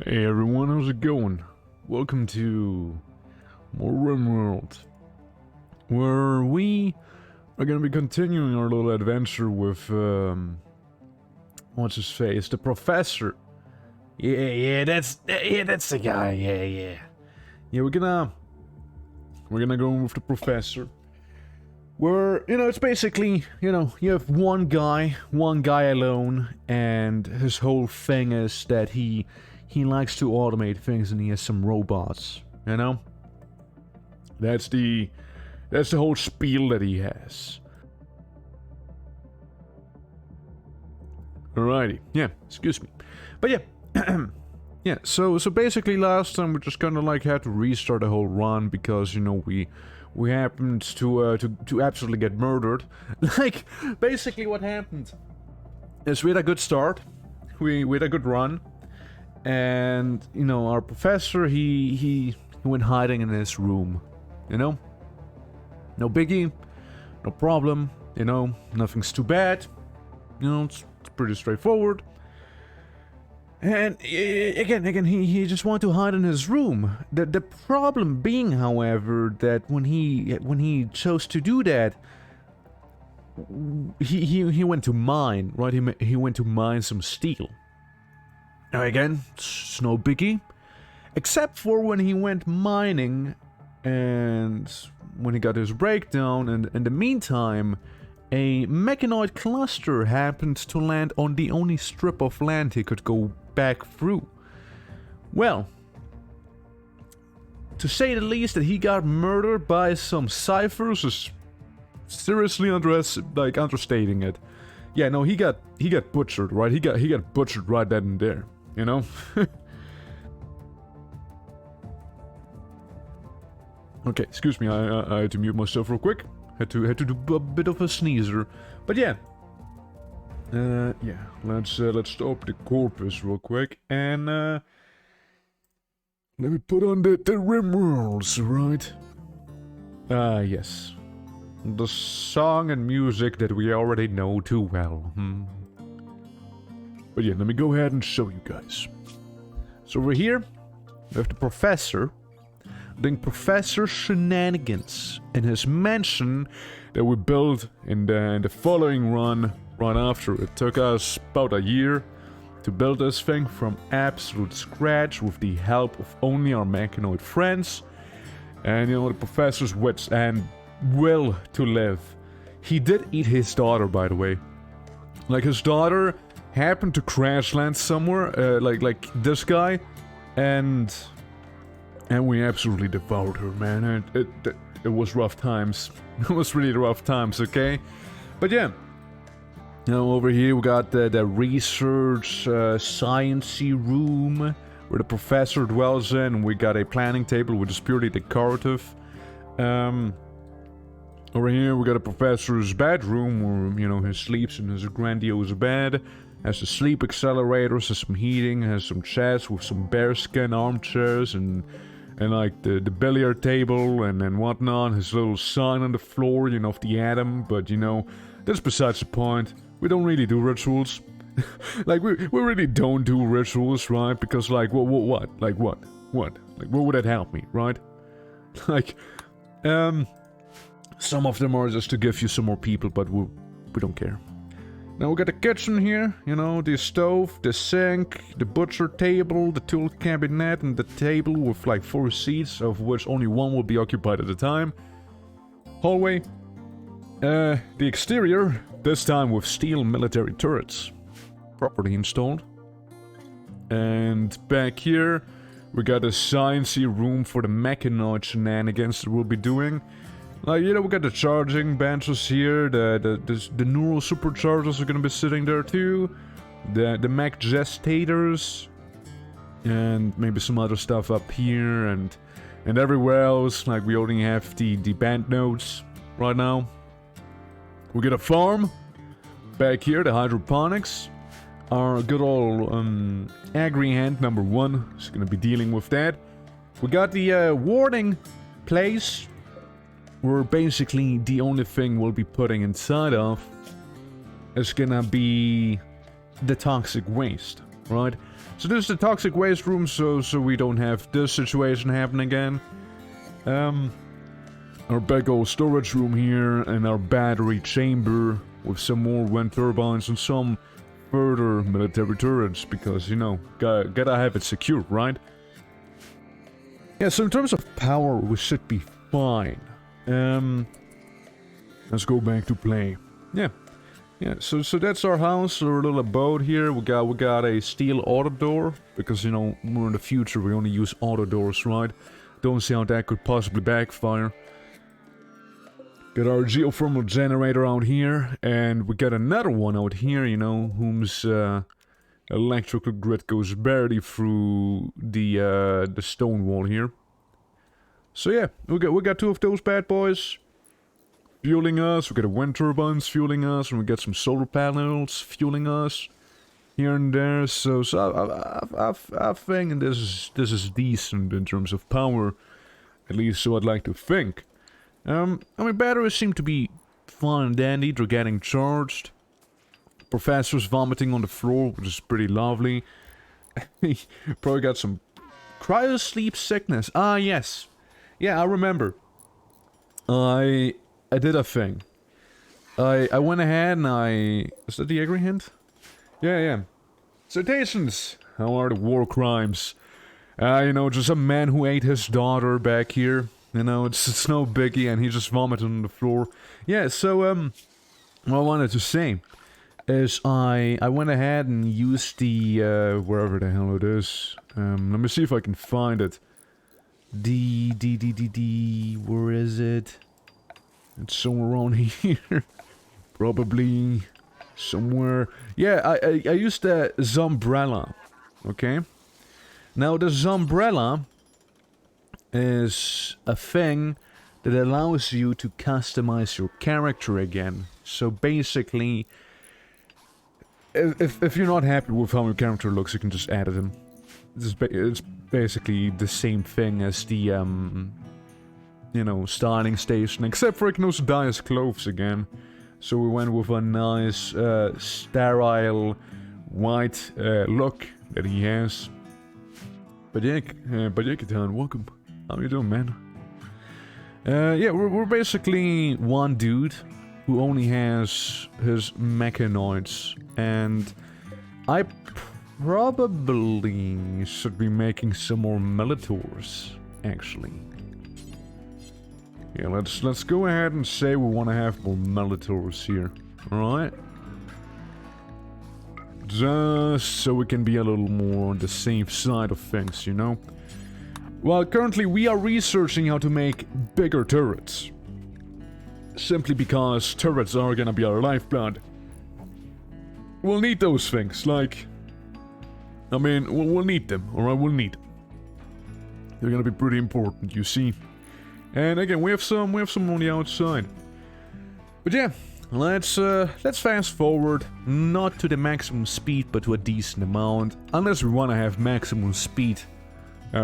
Hey everyone, how's it going? Welcome to more RIMWORLD, where we are gonna be continuing our little adventure with, what's his face? The professor. Yeah, that's the guy, yeah. Yeah, we're gonna go with the professor. Where, it's basically, you have one guy alone, and his whole thing is that he likes to automate things and he has some robots, That's the whole spiel that he has. Alrighty, yeah, excuse me. But yeah, yeah, so basically last time we just kinda like had to restart the whole run because, we happened to absolutely get murdered. Like, basically what happened is we had a good start, we had a good run, and, our professor, he went hiding in his room, No biggie, no problem, nothing's too bad, it's pretty straightforward. And again, he just wanted to hide in his room. The problem being, however, that when he chose to do that, he went to mine, right? He went to mine some steel. Now again, it's no biggie, except for when he went mining, and when he got his breakdown, and in the meantime, a mechanoid cluster happened to land on the only strip of land he could go back through. Well, to say the least, that he got murdered by some ciphers is seriously understating it. Yeah, no, he got butchered, right? He got butchered right then and there, Okay, excuse me, I had to mute myself real quick. Had to do a bit of a sneezer, but yeah. Yeah, let's stop the corpus real quick, and let me put on the RIMWORLDs, right? Yes. The song and music that we already know too well, But yeah, let me go ahead and show you guys. So over here, we have the professor doing Professor Shenanigans in his mansion that we built in the following run after. It took us about a year to build this thing from absolute scratch with the help of only our mechanoid friends and the professor's wits and will to live. He did eat his daughter, by the way. Like, his daughter happened to crash land somewhere, like this guy, and we absolutely devoured her, man. It was rough times. It was really rough times, okay? But yeah. Over here we got the research sciencey room where the professor dwells in. We got a planning table which is purely decorative. Over here we got a professor's bedroom where, he sleeps in his grandiose bed. Has the sleep accelerators, has some heating, has some chairs with some bearskin armchairs and like the billiard table and whatnot. His little sign on the floor, of the atom, but that's besides the point. We don't really do rituals. Like, we really don't do rituals, right? Because, like, what? Like, what? What? Like, what would that help me, right? Like, some of them are just to give you some more people, but we don't care. Now we got the kitchen here, the stove, the sink, the butcher table, the tool cabinet, and the table with like 4 seats, of which only one will be occupied at a time. Hallway. The exterior, this time with steel military turrets, properly installed. And back here, we got a sciencey room for the mechanoid shenanigans that we'll be doing. Like, we got the charging benches here, the neural superchargers are gonna be sitting there too, the mech gestators, and maybe some other stuff up here, and everywhere else. Like, we only have the band nodes right now. We got a farm back here, the hydroponics. Our good old agri-hand number 1 is gonna be dealing with that. We got the warding place, where basically the only thing we'll be putting inside of is gonna be the toxic waste. right? So this is the toxic waste room, so we don't have this situation happen again. Our big old storage room here, and our battery chamber with some more wind turbines and some further military turrets, because, you know, gotta have it secured, right? Yeah, so in terms of power, we should be fine. Let's go back to play. Yeah, so that's our house, our little abode here. We got a steel auto door, because, you know, we're in the future, we only use auto doors, right? Don't see how that could possibly backfire. Got our geothermal generator out here, and we got another one out here, you know, whose electrical grid goes barely through the stone wall here. So yeah, we got two of those bad boys fueling us. We got wind turbines fueling us, and we got some solar panels fueling us here and there. So I think this is decent in terms of power, at least so I'd like to think. I mean, batteries seem to be fine and dandy. They're getting charged. Professor's vomiting on the floor, which is pretty lovely. Probably got some cryo-sleep sickness. Ah, yes. Yeah, I remember. I did a thing. I went ahead and is that the angry hint? Yeah. Citations. How are the war crimes? You know, just a man who ate his daughter back here. You know, it's no biggie, and he just vomited on the floor. Yeah, so, what I wanted to say is I went ahead and used the, wherever the hell it is. Let me see if I can find it. Where is it? It's somewhere around here. Probably somewhere. Yeah, I used the Zombrella. Okay? Now, the Zombrella is a thing that allows you to customize your character again. So basically, if you're not happy with how your character looks, you can just edit him. It's basically the same thing as the, you know, styling station, except for he can also dye his clothes again. So we went with a nice, sterile, white look that he has. Badyek, welcome. How you doing, man? Yeah, we're basically one dude who only has his mechanoids, and I probably should be making some more Militors, actually. Yeah, let's go ahead and say we want to have more Militors here, alright? Just so we can be a little more on the safe side of things, you know? Well, currently we are researching how to make bigger turrets. Simply because turrets are gonna be our lifeblood. We'll need those things, like... I mean, we'll need them, alright? We'll need them. They're gonna be pretty important, you see. And again, we have some on the outside. But yeah, let's fast forward, not to the maximum speed, but to a decent amount. Unless we want to have maximum speed.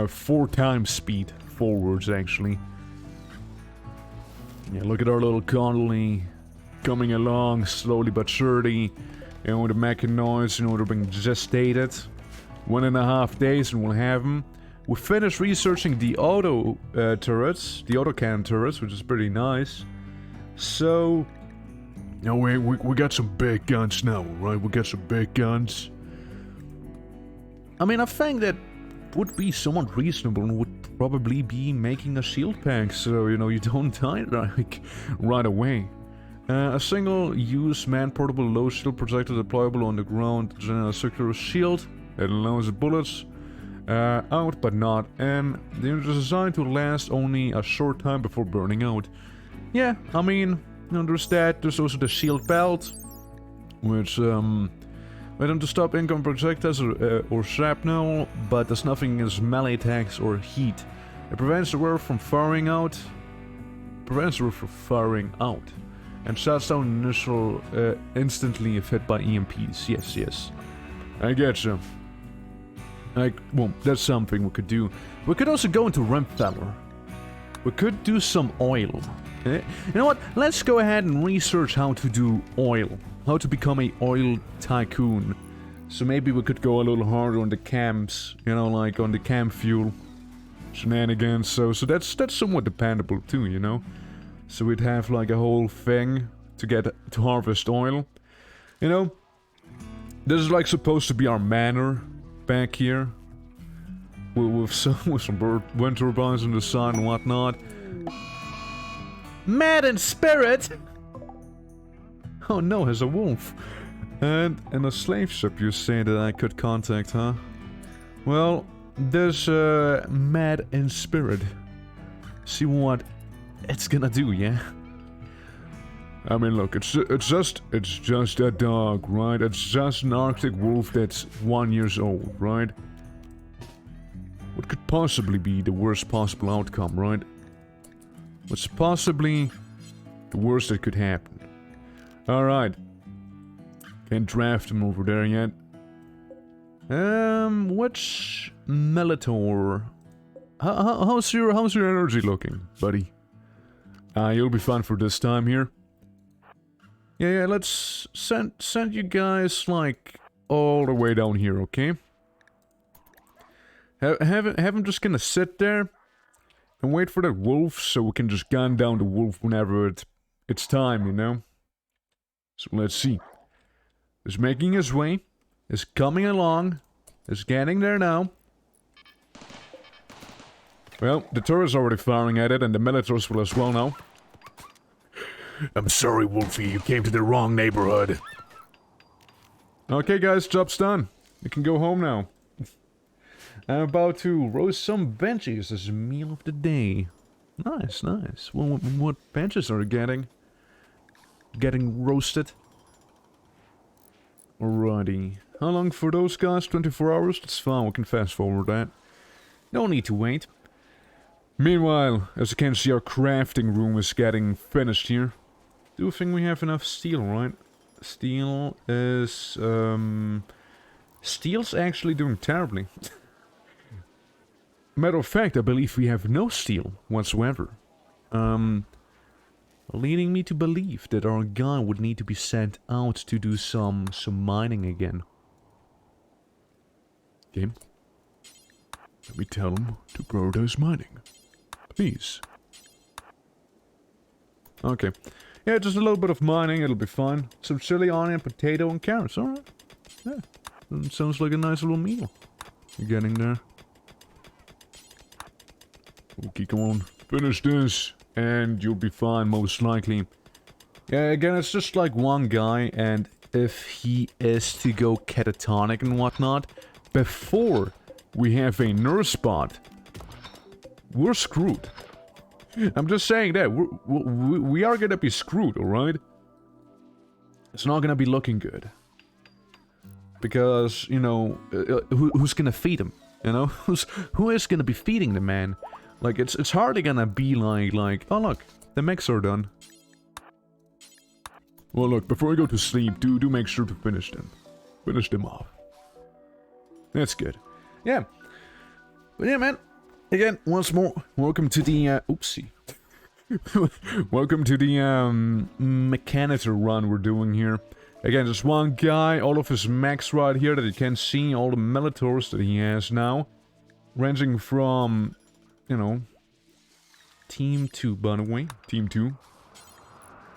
4 times speed forwards, actually. Yeah, look at our little colony coming along slowly but surely. You know, the mechanoids, you know, they're being gestated. 1.5 days and we'll have them. We finished researching the auto turrets, the autocannon turrets, which is pretty nice. So, you know, we got some big guns now, right? We got some big guns. I mean, I think that would be somewhat reasonable and would probably be making a shield pack, so, you know, you don't die like right away. A single-use man-portable low-shield projector deployable on the ground, general circular shield that allows the bullets out but not in. They are designed to last only a short time before burning out. Yeah, I mean, you know, there's that. There's also the shield belt, which let them to stop incoming projectiles or shrapnel, but there's nothing against melee attacks or heat. It prevents the wearer from firing out. And shuts down initial instantly if hit by EMPs. Yes. I getcha. Well, that's something we could do. We could also go into RIMWORLD. We could do some oil. You know what? Let's go ahead and research how to do oil. How to become a oil tycoon. So maybe we could go a little harder on the camps, you know, like on the camp fuel shenanigans. So that's somewhat dependable too, you know. So we'd have like a whole thing to harvest oil, you know. This is like supposed to be our manor back here, with some wind turbines in the sun and whatnot. Mad in spirit. Oh no, there's a wolf. And a slave ship you say that I could contact, huh? Well, there's mad in spirit. See what it's gonna do, yeah? I mean, look, it's just a dog, right? It's just an Arctic wolf that's 1 year old, right? What could possibly be the worst possible outcome, right? What's possibly the worst that could happen? Alright. Can't draft him over there yet. Which Melitor? How's your energy looking, buddy? You'll be fine for this time here. Yeah, let's send you guys, like, all the way down here, okay? Have him just gonna sit there and wait for that wolf so we can just gun down the wolf whenever it's time, you know? So let's see. He's making his way. He's coming along. He's getting there now. Well, the turret's already firing at it and the militaries will as well now. I'm sorry, Wolfie, you came to the wrong neighborhood. Okay, guys, job's done. You can go home now. I'm about to roast some benchies as a meal of the day. Nice, nice. Well, what benches are you getting? Getting roasted? Alrighty. How long for those guys? 24 hours? That's fine, we can fast forward that. No need to wait. Meanwhile, as you can see, our crafting room is getting finished here. Do think we have enough steel, right? Steel is, Steel's actually doing terribly. Matter of fact, I believe we have no steel whatsoever. Leading me to believe that our guy would need to be sent out to do some mining again. Okay. Let me tell him to prioritize mining. Please. Okay. Yeah, just a little bit of mining, it'll be fine. Some chili, onion, potato, and carrots, alright. Yeah, sounds like a nice little meal. You're getting there. Okay, come on. Finish this, and you'll be fine, most likely. Yeah, again, it's just like one guy, and if he is to go catatonic and whatnot, before we have a nurse spot, we're screwed. I'm just saying that, we are gonna be screwed, alright? It's not gonna be looking good. Because, you know, who's gonna feed him? You know? Who is gonna be feeding the man? Like, it's hardly gonna be like, oh look, the mechs are done. Well look, before you go to sleep, do make sure to finish them. Finish them off. That's good. Yeah. But yeah, man. Again, once more, welcome to the, oopsie. Welcome to the, mechanitor run we're doing here. Again, just one guy, all of his mechs right here that you can see, all the militors that he has now. Ranging from, you know, Team 2, by the way. Team 2.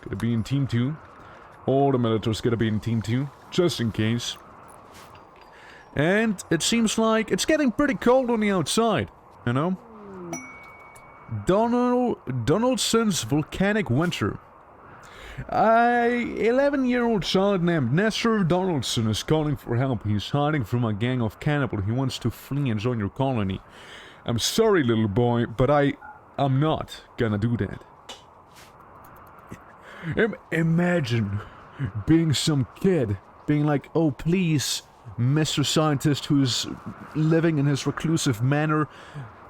Gonna be in Team 2. All the militors gonna be in Team 2, just in case. And it seems like it's getting pretty cold on the outside. You know? Donaldson's volcanic winter. 11-year-old child named Nestor Donaldson is calling for help. He's hiding from a gang of cannibals. He wants to flee and join your colony. I'm sorry, little boy, but I'm not gonna do that. Imagine being some kid, being like, oh please, Mr. Scientist who's living in his reclusive manner,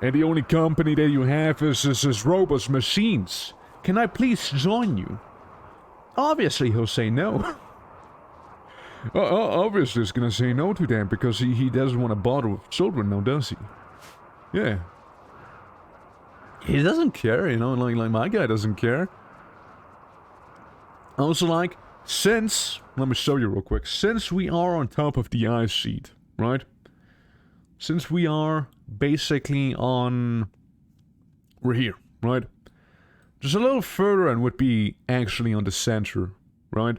and the only company that you have is robots, machines. Can I please join you? Obviously he'll say no. Obviously he's gonna say no to that, because he doesn't want to bother with children now, does he? Yeah. He doesn't care, you know, like my guy doesn't care. Also, like, since, let me show you real quick, since we are on top of the ice sheet, right? Since we are basically on, we're here, right? Just a little further and would be actually on the center, right?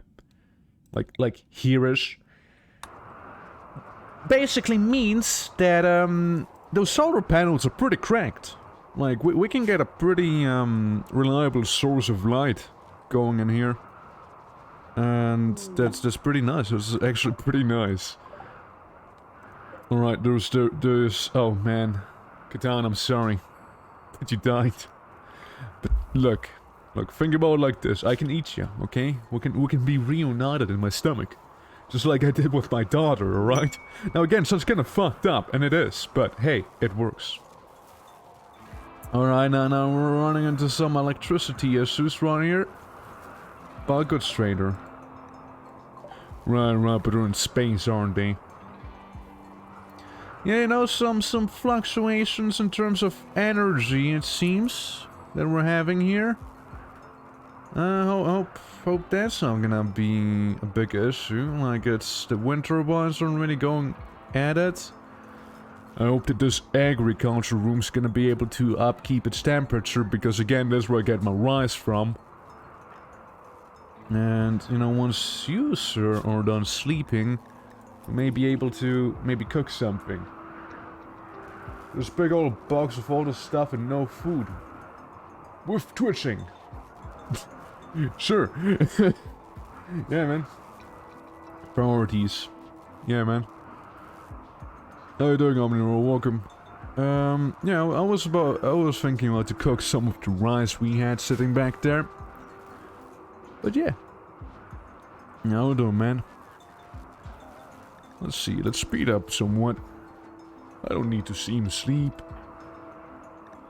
Like here-ish. Basically means that, those solar panels are pretty cracked. Like, we can get a pretty, reliable source of light going in here. And that's pretty nice. It's actually pretty nice. Alright, there's... Oh, man. Katan, I'm sorry that you died. But look, think about it like this. I can eat you, okay? We can be reunited in my stomach. Just like I did with my daughter, alright? Now again, sounds kind of fucked up, and it is. But hey, it works. Alright, now we're running into some electricity issues right here. But good trader. Right, but they're in space, aren't they? Yeah, you know, some fluctuations in terms of energy, it seems, that we're having here. Hope that's not gonna be a big issue. Like, it's the wind turbines aren't really going at it. I hope that this agriculture room's gonna be able to upkeep its temperature, because again, that's where I get my rice from. And, you know, once you, sir, are done sleeping, you may be able to maybe cook something. There's a big old box of all this stuff and no food. With twitching. Sure. Yeah, man. Priorities. Yeah, man. How you doing, Omniro? Welcome. Yeah, I was thinking about to cook some of the rice we had sitting back there. But yeah. How you doing, man? Let's see, let's speed up somewhat. I don't need to see him sleep.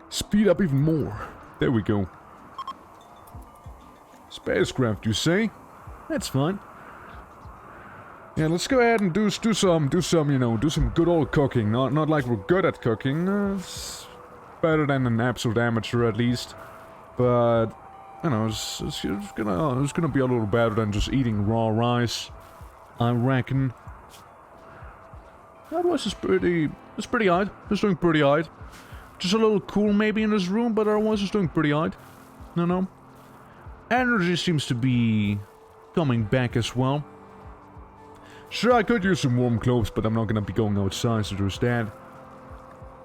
Speed up even more. There we go. Spacecraft, you say? That's fine. Yeah, let's go ahead and do some, you know, do some good old cooking. Not like we're good at cooking. It's better than an absolute amateur, at least. But you know, it's gonna be a little better than just eating raw rice, I reckon. Otherwise, it's pretty odd. It's doing pretty odd. Just a little cool maybe in this room, but otherwise it's doing pretty odd. No. Energy seems to be coming back as well. Sure, I could use some warm clothes, but I'm not gonna be going outside, so there's that.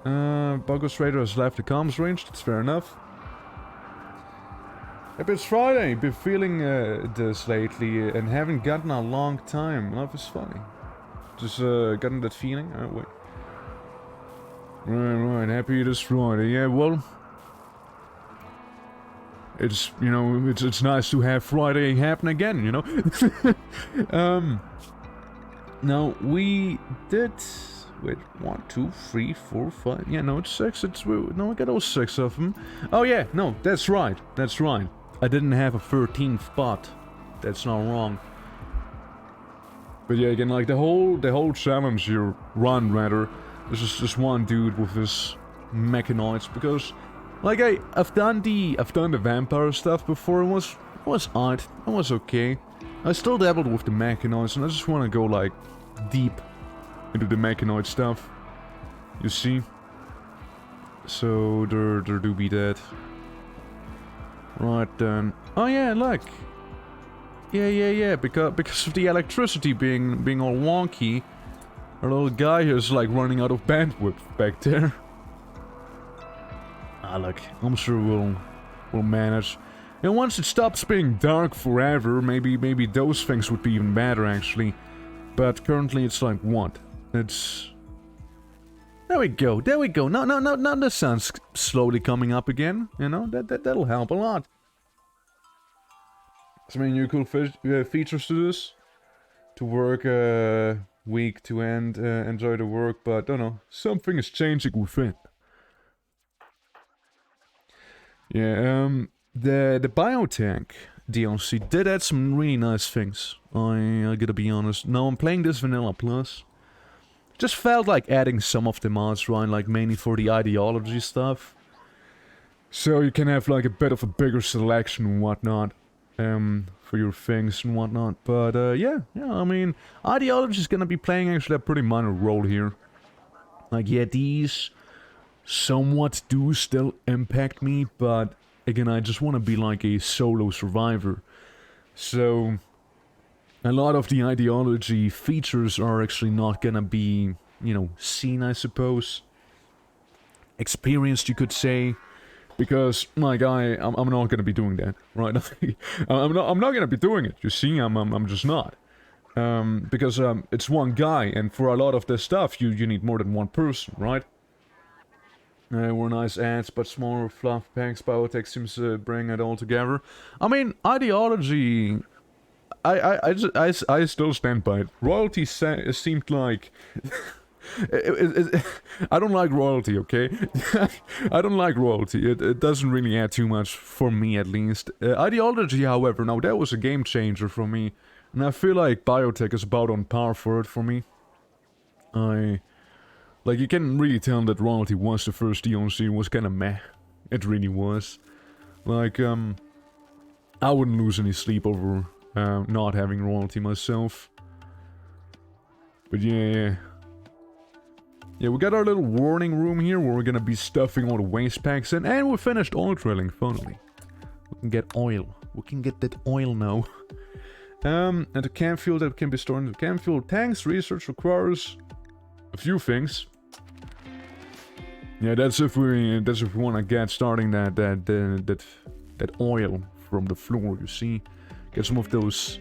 Bugos Raider has left the comms range, that's fair enough. If it's Friday, been feeling this lately and haven't gotten a long time. Life is funny. Just gotten that feeling. Oh, wait. Right, happy it is Friday. Yeah, well, it's, you know, it's nice to have Friday happen again, you know? Now, we did, wait, 1, 2, 3, 4, 5, yeah, no, it's 6, no, we got all 6 of them. Oh yeah, no, that's right. I didn't have a 13th spot. That's not wrong. But yeah, again, like the whole challenge you run, rather, there's just this one dude with his mechanoids, because, like, I've done the vampire stuff before. It was odd. It was okay. I still dabbled with the mechanoids, and I just want to go, like, deep into the mechanoid stuff. You see? So, there do be that. Right then. Oh yeah, look! Yeah, because of the electricity being all wonky, our little guy here is, like, running out of bandwidth back there. Ah, look, I'm sure we'll manage. And once it stops being dark forever, maybe those things would be even better, actually. But currently it's like, what? It's... There we go. Now the sun's slowly coming up again, you know? That'll help a lot. So many new cool features to this. To work week to end, enjoy the work, but don't know, something is changing within. Yeah, the biotech DLC did add some really nice things. I gotta be honest. Now I'm playing this Vanilla Plus. Just felt like adding some of the mods, right? Like mainly for the ideology stuff. So you can have like a bit of a bigger selection and whatnot. for your things and whatnot. But yeah, I mean, ideology is gonna be playing actually a pretty minor role here. Like, yeah, these somewhat do still impact me, but again, I just want to be like a solo survivor. So a lot of the ideology features are actually not gonna be, you know, seen, I suppose. Experienced, you could say. Because, like, I'm not gonna be doing that, right? I'm not gonna be doing it, you see, I'm just not. Because, it's one guy, and for a lot of this stuff, you need more than one person, right? Were nice ads, but smaller fluff packs, biotech seems to bring it all together. I mean, ideology... I still stand by it. Royalty seemed like... I don't like royalty, okay? I don't like royalty. It doesn't really add too much, for me at least. Ideology, however, now that was a game changer for me. And I feel like biotech is about on par for it for me. Like, you can really tell that royalty was the first DLC. It was kinda meh. It really was. Like, I wouldn't lose any sleep over not having royalty myself. But yeah. Yeah, we got our little warning room here where we're gonna be stuffing all the waste packs in, and we finished oil drilling, finally. We can get oil. We can get that oil now. And the camp fuel that can be stored in the camp fuel tanks. Research requires a few things. Yeah, that's if we want to get starting that oil from the floor. You see, get some of those,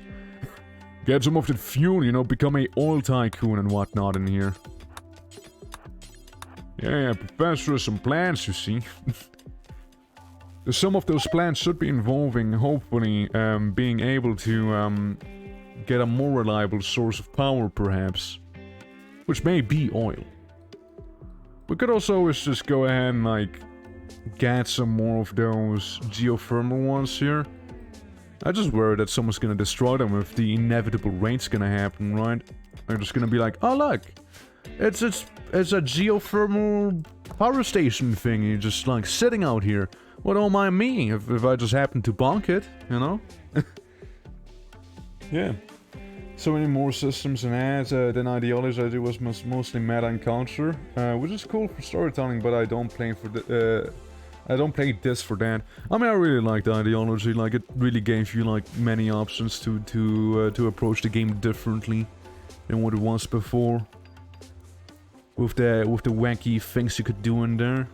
get some of that fuel. You know, become a oil tycoon and whatnot in here. Yeah, Professor, some plants, you see. Some of those plants should be involving, hopefully, being able to get a more reliable source of power, perhaps. Which may be oil. We could also always just go ahead and, like, get some more of those geothermal ones here. I just worry that someone's gonna destroy them if the inevitable raid's gonna happen, right? They're just gonna be like, oh look! It's a geothermal power station thingy just like sitting out here. What don't mind me if I just happen to bonk it, you know? Yeah. So many more systems and ads than ideology. I do was mostly meta and culture, which is cool for storytelling, but I don't play for the I don't play this for that. I mean, I really liked ideology. Like, it really gave you like many options to approach the game differently than what it was before. With the wacky things you could do in there.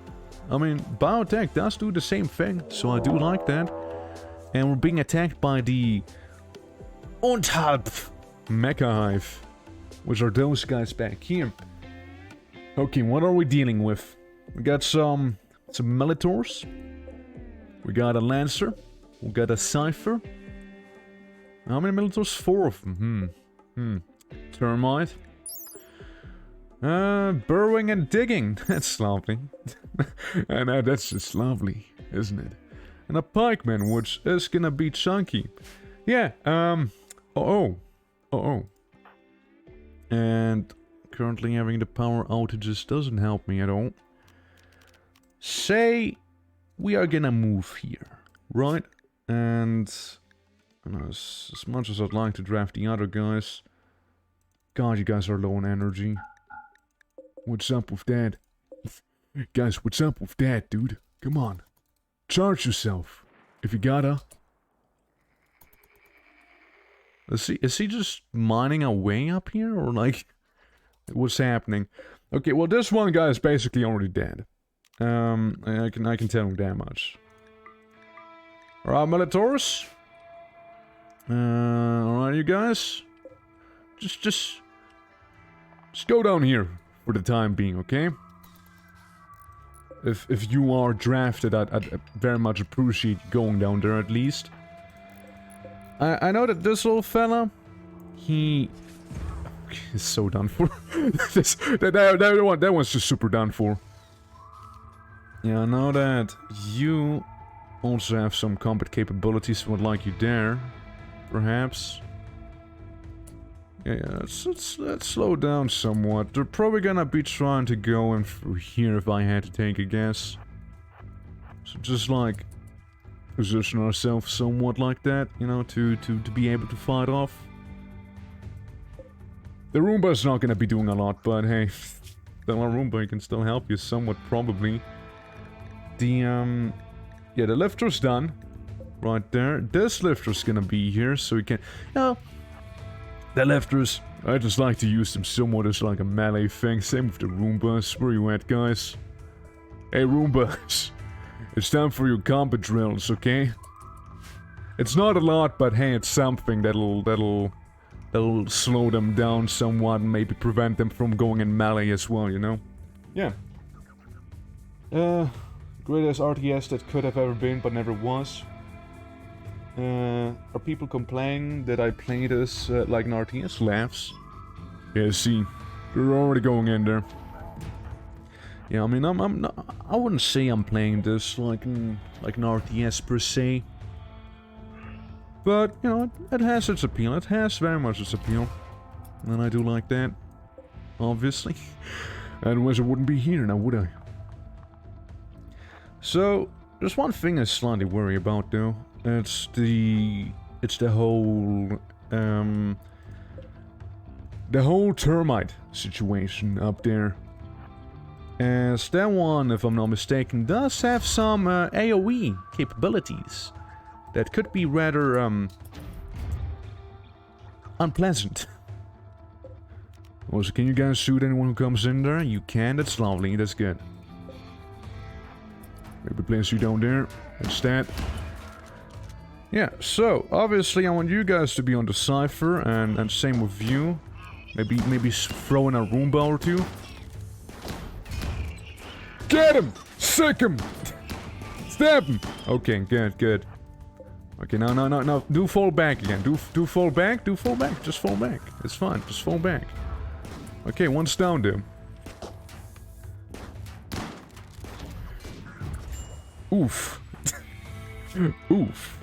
I mean, biotech does do the same thing, so I do like that. And we're being attacked by the Unterhalb Mecha Hive, which are those guys back here. Okay, what are we dealing with? We got some Militors. We got a Lancer. We got a Cypher. How many Militors? 4 of them. Termite. Burrowing and digging. That's lovely. And that's just lovely, isn't it? And a pikeman, which is gonna be chunky. Yeah, And currently having the power outages doesn't help me at all. Say we are gonna move here, right? And as much as I'd like to draft the other guys, God, you guys are low on energy. What's up with that? Guys, what's up with that, dude? Come on. Charge yourself. If you gotta. Is he just mining away up here? Or like, what's happening? Okay, well this one guy is basically already dead. I can tell him that much. Alright, Militaurus. Alright, you guys. Just go down here. For the time being, okay? If you are drafted, I'd very much appreciate going down there at least. I know that this little fella, he is so done for. that one's just super done for. Yeah, I know that you also have some combat capabilities. Would like you there, perhaps. Yeah, let's slow down somewhat. They're probably gonna be trying to go in through here if I had to take a guess. So just like position ourselves somewhat like that, you know, to be able to fight off. The Roomba's not gonna be doing a lot, but hey, the Roomba can still help you somewhat, probably. The, yeah, the lifter's done. Right there. This lifter's gonna be here, so we can... No, the lifters, I just like to use them somewhat as like a melee thing. Same with the Roombas. Where you at, guys? Hey, Roombas. It's time for your combat drills, okay? It's not a lot, but hey, it's something that'll slow them down somewhat and maybe prevent them from going in melee as well, you know? Yeah. Greatest RTS that could have ever been, but never was. Are people complaining that I play this like an RTS? Laughs. Yeah, see, we're already going in there. Yeah, I mean, I'm not, I wouldn't say I'm playing this like an RTS per se. But, you know, it has its appeal. It has very much its appeal. And I do like that. Obviously. Otherwise I wouldn't be here now, would I? So, there's one thing I slightly worry about though. It's the whole termite situation up there. As that one, if I'm not mistaken, does have some AoE capabilities that could be rather unpleasant. Also, can you guys shoot anyone who comes in there? You can, that's lovely, that's good. Maybe place you down there instead. Yeah, so obviously I want you guys to be on the cipher, and same with you. Maybe throw in a Roomba or two. Get him! Sick him! Stab him! Okay, good. Okay, no. Do fall back again. Do fall back. Do fall back. Just fall back. It's fine. Just fall back. Okay, one's down, dude. Oof. Oof.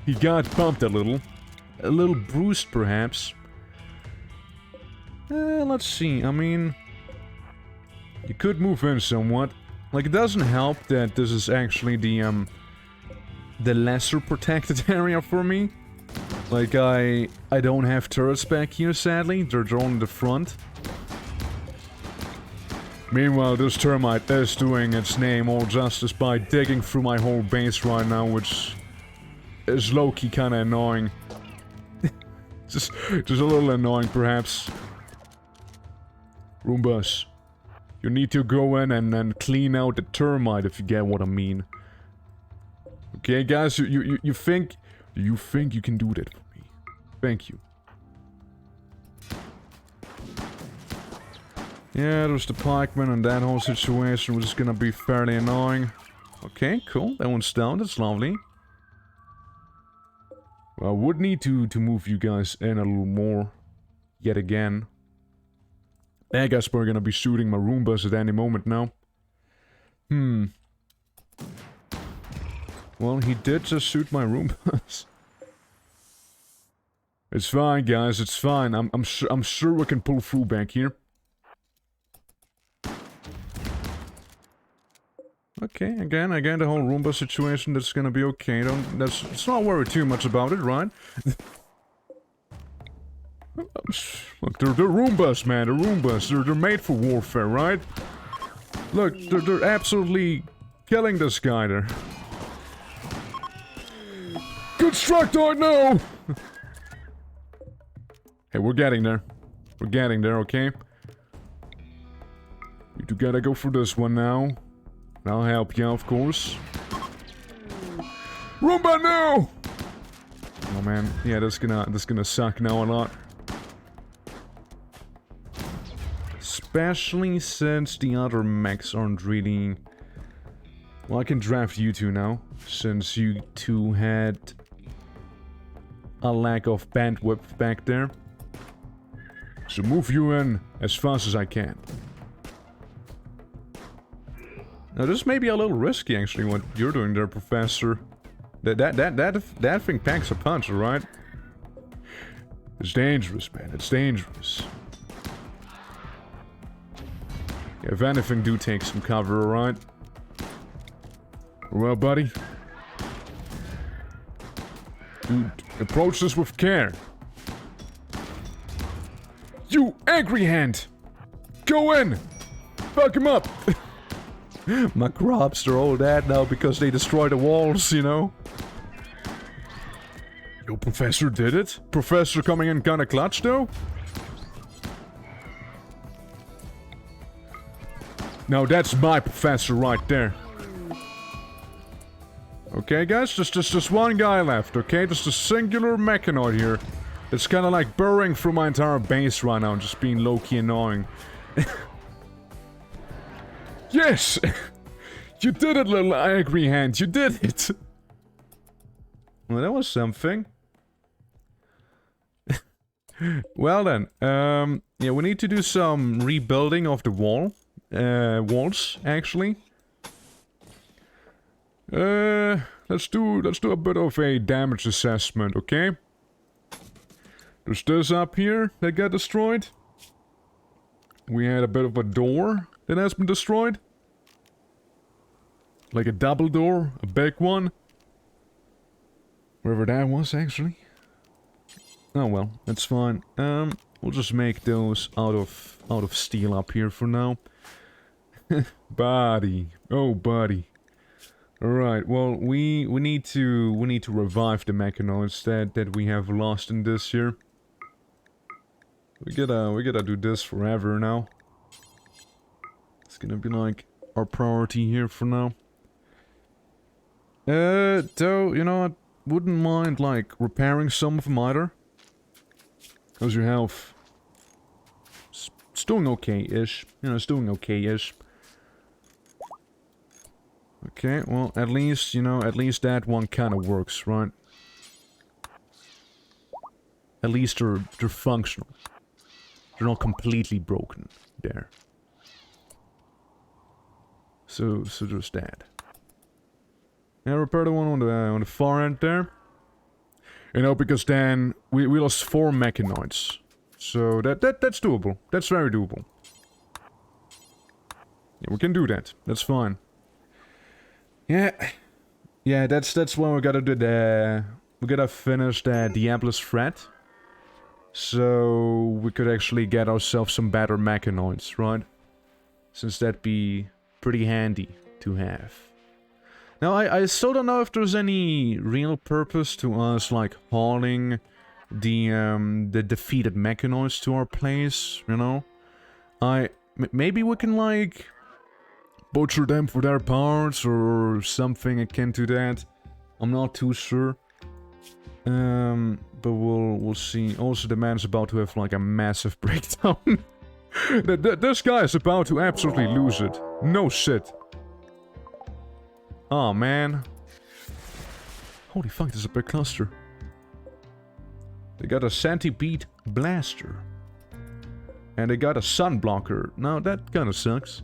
He got bumped a little bruised, perhaps. Let's see. I mean, you could move in somewhat. Like, it doesn't help that this is actually the lesser protected area for me. Like, I don't have turrets back here, sadly. They're all in the front. Meanwhile, this termite is doing its name all justice by digging through my whole base right now, which is low-key kinda annoying. just a little annoying, perhaps. Roombas, you need to go in and clean out the termite, if you get what I mean. Okay, guys, you think you can do that for me? Thank you. Yeah, there's the pikeman and that whole situation, which is gonna be fairly annoying. Okay, cool. That one's down. That's lovely. Well, I would need to move you guys in a little more. Yet again. I guess we're gonna be shooting my Roombas at any moment now. Well, he did just shoot my Roombas. It's fine, guys. It's fine. I'm sure we can pull through back here. Okay, again, the whole Roomba situation, that's gonna be okay. Let's not worry too much about it, right? Look, they're Roombas, man. They're Roombas. They're made for warfare, right? Look, they're absolutely killing this guy there. Constructor, no! Hey, we're getting there. We're getting there, okay? We do gotta go for this one now. I'll help you, of course. Roomba, no! Oh man, yeah, that's gonna suck now a lot. Especially since the other mechs aren't really... Well, I can draft you two now, since you two had a lack of bandwidth back there. So move you in as fast as I can. Now this may be a little risky, actually, what you're doing there, Professor. That thing packs a punch, alright? It's dangerous, man. It's dangerous. Yeah, if anything, do take some cover, alright? Well, buddy. Dude, approach this with care. You angry hand! Go in! Fuck him up! My crops are all dead now because they destroyed the walls, you know? Yo, Professor did it? Professor coming in kinda clutch, though? No, that's my professor right there. Okay, guys, just one guy left, okay? Just a singular mechanoid here. It's kinda like burrowing through my entire base right now and just being low-key annoying. Yes! You did it, little angry hand, you did it! Well, that was something. Well then, yeah, we need to do some rebuilding of the walls, actually. Let's do a bit of a damage assessment, okay? There's this up here that got destroyed. We had a bit of a door that has been destroyed. Like a double door, a big one. Wherever that was, actually. Oh well, that's fine. We'll just make those out of steel up here for now. Buddy. Oh, buddy. Alright, well, we need to revive the mechanoids that we have lost in this here. We gotta do this forever now. It's gonna be like our priority here for now. Though, you know, I wouldn't mind like repairing some of them either. How's your health? It's doing okay-ish. You know, it's doing okay-ish. Okay, well, at least, you know, at least that one kind of works, right? At least they're functional. They're not completely broken there. So just that. Yeah, repair the one on the far end there. You know, because then we lost 4 mechanoids. So that's doable. That's very doable. Yeah, we can do that. That's fine. Yeah. Yeah, that's when we gotta do we gotta finish the Diablo's threat. So we could actually get ourselves some better mechanoids, right? Since that'd be pretty handy to have. Now, I still don't know if there's any real purpose to us, like, hauling the defeated mechanoids to our place, you know? Maybe we can, like, butcher them for their parts, or something akin to that. I'm not too sure. But we'll see. Also, the man's about to have, like, a massive breakdown. This guy is about to absolutely lose it. No shit. Oh man. Holy fuck, there's a big cluster. They got a centipede blaster. And they got a sun blocker. Now that kinda sucks.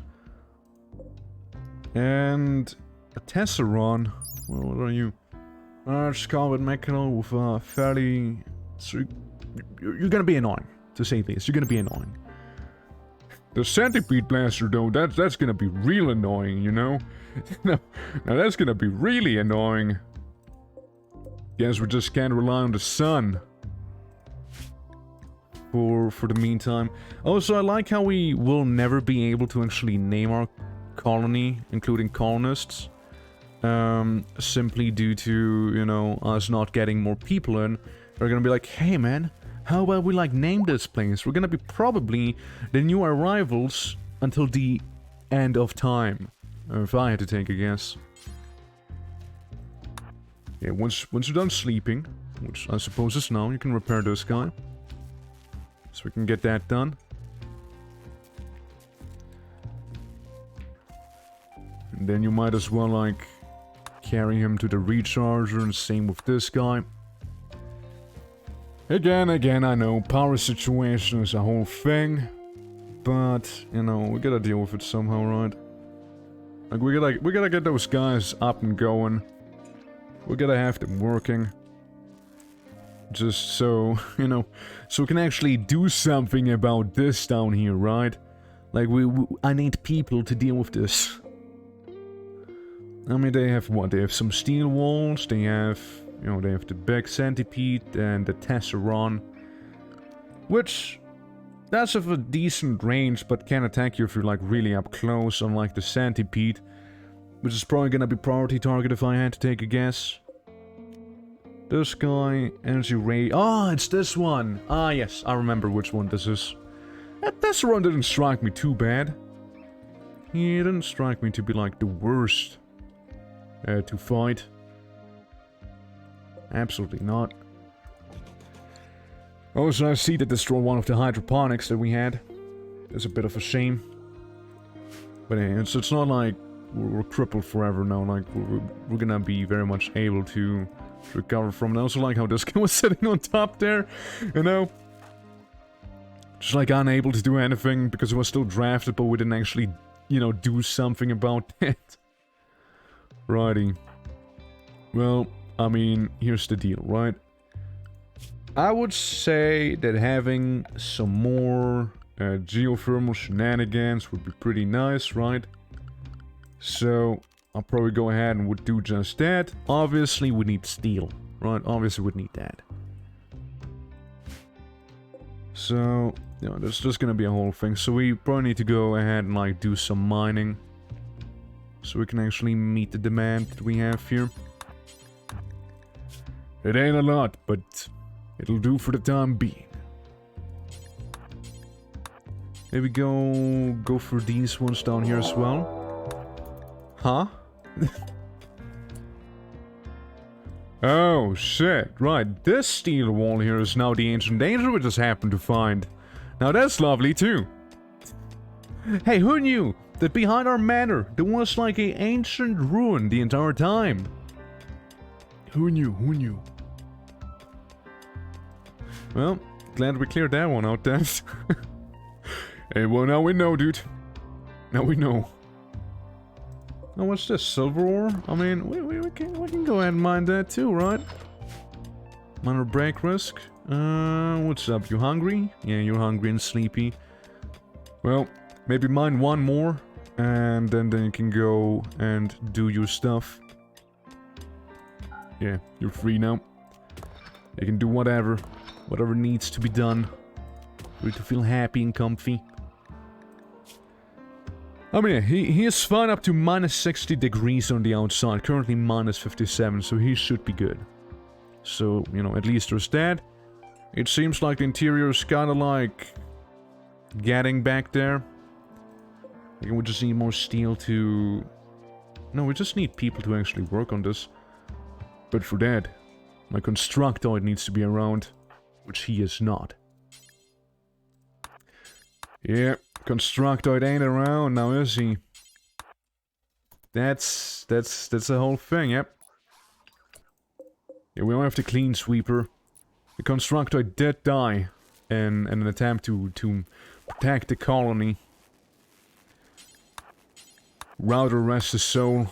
And a Tesseron. Well, what are you? Large combat mechano with fairly... So you're gonna be annoying, to say this. You're gonna be annoying. The centipede blaster though, that's gonna be real annoying, you know? Now that's gonna be really annoying. Guess we just can't rely on the sun. For the meantime. Also, I like how we will never be able to actually name our colony, including colonists. Simply due to, you know, us not getting more people in. They're gonna be like, hey man, how about we like name this place? We're gonna be probably the new arrivals until the end of time. If I had to take a guess. Yeah, once you're done sleeping, which I suppose is now, you can repair this guy. So we can get that done. And then you might as well, like, carry him to the recharger, and same with this guy. Again, I know, power situation is a whole thing. But, you know, we gotta deal with it somehow, right? Like, we gotta get those guys up and going. We gotta have them working. Just so, you know, so we can actually do something about this down here, right? Like, I need people to deal with this. I mean, they have what? They have some steel walls, they have You know, they have the big centipede and the tesseron, which that's of a decent range, but can attack you if you're like really up close, unlike the centipede, which is probably gonna be priority target if I had to take a guess. This guy, energy ray. Ah, it's this one. Ah, yes, I remember which one this is. That tesseron didn't strike me too bad. He didn't strike me to be like the worst to fight. Absolutely not. Also, I see that destroyed one of the hydroponics that we had. It's a bit of a shame. But it's not like we're crippled forever now. Like, we're gonna be very much able to recover from it. I also like how this guy was sitting on top there, you know? Just like unable to do anything because he was still drafted, but we didn't actually, you know, do something about that. Righty. Well, I mean, here's the deal, right? I would say that having some more geothermal shenanigans would be pretty nice, right? So, I'll probably go ahead and would do just that. Obviously, we need steel, right? Obviously, we'd need that. So, you know, there's just gonna be a whole thing. So we probably need to go ahead and, like, do some mining. So we can actually meet the demand that we have here. It ain't a lot, but it'll do for the time being. Maybe go for these ones down here as well. Huh? Oh, shit. Right, this steel wall here is now the ancient danger we just happened to find. Now that's lovely, too. Hey, who knew that behind our manor there was like an ancient ruin the entire time? Who knew? Who knew? Well, glad we cleared that one out then. Hey, well, now we know, dude. Now we know. Now, what's this? Silver ore? I mean, we can go ahead and mine that too, right? Minor break risk. What's up? You hungry? Yeah, you're hungry and sleepy. Well, maybe mine one more, and then you can go and do your stuff. Yeah, you're free now. You can do whatever needs to be done for you to feel happy and comfy. I mean, he is fine up to minus 60 degrees on the outside, currently minus 57, so he should be good. So, you know, at least there's that. It seems like the interior is kind of like getting back there. I think we just need more steel to... No, we just need people to actually work on this. But for that, my constructoid needs to be around, which he is not. Yeah, constructoid ain't around now, is he? That's the whole thing, yep. Yeah, we don't have the clean sweeper. The constructoid did die in an attempt to protect the colony. Router rest his soul.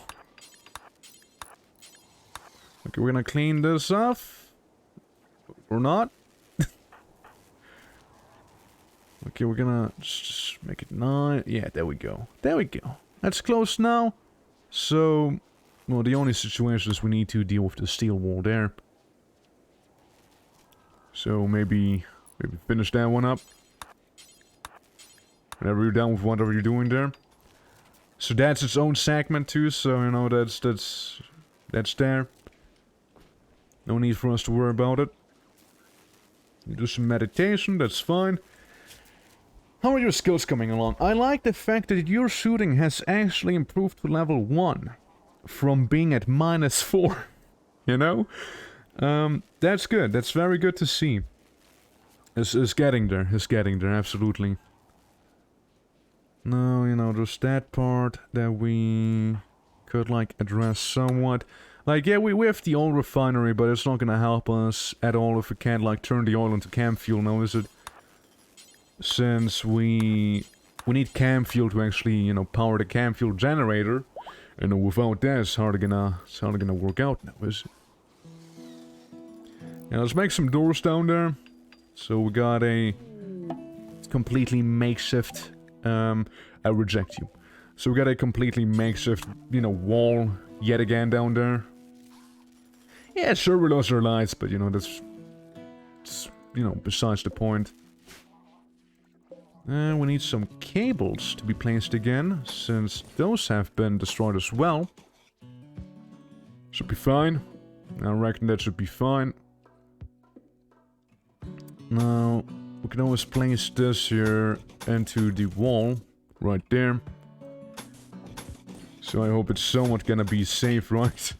Okay, we're gonna clean this off. Or not. Okay, we're gonna just make it 9. Yeah, there we go. There we go. That's close now. So, well, the only situation is we need to deal with the steel wall there. So maybe finish that one up. Whenever you're done with whatever you're doing there. So that's its own segment too. So you know that's there. No need for us to worry about it. You do some meditation. That's fine. How are your skills coming along? I like the fact that your shooting has actually improved to level 1. From being at -4. You know? That's good. That's very good to see. It's getting there. It's getting there, absolutely. No, you know, there's that part that we could, like, address somewhat. Like, yeah, we have the oil refinery, but it's not gonna help us at all if we can't, like, turn the oil into camp fuel now, is it? Since we need camp fuel to actually, you know, power the camp fuel generator. And without that, it's hardly gonna work out now, is it? Yeah, let's make some doors down there. So we got a completely makeshift, I reject you. So we got a completely makeshift, you know, wall yet again down there. Yeah, sure, we lost our lights, but, you know, that's... you know, besides the point. We need some cables to be placed again, since those have been destroyed as well. Should be fine. I reckon that should be fine. Now, we can always place this here into the wall, right there. So I hope it's somewhat gonna be safe, right?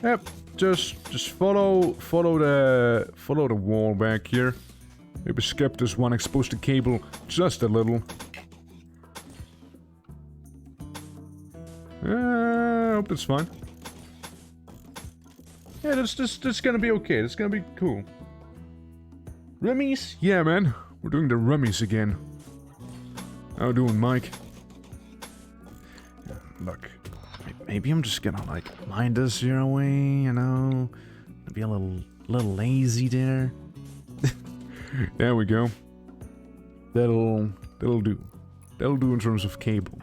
Yep, just follow the wall back here. Maybe skip this one, expose the cable just a little. I hope that's fine. Yeah, that's gonna be okay. That's gonna be cool. Rummies? Yeah, man. We're doing the rummies again. How you doing, Mike? Look, maybe I'm just gonna, like, mine this here away, you know? Be a little lazy there. There we go. That'll do. That'll do in terms of cable.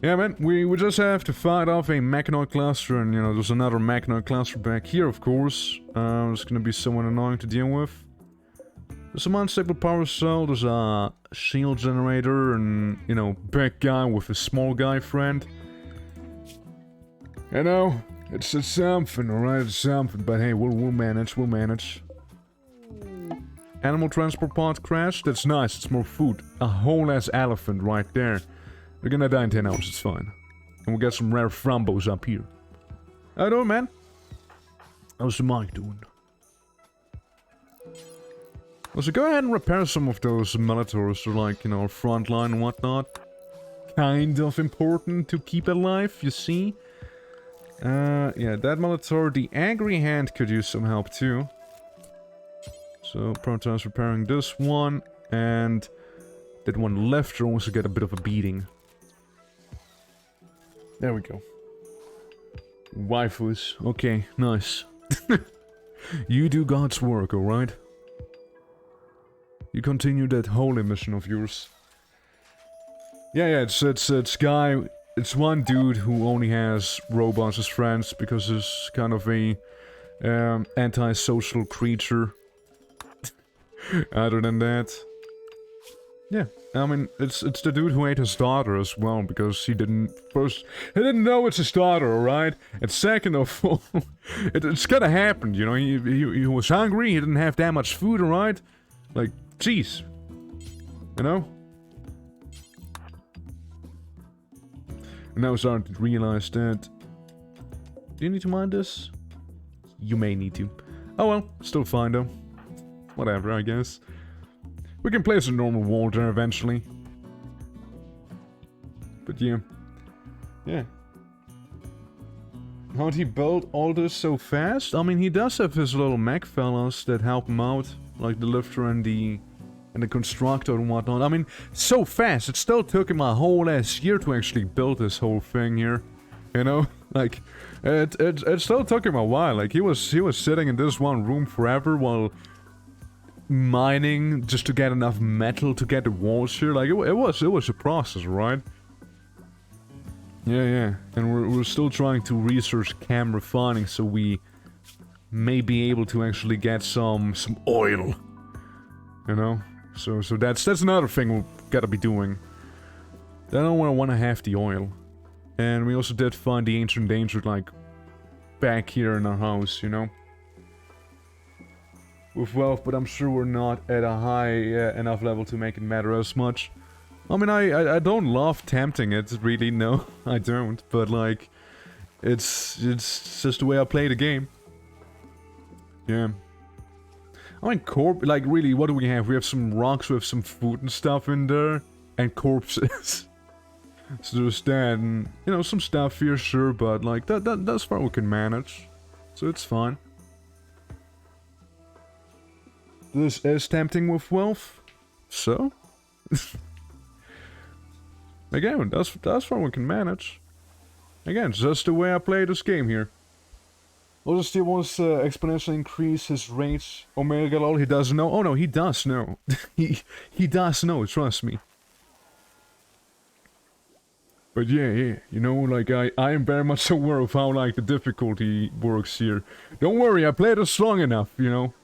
Yeah, man, we just have to fight off a mechanoid cluster, and, you know, there's another mechanoid cluster back here, of course. It's gonna be somewhat annoying to deal with. There's some unstable power cell, there's a shield generator, and, you know, big guy with a small guy friend. You know, it's something, alright, it's something, but hey, we'll manage. Animal transport pod crashed, that's nice, it's more food. A whole ass elephant right there. They're gonna die in 10 hours, it's fine. And we'll get some rare frambos up here. How you doing, man? How's the mic doing? So go ahead and repair some of those militaries, or like, you know, front line and whatnot. Kind of important to keep alive, you see? Yeah, that military, the angry hand could use some help too. So, Proton's repairing this one, and that one left wants to get a bit of a beating. There we go. Waifus. Okay, nice. You do God's work, alright? You continue that holy mission of yours. Yeah, it's guy... It's one dude who only has robots as friends because he's kind of a antisocial creature. Other than that, yeah, I mean, it's the dude who ate his daughter as well because he didn't know it's his daughter, alright? And second of all, it's gotta happen, you know. He was hungry, he didn't have that much food, alright? Like, jeez, you know. And now I'm starting to realize that... Do you need to mind this? You may need to. Oh well, still fine though. Whatever, I guess. We can place a normal wall there eventually. But yeah. Yeah. How'd he build all this so fast? I mean, he does have his little mech fellas that help him out. Like the lifter and the constructor and whatnot. I mean, so fast. It still took him a whole ass year to actually build this whole thing here. You know? Like, it still took him a while. Like, he was sitting in this one room forever while mining just to get enough metal to get the walls here. Like, it was a process, right? Yeah. And we're still trying to research cam refining so we may be able to actually get some oil. You know? So that's another thing we've gotta be doing. I don't wanna have the oil. And we also did find the ancient danger, like, back here in our house, you know? With wealth, but I'm sure we're not at a high enough level to make it matter as much. I mean, I don't love tempting it, really, no, I don't. But, like, it's just the way I play the game. Yeah. I mean, like, really, what do we have? We have some rocks with some food and stuff in there. And corpses. So there's that, and, you know, some stuff here, sure, but, like, that's far we can manage. So it's fine. This is tempting with wealth. So? Again, that's far we can manage. Again, just the way I play this game here. Also still wants to exponentially increase his range. Omega lol, he doesn't know. Oh no, he does know. he does know, trust me. But yeah, you know, like, I am very much aware of how, like, the difficulty works here. Don't worry, I played this long enough, you know.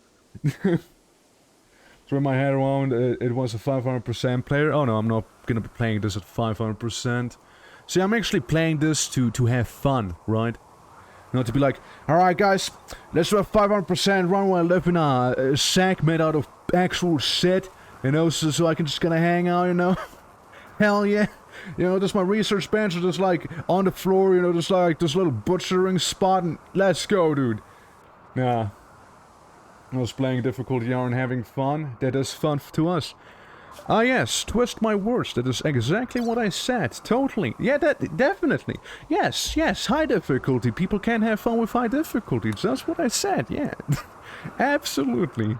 Throw my head around, it was a 500% player. Oh no, I'm not gonna be playing this at 500%. See, I'm actually playing this to have fun, right? Not to be like, alright guys, let's do a 500% run while I live in a sack made out of actual shit, you know, so I can just kinda hang out, you know? Hell yeah. You know, just my research bench is just like on the floor, you know, just like this little butchering spot, and let's go, dude. Nah. I was playing difficulty R and having fun. That is fun to us. Ah yes, twist my words. That is exactly what I said. Totally. Yeah, that definitely. Yes, high difficulty. People can have fun with high difficulty. That's what I said, yeah. Absolutely.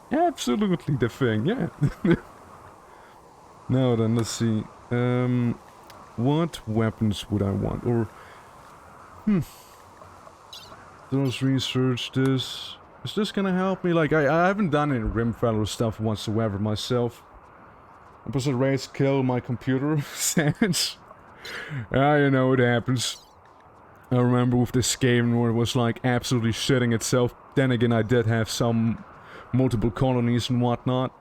Absolutely the thing, yeah. Now then, let's see. What weapons would I want? Or... Those research this. Is this gonna help me? Like, I haven't done any RIMWORLD stuff whatsoever myself. I was a race kill my computer sense. You know, it happens. I remember with this game where it was like absolutely shitting itself. Then again, I did have some multiple colonies and whatnot.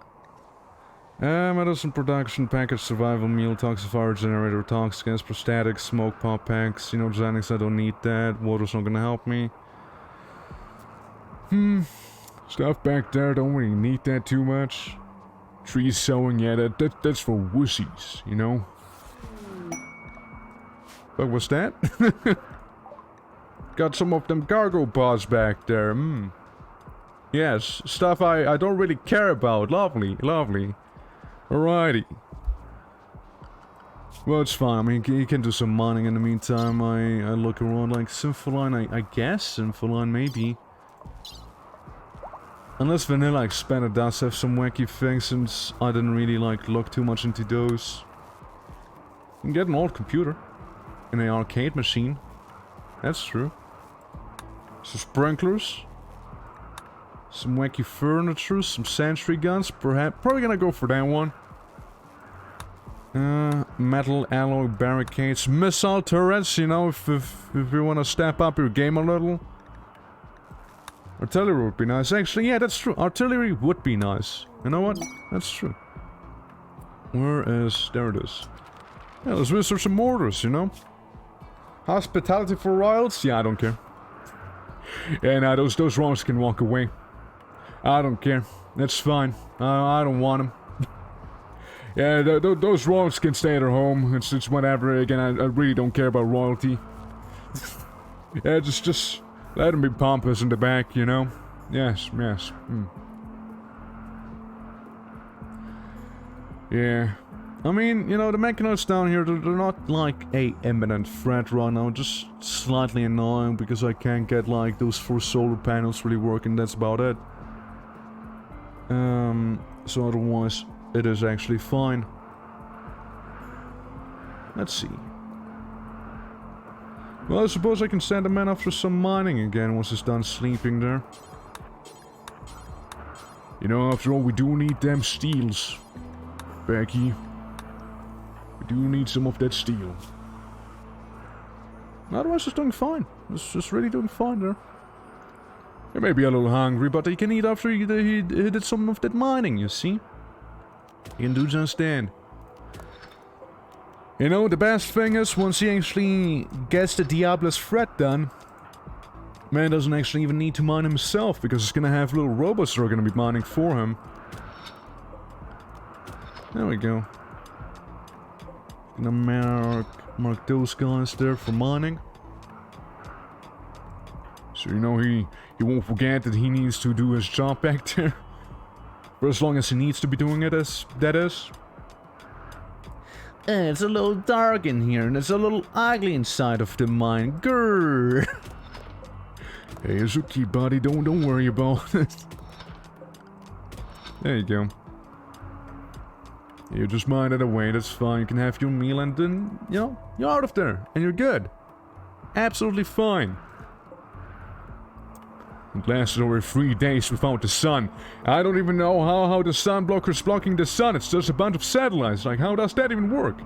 Medicine production, package, survival meal, toxic fire generator, toxic gas, prosthetics, smoke pop packs. You know, Xanax, I don't need that. Water's not gonna help me. Stuff back there, don't really need that too much. Tree sowing, yeah, that's for wussies, you know? What was that? Got some of them cargo pods back there, Yes, stuff I don't really care about. Lovely, lovely. Alrighty. Well, it's fine. I mean, you can do some mining in the meantime. I look around like Sympholine, I guess. Sympholine, maybe. Unless Vanilla Expander does have some wacky things, since I didn't really, like, look too much into those. You can get an old computer. In an arcade machine. That's true. Some sprinklers. Some wacky furniture, some sentry guns, perhaps. Probably gonna go for that one. Metal alloy barricades, missile turrets, you know, if you wanna step up your game a little. Artillery would be nice. Actually, yeah, that's true. Artillery would be nice. You know what? That's true. Where is... There it is. Yeah, let's research some mortars, you know? Hospitality for royals? Yeah, I don't care. Yeah, nah, those royals can walk away. I don't care. That's fine. I don't want them. Yeah, those royals can stay at their home. It's whatever. Again, I really don't care about royalty. Yeah, just let them be pompous in the back, you know? Yes. Yeah. I mean, you know, the mechanics down here, they're not like a imminent threat right now. Just slightly annoying because I can't get like those 4 solar panels really working. That's about it. So otherwise, it is actually fine. Let's see. Well, I suppose I can send a man off for some mining again once he's done sleeping there. You know, after all, we do need them steels, Becky. We do need some of that steel. Otherwise, it's doing fine. It's just really doing fine there. He may be a little hungry, but he can eat after he did some of that mining, you see? He can do just that. You know, the best thing is, once he actually gets the Diablo's threat done, man doesn't actually even need to mine himself, because he's gonna have little robots that are gonna be mining for him. There we go. Gonna mark those guys there for mining. So, you know, he won't forget that he needs to do his job back there. For as long as he needs to be doing it, that is. It's a little dark in here, and it's a little ugly inside of the mine. Grrr. Hey, it's okay, buddy. Don't worry about it. There you go. You just mine it away, that's fine. You can have your meal and then, you know, you're out of there. And you're good. Absolutely fine. It lasted over 3 days without the sun. I don't even know how the sun blocker's blocking the sun. It's just a bunch of satellites. Like, how does that even work?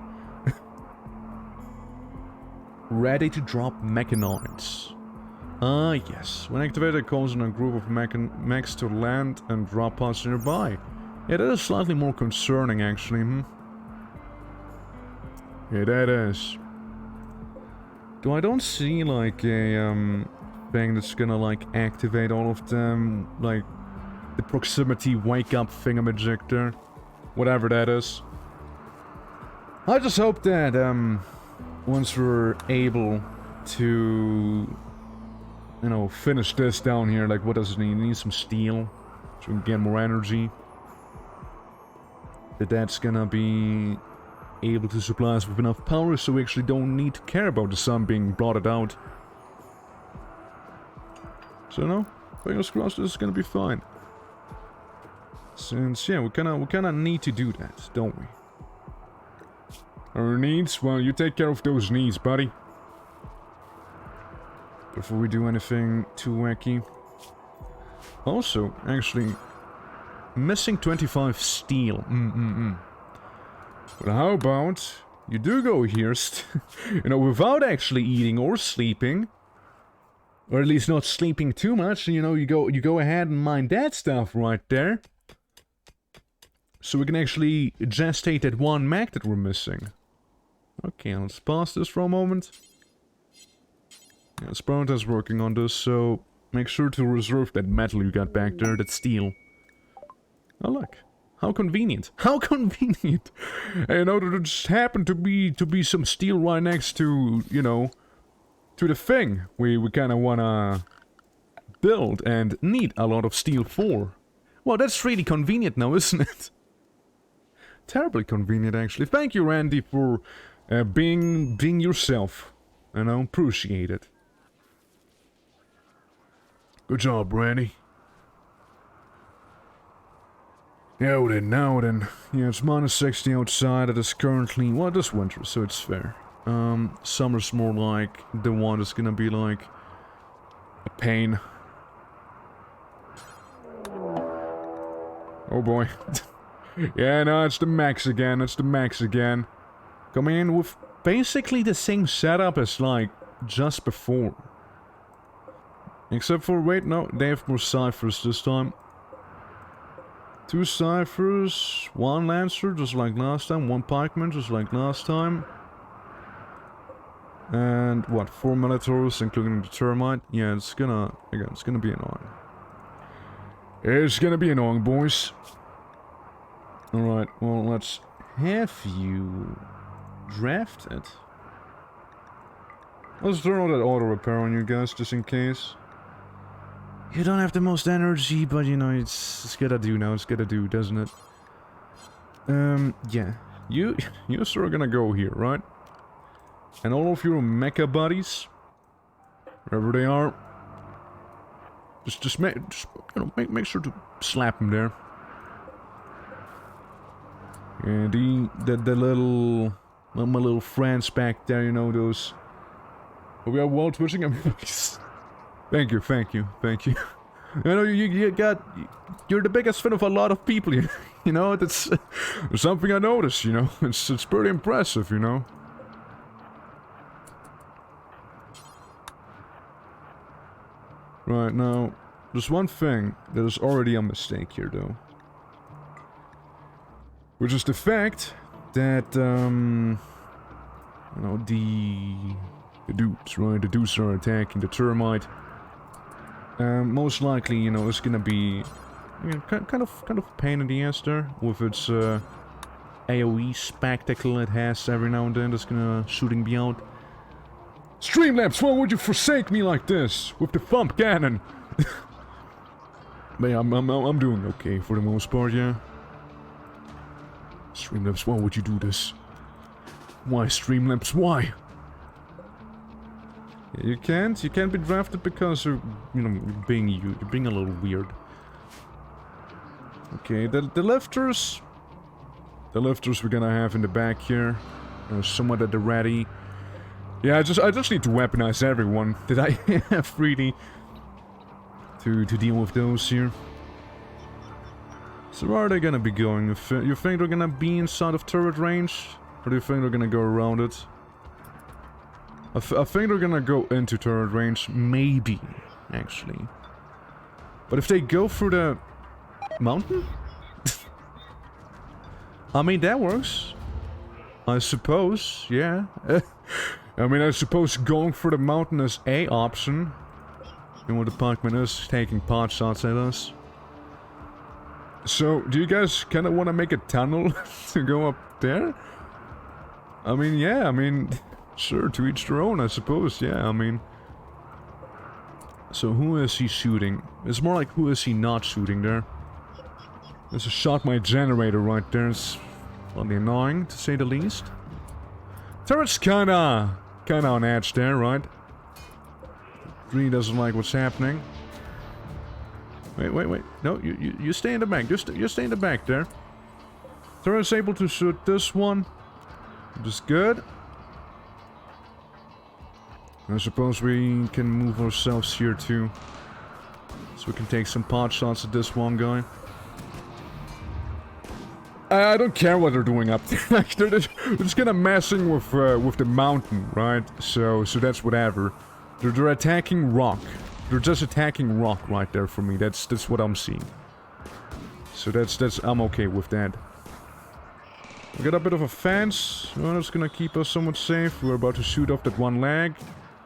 Ready to drop mechanoids. Ah, yes. When activated, it calls on a group of mechs to land and drop pods nearby. Yeah, that is slightly more concerning, actually. Yeah, that is. Though I don't see, like, a, thing that's gonna, like, activate all of them. Like, the proximity wake-up thingamajig. Whatever that is. I just hope that, once we're able to, you know, finish this down here, like, what does it need? It needs some steel, so we can get more energy. That's gonna be able to supply us with enough power, so we actually don't need to care about the sun being blotted out. So, no, fingers crossed this is gonna be fine. Since, yeah, we kinda need to do that, don't we? Our needs? Well, you take care of those needs, buddy. Before we do anything too wacky. Also, actually, missing 25 steel. But how about you do go here, you know, without actually eating or sleeping, or at least not sleeping too much. You know, you go ahead and mine that stuff right there, so we can actually gestate that one mech that we're missing. Okay, let's pause this for a moment. Yeah, Sparta's working on this, so make sure to reserve that metal you got back there, that steel. Oh look, how convenient! How convenient! And, you know, there just happened to be some steel right next to, you know, to the thing we kind of wanna build and need a lot of steel for. Well, that's really convenient now, isn't it? Terribly convenient, actually. Thank you, Randy, for being yourself. And I appreciate it. Good job, Randy. Yeah, well then, now then. Yeah, it's minus 60 outside. It is currently, well, this winter, so it's fair. Summer's more like the one that's gonna be like a pain. Oh boy. Yeah, no, it's the max again. It's the max again. Coming in with basically the same setup as, like, just before. Except for, wait, no, they have more ciphers this time. 2 ciphers, 1 lancer, just like last time, 1 pikeman, just like last time. And, what, 4 militaries, including the termite? Yeah, it's gonna, again, it's gonna be annoying. It's gonna be annoying, boys. Alright, well, let's have you draft it. Let's turn on that auto repair on you guys, just in case. You don't have the most energy, but you know, it's gotta do now, it's gotta do, doesn't it? Yeah. You sir are gonna go here, right? And all of your mecha buddies, wherever they are, just make sure to slap them there. Yeah, the little, well, my little friends back there, you know, those. Oh, we are wall twitching. Thank you. You know, you're the biggest fan of a lot of people. You know, that's something I noticed. You know, it's pretty impressive. You know. Right now, there's one thing that is already a mistake here, though. Which is the fact that, you know, the dudes, right? The dudes are attacking the termite. Most likely, you know, it's gonna be, you know, kind of a pain in the ass there with its AOE spectacle it has every now and then. That's gonna shooting me out. Streamlabs, why would you forsake me like this with the thump cannon? But yeah, I'm doing okay for the most part, yeah. Streamlabs, why would you do this? Why, Streamlabs, why? You can't be drafted because you're, you know, you're being a little weird. Okay, the lifters we're gonna have in the back here. Somewhat at the ready. Yeah, I just need to weaponize everyone that I have really to deal with those here. So where are they gonna be going? You think they're gonna be inside of turret range? Or do you think they're gonna go around it? I think they're gonna go into turret range. Maybe, actually. But if they go through the mountain? I mean, that works. I suppose, yeah. I mean, I suppose going for the mountain is a option. You know what the Pikeman is, taking pot shots at us. So, do you guys kind of want to make a tunnel to go up there? I mean, yeah, I mean, sure, to each their own, I suppose, yeah, I mean. So, who is he shooting? It's more like, who is he not shooting there? There's a shot my generator right there. It's really annoying, to say the least. Turret's kinda on edge there, right? Really doesn't like what's happening. Wait. No, you stay in the back. You stay in the back there. Turret's able to shoot this one. Which is good. I suppose we can move ourselves here too. So we can take some pot shots at this one guy. I don't care what they're doing up there. They're just kind of messing with the mountain, right? So that's whatever. They're attacking rock. They're just attacking rock right there for me. That's what I'm seeing. So I'm okay with that. We got a bit of a fence. Well, that's gonna keep us somewhat safe. We're about to shoot off that one leg.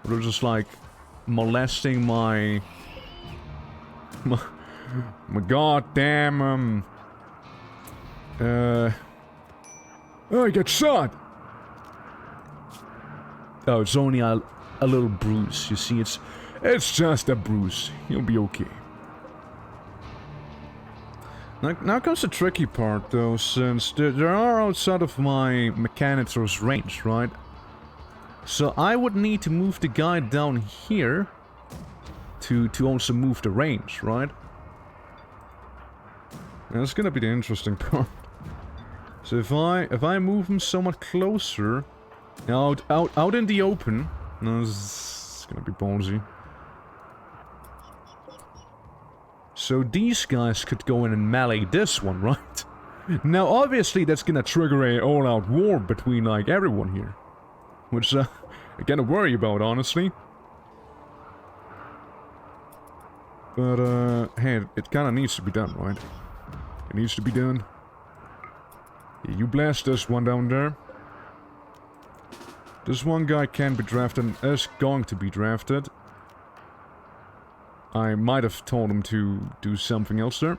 They're just like molesting my goddamn oh, I got shot! Oh, it's only a little bruise. You see, it's just a bruise. You'll be okay. Now comes the tricky part, though, since there are outside of my mechanitor's range, right? So I would need to move the guy down here to also move the range, right? That's gonna be the interesting part. So if I move him somewhat closer, out in the open, no, this is gonna be ballsy. So these guys could go in and melee this one, right? Now obviously that's gonna trigger a all-out war between like everyone here, which I kinda worry about, honestly. But hey, it kinda needs to be done, right? It needs to be done. Yeah, you blast this one down there. This one guy can be drafted and is going to be drafted. I might have told him to do something else there,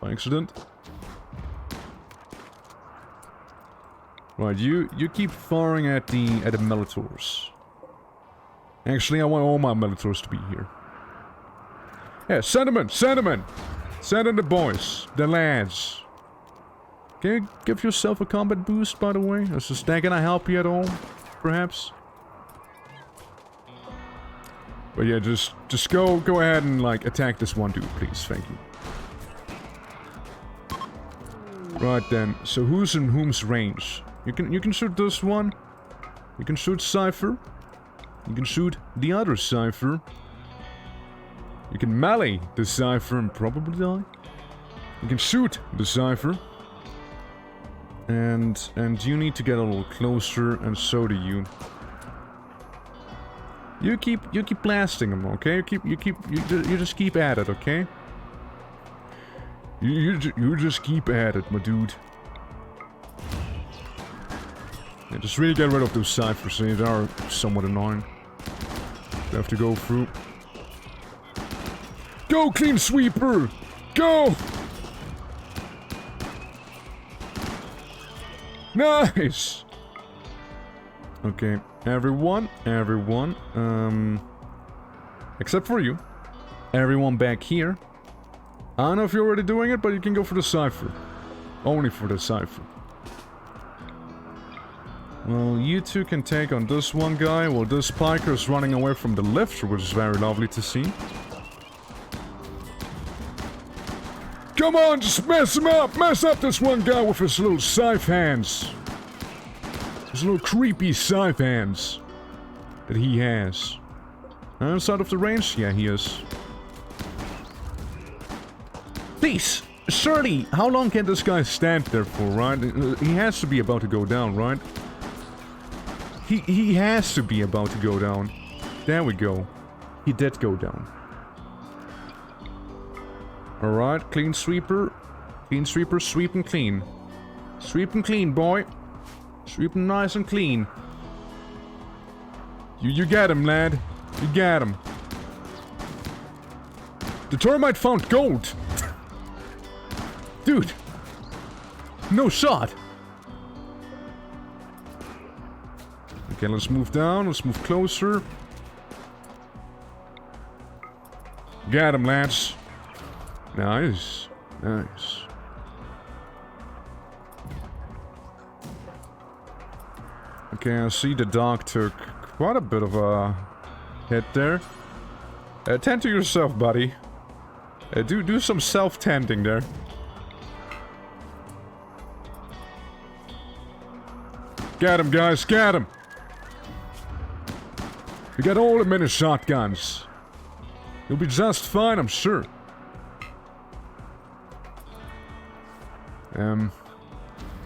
by accident. Right, you keep firing at the Militors. Actually, I want all my Militors to be here. Yeah, send them in! Send them in! Send in the boys, the lads. Can you give yourself a combat boost, by the way? Is that gonna help you at all, perhaps? But yeah, just go ahead and like attack this one dude, please. Thank you. Right then. So who's in whom's range? You can shoot this one. You can shoot Cypher. You can shoot the other Cypher. You can melee the Cypher and probably die. You can shoot the Cypher. And you need to get a little closer, and so do you. You keep blasting them, okay? You just keep at it, okay? You just keep at it, my dude. Yeah, just really get rid of those Cyphers. They are somewhat annoying. You have to go through. Go, Clean Sweeper! Go! Nice! Okay, everyone, except for you. Everyone back here. I don't know if you're already doing it, but you can go for the Cypher. Only for the Cypher. Well, you two can take on this one guy, while this Piker is running away from the lifter, which is very lovely to see. Come on, just mess him up! Mess up this one guy with his little scythe hands. His little creepy scythe hands that he has. Outside of the range? Yeah, he is. Please, surely, how long can this guy stand there for, right? He has to be about to go down, right? He has to be about to go down. There we go. He did go down. Alright, clean sweeper. Clean sweeper, sweep and clean. Sweep and clean, boy. Sweep and nice and clean. You got him, lad. You got him. The termite found gold. Dude. No shot. Okay, let's move down. Let's move closer. Got him, lads. Nice. Nice. Okay, I see the dog took quite a bit of a hit there. Tend to yourself, buddy. Do some self-tending there. Get him, guys, get him! We got all the mini shotguns. You'll be just fine, I'm sure. I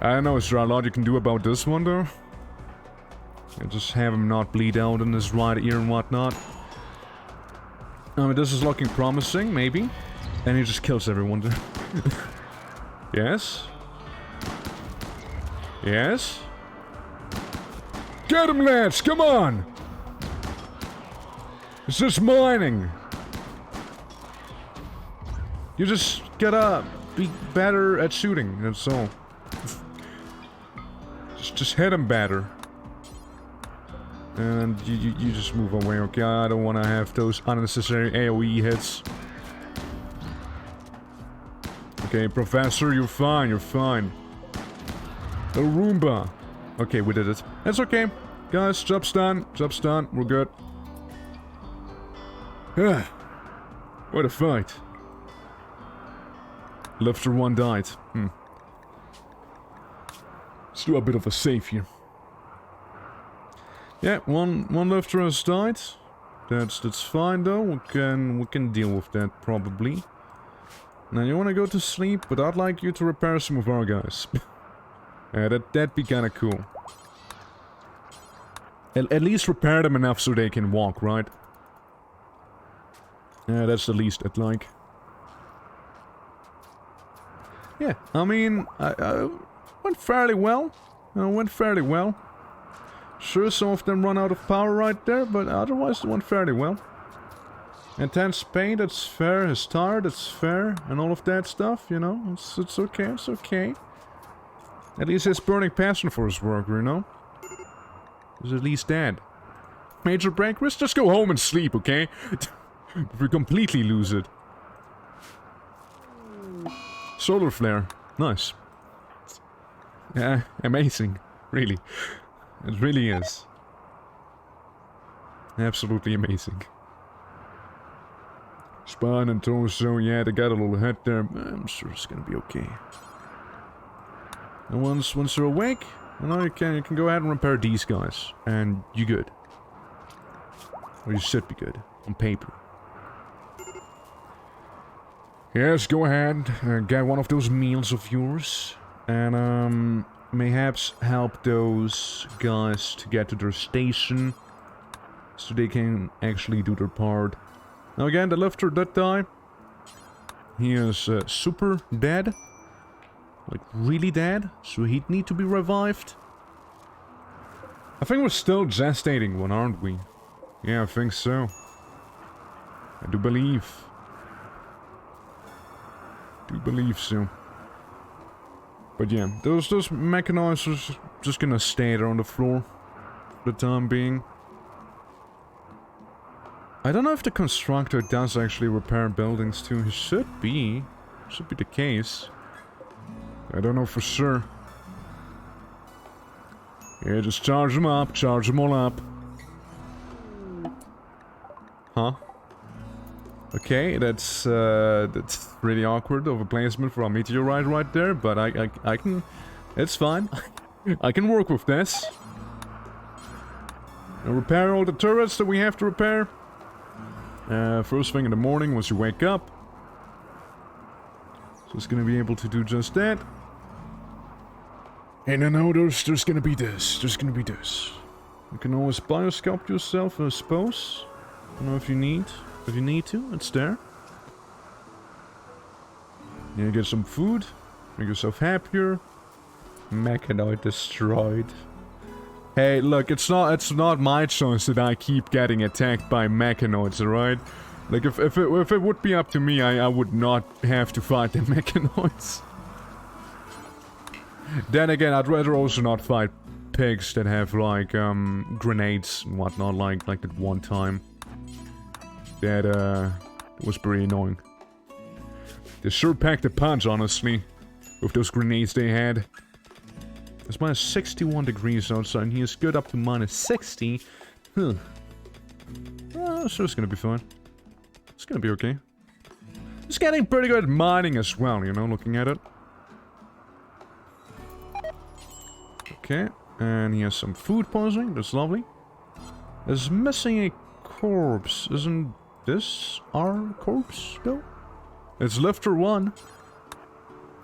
don't know, is there a lot you can do about this one, though? Just have him not bleed out in his right ear and whatnot. I mean, this is looking promising, maybe. And he just kills everyone there. Yes? Yes? Get him, lads! Come on! It's just mining. You just gotta be better at shooting, that's all. just hit him better. And you just move away, okay? I don't want to have those unnecessary AoE hits. Okay, Professor, you're fine, you're fine. A Roomba. Okay, we did it. That's okay. Guys, job's done. Job's done. We're good. What a fight. Lifter 1 died. Let's do a bit of a save here. Yeah, one lifter has died. That's fine though. We can deal with that probably. Now you wanna go to sleep, but I'd like you to repair some of our guys. Yeah, that'd be kinda cool. At least repair them enough so they can walk, right? Yeah, that's the least I'd like. Yeah, I mean, I went fairly well. Went fairly well. Sure, some of them run out of power right there, but otherwise it went fairly well. Intense pain, that's fair. His tired, that's fair. And all of that stuff, you know. It's okay, it's okay. At least his burning passion for his work, you know. He's at least dead. Major break risk? Just go home and sleep, okay? If we completely lose it. Solar flare. Nice. Yeah, amazing. Really. It really is. Absolutely amazing. Spine and torso, yeah, they got a little hit there, but I'm sure it's gonna be okay. And once you're awake, you know, you can go ahead and repair these guys, and you're good. Or you should be good, on paper. Yes, go ahead, get one of those meals of yours, and mayhaps help those guys to get to their station, so they can actually do their part. Now again, the lifter did die. He is super dead. Like, really dead. So he'd need to be revived. I think we're still gestating one, aren't we? Yeah, I think so. I do believe. So. But yeah, those mechanizers just gonna stay there on the floor for the time being. I don't know if the constructor does actually repair buildings too. He should be. Should be the case. I don't know for sure. Yeah, just charge them up. Charge them all up. Huh? Okay, that's really awkward of a placement for a meteorite right there, but I can... It's fine. I can work with this. And repair all the turrets that we have to repair. First thing in the morning once you wake up. So it's gonna be able to do just that. And I know there's gonna be this. There's gonna be this. You can always biosculpt yourself, I suppose. I don't know if you need. If you need to, it's there. You get some food. Make yourself happier. Mechanoid destroyed. Hey, look, it's not my choice that I keep getting attacked by mechanoids, alright? Like, if it would be up to me, I would not have to fight the mechanoids. Then again, I'd rather also not fight pigs that have, like, grenades and whatnot, like that one time. That, was pretty annoying. They sure packed a punch, honestly, with those grenades they had. It's minus 61 degrees outside, and he is good up to minus 60. Huh. So it's gonna be fine. It's gonna be okay. It's getting pretty good at mining as well, you know, looking at it. Okay, and he has some food poisoning, that's lovely. Is missing a corpse. Isn't this our corpse, though? It's Lifter 1.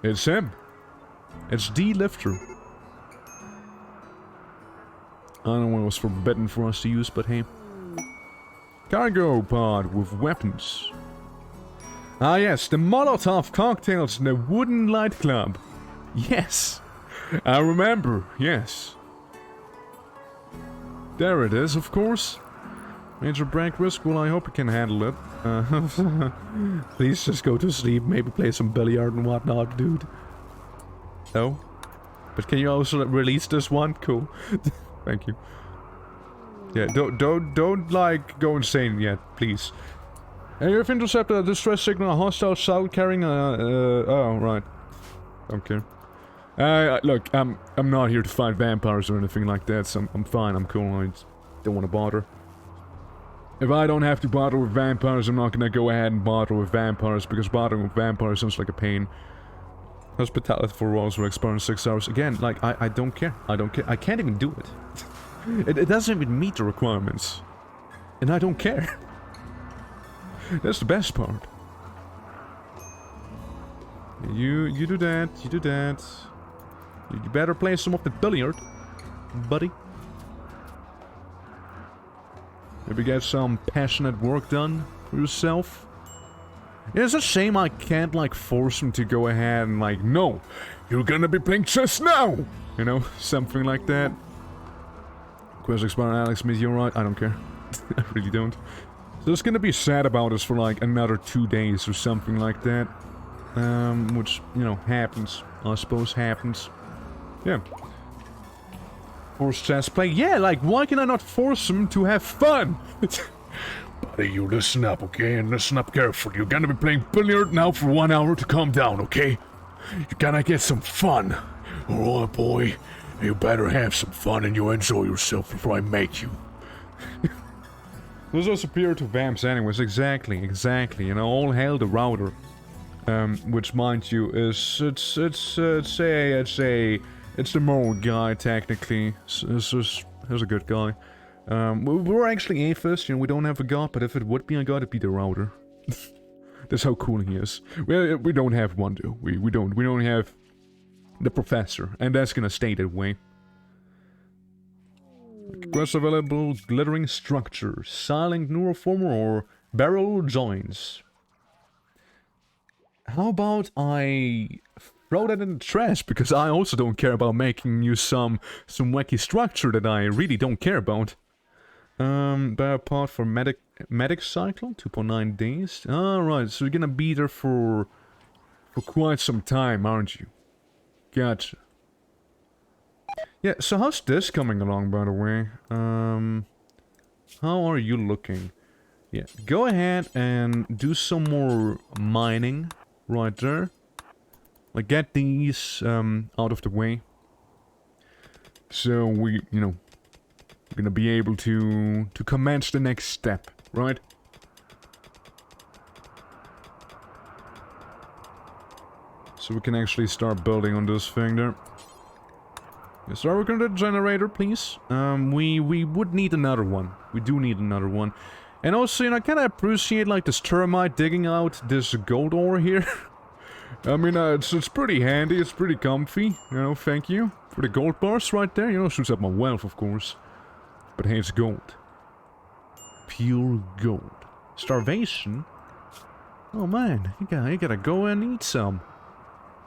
It's him. It's the Lifter. I don't know what was forbidden for us to use, but hey. Cargo pod with weapons. Ah yes, the Molotov cocktails in the wooden light club. Yes. I remember, yes. There it is, of course. Major break risk, well I hope you can handle it. Please just go to sleep, maybe play some billiard and whatnot, dude. No? But can you also release this one? Cool. Thank you. Yeah, don't like go insane yet, please. And you've intercepted a distress signal, a hostile cell carrying oh right. Okay. Look, I'm not here to fight vampires or anything like that, so I'm fine, I'm cool, I don't want to bother. If I don't have to bother with vampires, I'm not gonna go ahead and bother with vampires, because bothering with vampires sounds like a pain. Hospitality for walls will expire in 6 hours. Again, like, I don't care. I don't care. I can't even do it. It doesn't even meet the requirements. And I don't care. That's the best part. You do that, you do that. You better play some of the billiard, buddy. Maybe get some passionate work done for yourself. It's a shame I can't, like, force him to go ahead and, like, no, you're gonna be playing chess now! You know, something like that. Quest expire Alex Meteorite, I don't care. I really don't. So it's gonna be sad about us for, like, another 2 days or something like that. Which, you know, happens. I suppose happens. Yeah. Force chess play. Yeah, like, why can I not force him to have fun? Buddy, you listen up, okay? And listen up carefully. You're gonna be playing billiard now for 1 hour to calm down, okay? You're gonna get some fun. Alright, boy. You better have some fun and you enjoy yourself before I make you. Those are superior to vamps anyways, exactly, you know, all hail the router. Which, mind you, is, it's the moral guy, technically. He's a good guy. We're actually atheists, you know, we don't have a god, but if it would be a god, it'd be the router. That's how cool he is. We don't have one, though. We don't have the professor, and that's gonna stay that way. Quest available, glittering structure, silent neuroformer, or barrel joints. How about I throw that in the trash, because I also don't care about making you some wacky structure that I really don't care about. Biopod for medic cycle, 2.9 days. Alright, so you're gonna be there for quite some time, aren't you? Gotcha. Yeah, so how's this coming along, by the way? How are you looking? Yeah, go ahead and do some more mining right there. Like, get these out of the way. So we, you know, we're gonna be able to commence the next step, right? So we can actually start building on this thing there. Yes, sir, we're gonna generator, please. We would need another one. We do need another one. And also, you know, I kinda appreciate, like, this termite digging out this gold ore here. I mean, it's pretty handy, it's pretty comfy, you know, thank you. For the gold bars right there, you know, shoots up my wealth, of course. But hey, it's gold. Pure gold. Starvation? Oh man, you gotta go and eat some.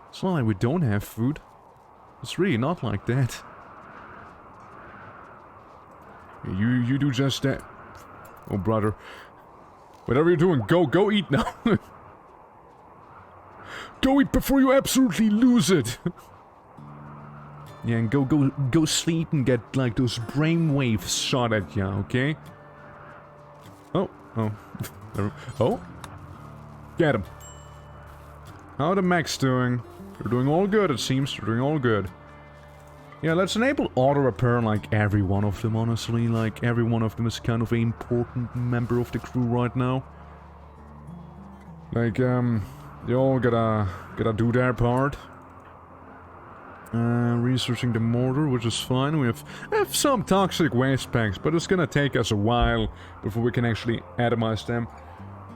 It's not like we don't have food. It's really not like that. You do just that. Oh brother. Whatever you're doing, go eat now. Go eat before you absolutely lose it. Yeah, and go sleep and get like those brainwaves shot at you, okay? Oh. Oh. Get him. How are the mechs doing? They're doing all good, it seems. They're doing all good. Yeah, let's enable auto repair like every one of them, honestly. Like, every one of them is kind of an important member of the crew right now. Like, they all gotta do their part. Researching the mortar, which is fine. We have some toxic waste packs, but it's gonna take us a while before we can actually atomize them.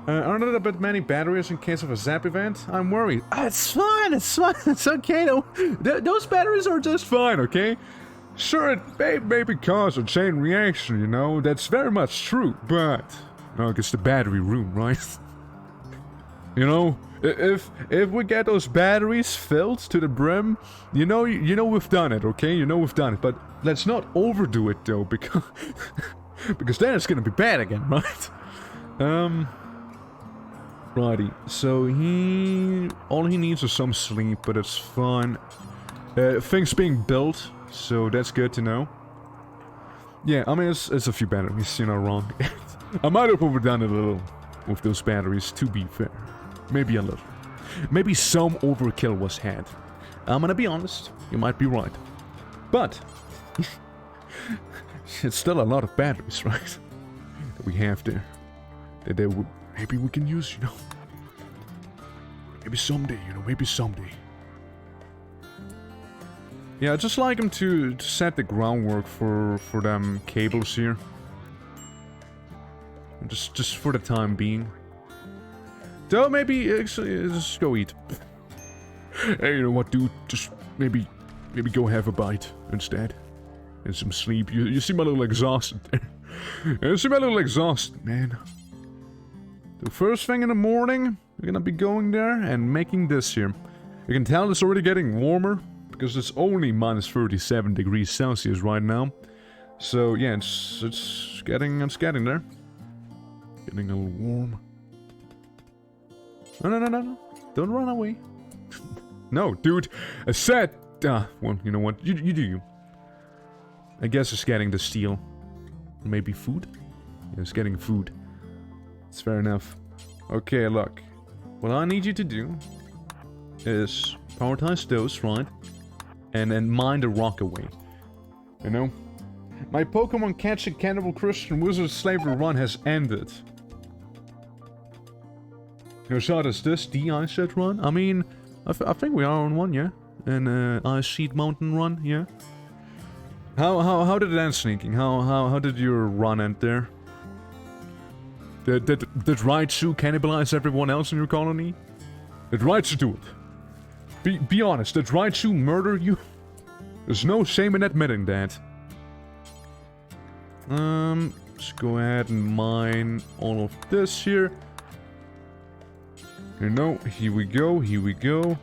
Aren't there a bit many batteries in case of a zap event? I'm worried. It's fine, it's okay, though. Those batteries are just fine, okay? Sure, it may maybe cause a chain reaction, you know, that's very much true, but... No, it's the battery room, right? You know, if we get those batteries filled to the brim, you know we've done it, okay? You know we've done it, but let's not overdo it, though, because... because then it's gonna be bad again, right? Righty, so all he needs is some sleep, but it's fine. Things being built, so that's good to know. Yeah, I mean, it's a few batteries, you're not wrong. I might have overdone it a little with those batteries, to be fair. Maybe a little. Maybe some overkill was had. I'm gonna be honest, you might be right. But, it's still a lot of batteries, right? That we have there. That maybe we can use, you know. Maybe someday, you know, maybe someday. Yeah, I'd just like him to set the groundwork for them cables here. Just for the time being. Though maybe actually just go eat. Hey, you know what, dude? Just maybe go have a bite instead. And some sleep. You seem a little exhausted there. You seem a little exhausted, man. The first thing in the morning, we're gonna be going there and making this here. You can tell it's already getting warmer, because it's only minus 37 degrees Celsius right now. So yeah, it's getting there. Getting a little warm. No. Don't run away. No, dude. I said... well, you know what? You do you. I guess it's getting the steel. Maybe food? Yeah, it's getting food. It's fair enough. Okay, look. What I need you to do is prioritize those, right? And then mine the rock away. You know? My Pokemon catching cannibal Christian wizard slavery run has ended. Your shot is this, the Ice Sheet run? I mean, I think we are on one, yeah? And Ice Sheet Mountain run, yeah? How did it end, Sneaking? How did your run end there? Did Raichu cannibalize everyone else in your colony? Did Raichu do it? Be honest, did Raichu murder you? There's no shame in admitting that. Let's go ahead and mine all of this here. You know, here we go.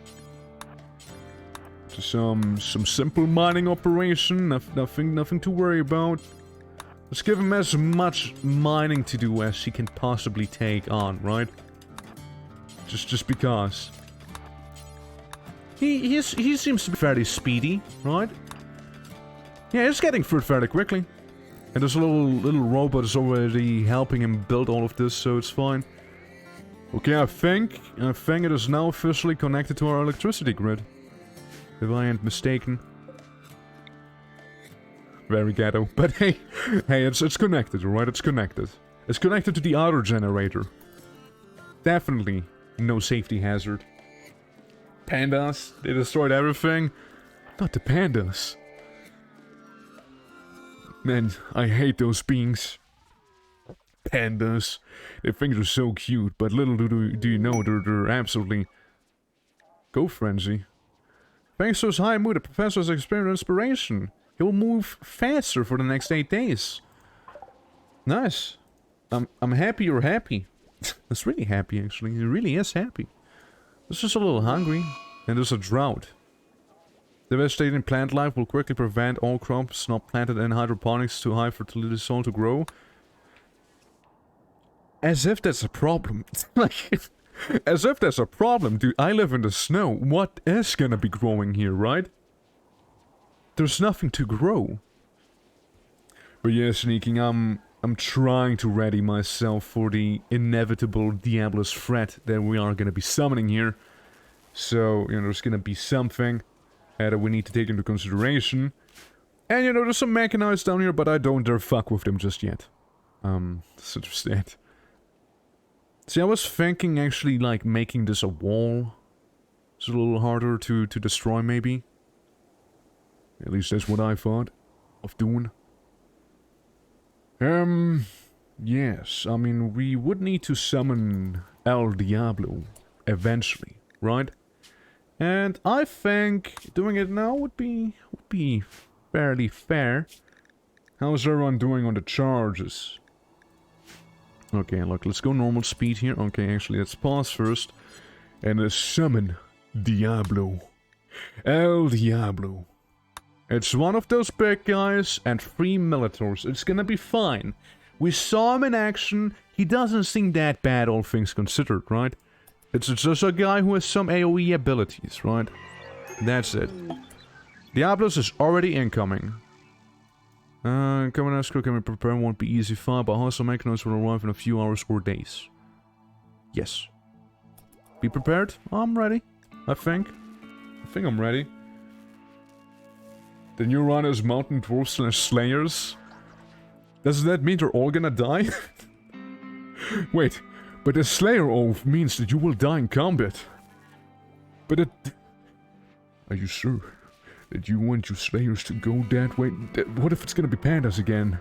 Just some simple mining operation, nothing to worry about. Let's give him as much mining to do as he can possibly take on, right? Just because. He seems to be fairly speedy, right? Yeah, he's getting through it fairly quickly. And this little robot is already helping him build all of this, so it's fine. Okay, I think it is now officially connected to our electricity grid. If I ain't mistaken. Very ghetto, but hey, it's connected, alright? It's connected. It's connected to the outer generator. Definitely no safety hazard. Pandas, they destroyed everything. Not the pandas. Man, I hate those beings. Pandas. Their things are so cute, but little do you know they're absolutely... Go frenzy. Thanks to his high mood, the professor has experienced inspiration. He will move faster for the next 8 days. Nice. I'm happy you're happy. It's really happy, actually. It really is happy. It's just a little hungry. And there's a drought. Devastating plant life will quickly prevent all crops not planted in hydroponics too high fertility soil to grow. As if that's a problem. Like, as if that's a problem, dude. I live in the snow. What is gonna be growing here, right? There's nothing to grow. But yeah, Sneaking, I'm trying to ready myself for the inevitable Diablo's threat that we are gonna be summoning here. So, you know, there's gonna be something that we need to take into consideration. And, you know, there's some mechanized down here, but I don't dare fuck with them just yet. So there's that. See, I was thinking actually, like, making this a wall. It's a little harder to destroy, maybe. At least that's what I thought of doing. Yes, I mean, we would need to summon El Diablo eventually, right? And I think doing it now would be fairly fair. How's everyone doing on the charges? Okay, look, let's go normal speed here. Okay, actually, let's pause first. And let's summon Diablo. El Diablo. It's one of those big guys and 3 Militors. It's gonna be fine. We saw him in action. He doesn't seem that bad, all things considered, right? It's just a guy who has some AoE abilities, right? That's it. Diablos is already incoming. Coming as quick, can we prepare? Won't be easy far, but also make notes will arrive in a few hours or days. Yes. Be prepared? I'm ready. I think I'm ready. The new run is Mountain Dwarfs / Slayers. Does that mean they're all gonna die? Wait, but the Slayer oath means that you will die in combat. But it... Are you sure that you want your Slayers to go that way? What if it's gonna be pandas again?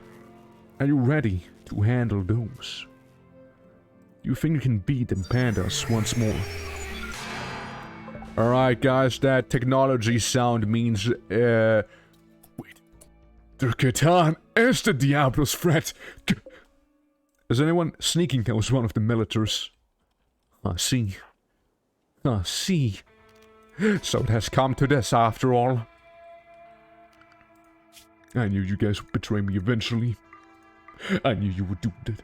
Are you ready to handle those? You think you can beat them pandas once more? Alright guys, that technology sound means, wait. The Catan is the Diablo's threat. Is anyone Sneaking knows one of the Militors? I see. I see. So it has come to this after all. I knew you guys would betray me eventually. I knew you would do that.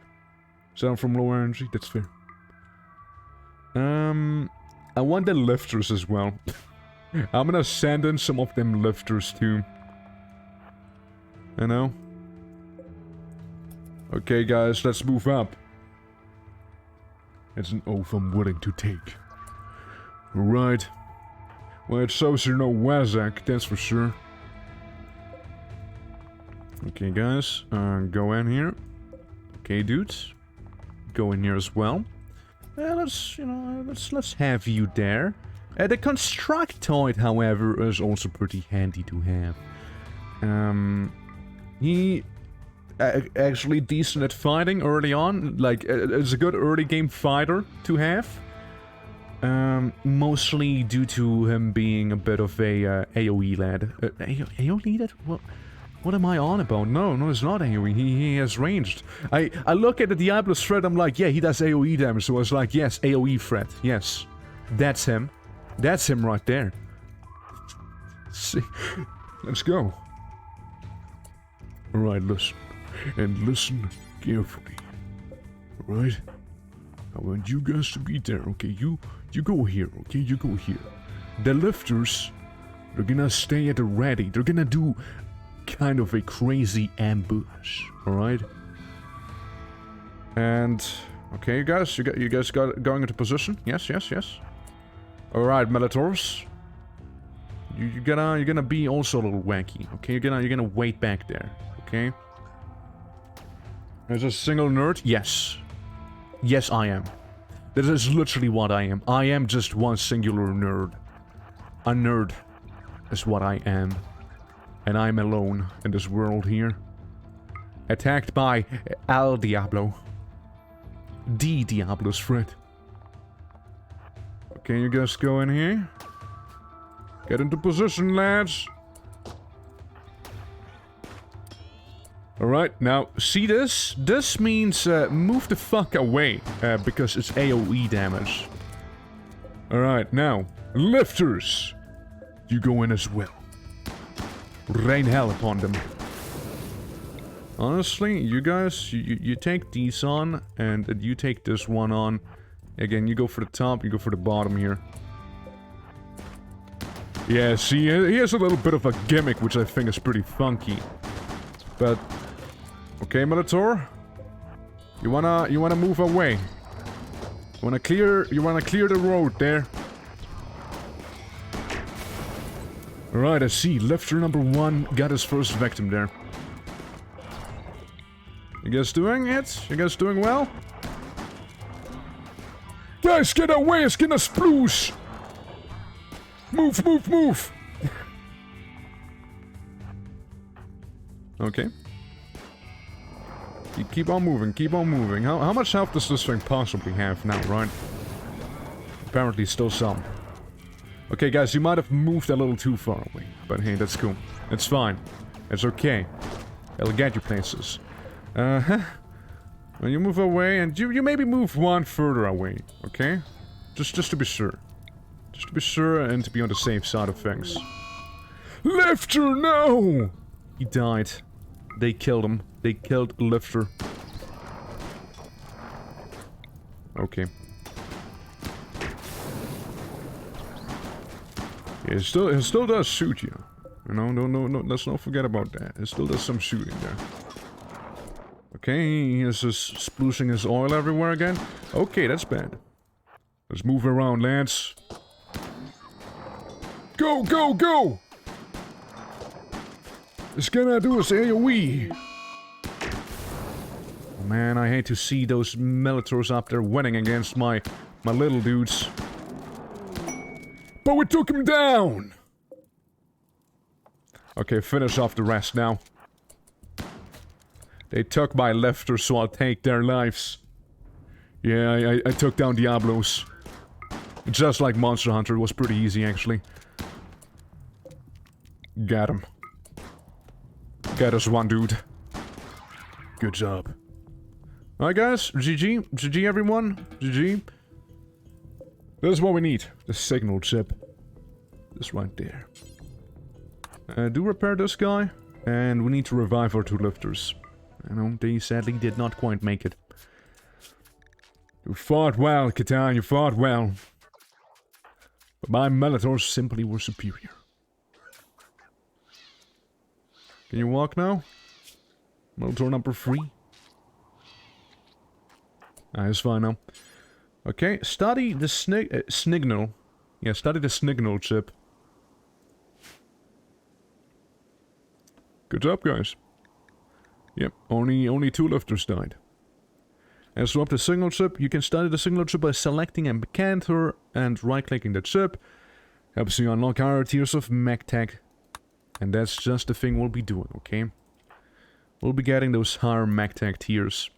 Sound from low energy? That's fair. I want the lifters as well. I'm gonna send in some of them lifters too. You know? Okay guys, let's move up. It's an oath I'm willing to take. Alright. Well, it shows you're no Wazak, that's for sure. Okay guys, go in here. Okay dudes. Go in here as well. Let's, you know, let's have you there. The Constructoid, however, is also pretty handy to have. He actually decent at fighting early on, like is a good early game fighter to have. Mostly due to him being a bit of a AoE lad. AoE lad? What am I on about? No, it's not AoE. He has ranged. I look at the Diablo's threat, I'm like, yeah, he does AoE damage. So I was like, yes, AoE threat. Yes. That's him. That's him right there. See. Let's go. Alright, listen. And listen carefully. Alright? I want you guys to be there, okay? You go here, okay? You go here. The lifters, they're gonna stay at the ready. They're gonna do kind of a crazy ambush, alright? And okay, you guys got going into position? Yes. Alright, Militors. You're gonna be also a little wacky, okay? You're gonna wait back there, okay? There's a single nerd? Yes. Yes, I am. That is literally what I am. I am just one singular nerd. A nerd is what I am. And I'm alone in this world here. Attacked by El Diablo. The Diablo's threat. Okay, you guys go in here. Get into position, lads. Alright, now, see this? This means move the fuck away, because it's AoE damage. Alright, now, lifters! You go in as well. Rain hell upon them. Honestly, you guys, you take these on, and you take this one on. Again, you go for the top, you go for the bottom here. Yeah, see, he has a little bit of a gimmick, which I think is pretty funky. But... okay, Minotaur? You wanna move away. You wanna clear the road there. Alright, I see. Lifter number 1 got his first victim there. You guys doing it? You guys doing well? Guys, get away! It's gonna sploosh! Move, move, move! Okay. You keep on moving, keep on moving. How much health does this thing possibly have now, right? Apparently still some. Okay, guys, you might have moved a little too far away. But hey, that's cool. It's fine. It's okay. It'll get you places. When you move away, and you maybe move one further away, okay? Just to be sure. Just to be sure and to be on the safe side of things. Lifter, no! He died. They killed him. They killed Lifter. Okay. Yeah, it still does shoot you. You know, no, let's not forget about that. It still does some shooting there. Okay, he is just sploosing his oil everywhere again. Okay, that's bad. Let's move around, lads. Go, go, go! It's gonna do us AoE. Oh man, I hate to see those Minotaurs up there winning against my little dudes. But we took him down! Okay, finish off the rest now. They took my lifters, so I'll take their lives. Yeah, I took down Diablos. Just like Monster Hunter, it was pretty easy actually. Got him. Got us one dude. Good job. Alright guys, GG. GG everyone. GG. This is what we need. The signal chip. This right there. Do repair this guy. And we need to revive our 2 lifters. You know, they sadly did not quite make it. You fought well, Catan, you fought well. But my Minotaurs simply were superior. Can you walk now? Minotaur number 3. It's fine now. Okay, study the Snignal. Yeah, study the Snignal chip. Good job, guys. Yep, only 2 lifters died. And so up the signal chip, you can study the signal chip by selecting a Mecantor and right-clicking the chip. Helps you unlock higher tiers of mech tech. And that's just the thing we'll be doing, okay? We'll be getting those higher mech tech tiers.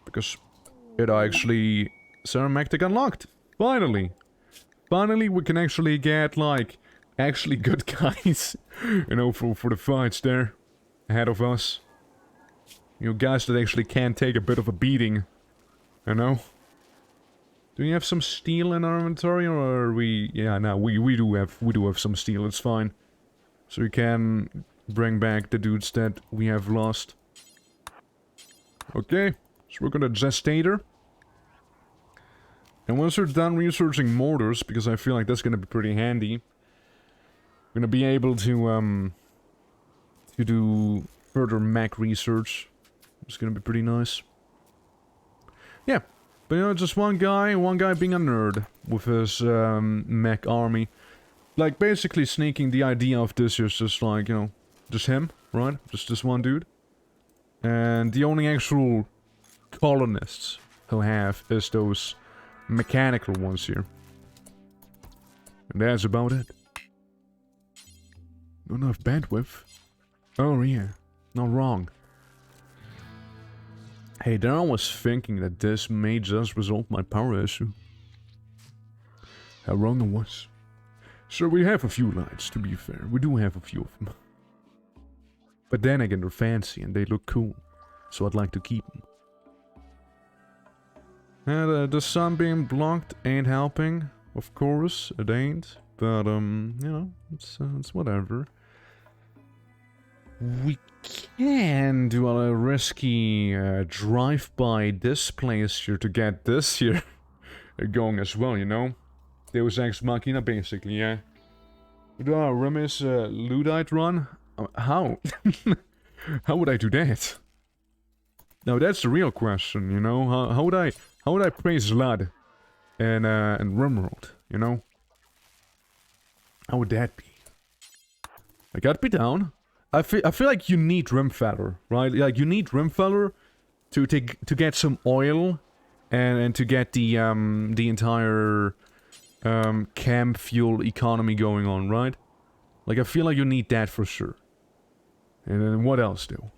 Because it actually... Sarah mech tech unlocked! Finally! Finally we can actually get, like, actually good guys. You know, for the fights there. Ahead of us. You know, guys that actually can take a bit of a beating. You know? Do we have some steel in our inventory, or are we... Yeah, no, we do have some steel, it's fine. So we can bring back the dudes that we have lost. Okay, so we're gonna Gestator. And once we're done researching mortars, because I feel like that's gonna be pretty handy, we're gonna be able to do further mech research. It's gonna be pretty nice. Yeah. But you know, just one guy being a nerd with his mech army. Like, basically sneaking the idea of this is just like, you know, just him, right? Just this one dude. And the only actual colonists he'll have is those mechanical ones here. And that's about it. Not enough bandwidth. Oh yeah, not wrong. Hey, there I was thinking that this may just resolve my power issue. How wrong I was. So we have a few lights, to be fair. We do have a few of them. But then again, they're fancy and they look cool. So I'd like to keep them. And the sun being blocked ain't helping. Of course, it ain't. But, you know, it's whatever. We can do a risky drive-by this place here to get this here going as well, you know? Deus Ex Machina, basically, yeah. Do a Remis Ludite run? How? How would I do that? Now that's the real question, you know? How would I praise Lud in RIMWORLD, you know? How would that be? I gotta be down. I feel like you need Rimfeller, right? Like you need Rimfeller to get some oil and to get the entire cam fuel economy going on, right? Like I feel like you need that for sure. And then what else do?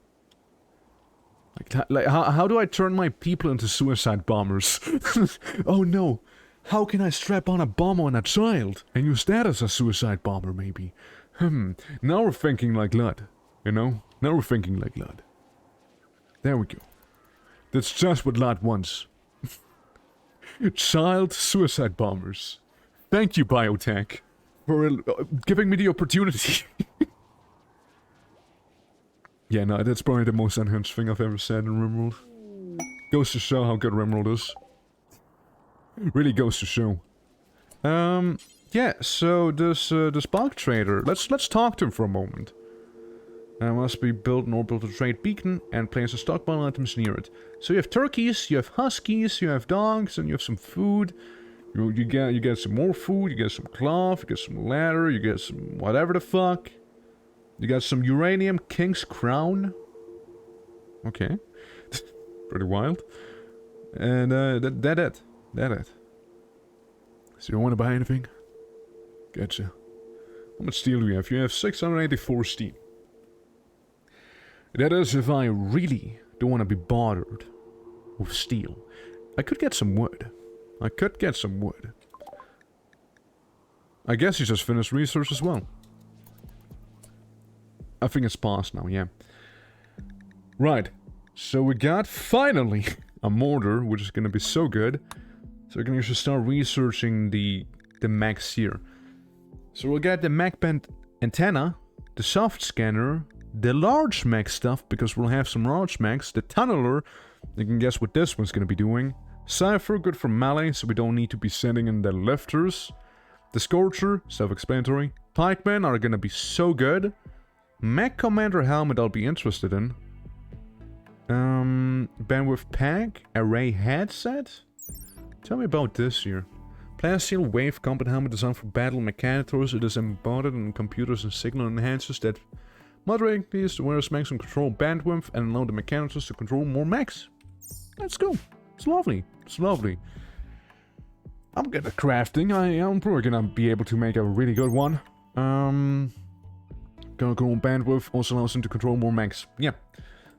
Like how do I turn my people into suicide bombers? Oh no. How can I strap on a bomb on a child and use that as a suicide bomber maybe? Now we're thinking like Lud, you know? Now we're thinking like Lud. There we go. That's just what Lud wants. Child suicide bombers. Thank you, Biotech, for giving me the opportunity. Yeah, no, that's probably the most unhinged thing I've ever said in RIMWORLD. Goes to show how good RIMWORLD is. Really goes to show. Yeah, so this bug trader, let's talk to him for a moment. Must be built an orbital trade beacon and place a stockpile items near it. So you have turkeys, you have huskies, you have dogs, and you have some food. You get some more food, you get some cloth, you get some leather, you get some whatever the fuck. You got some uranium king's crown. Okay. Pretty wild. And that it. So you don't want to buy anything? Gotcha. How much steel do you have? You have 684 steel. That is if I really don't want to be bothered with steel. I could get some wood. I guess you just finished research as well. I think it's past now, yeah. Right. So we got, finally, a mortar, which is gonna be so good. So we can usually start researching the mechs here. So we'll get the mech band antenna, the soft scanner, the large mech stuff, because we'll have some large mechs, the tunneler, you can guess what this one's gonna be doing. Cypher, good for melee, so we don't need to be sending in the lifters. The Scorcher, self-explanatory. Pikemen are gonna be so good. Mech Commander helmet I'll be interested in. Bandwidth pack, array headset. Tell me about this here. Plasteel wave combat helmet designed for battle mechanitors. It is embodied in computers and signal enhancers that moderate these to wear mechs and control bandwidth and allow the mechanitors to control more mechs. Let's go. It's lovely. It's lovely. I'm good at crafting. I'm probably gonna be able to make a really good one. Gonna control bandwidth, also allows him to control more mechs. Yeah.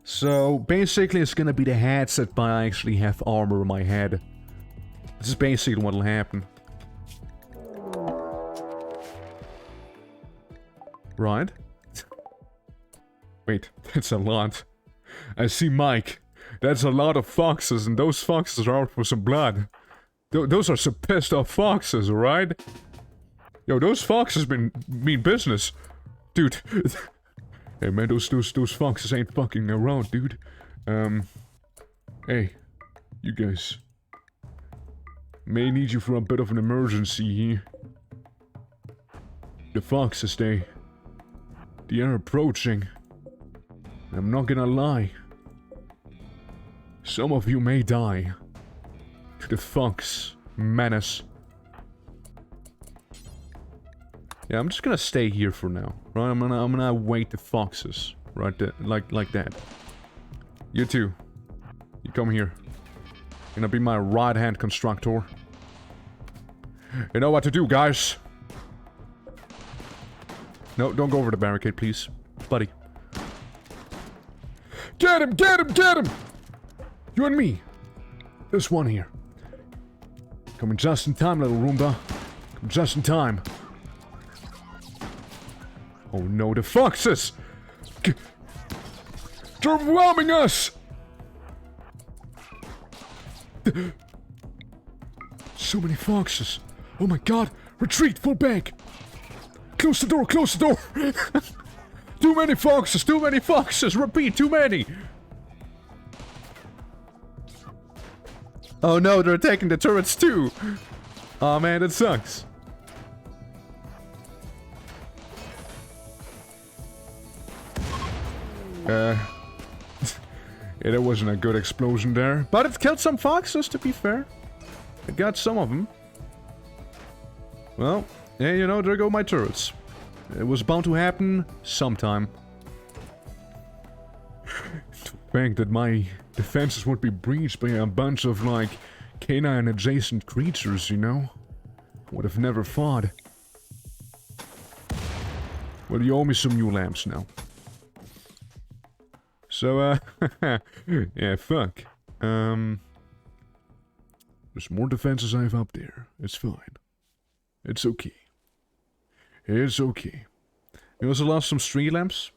So, basically it's gonna be the headset, but I actually have armor on my head. This is basically what'll happen. Right. Wait, that's a lot. I see Mike. That's a lot of foxes, and those foxes are out for some blood. Those are some pissed off foxes, alright? Yo, those foxes mean business. Dude. Hey man, those foxes ain't fucking around, dude. Hey. You guys. May need you for a bit of an emergency here. The foxes, they are approaching. I'm not gonna lie. Some of you may die to the fox menace. Yeah, I'm just gonna stay here for now, right? I'm gonna await the foxes, right there, like that. You too. You come here. You're gonna be my right-hand constructor. You know what to do, guys. No, don't go over the barricade, please, buddy. Get him! Get him! Get him! You and me. This one here. Coming just in time, little Roomba. Coming just in time. Oh no, the foxes! They're overwhelming us! So many foxes. Oh my god. Retreat, fall back. Close the door, close the door. Too many foxes, too many foxes. Repeat, too many. Oh no, they're attacking the turrets too. Oh man, that sucks. Yeah, that wasn't a good explosion there. But it killed some foxes, to be fair. It got some of them. Well, yeah, you know, there go my turrets. It was bound to happen sometime. To think that my defenses would be breached by a bunch of, like, canine-adjacent creatures, you know? Would have never thought. Well, you owe me some new lamps now. So, yeah, fuck. There's more defenses I have up there. It's fine. It's okay. It's okay. We also lost some street lamps,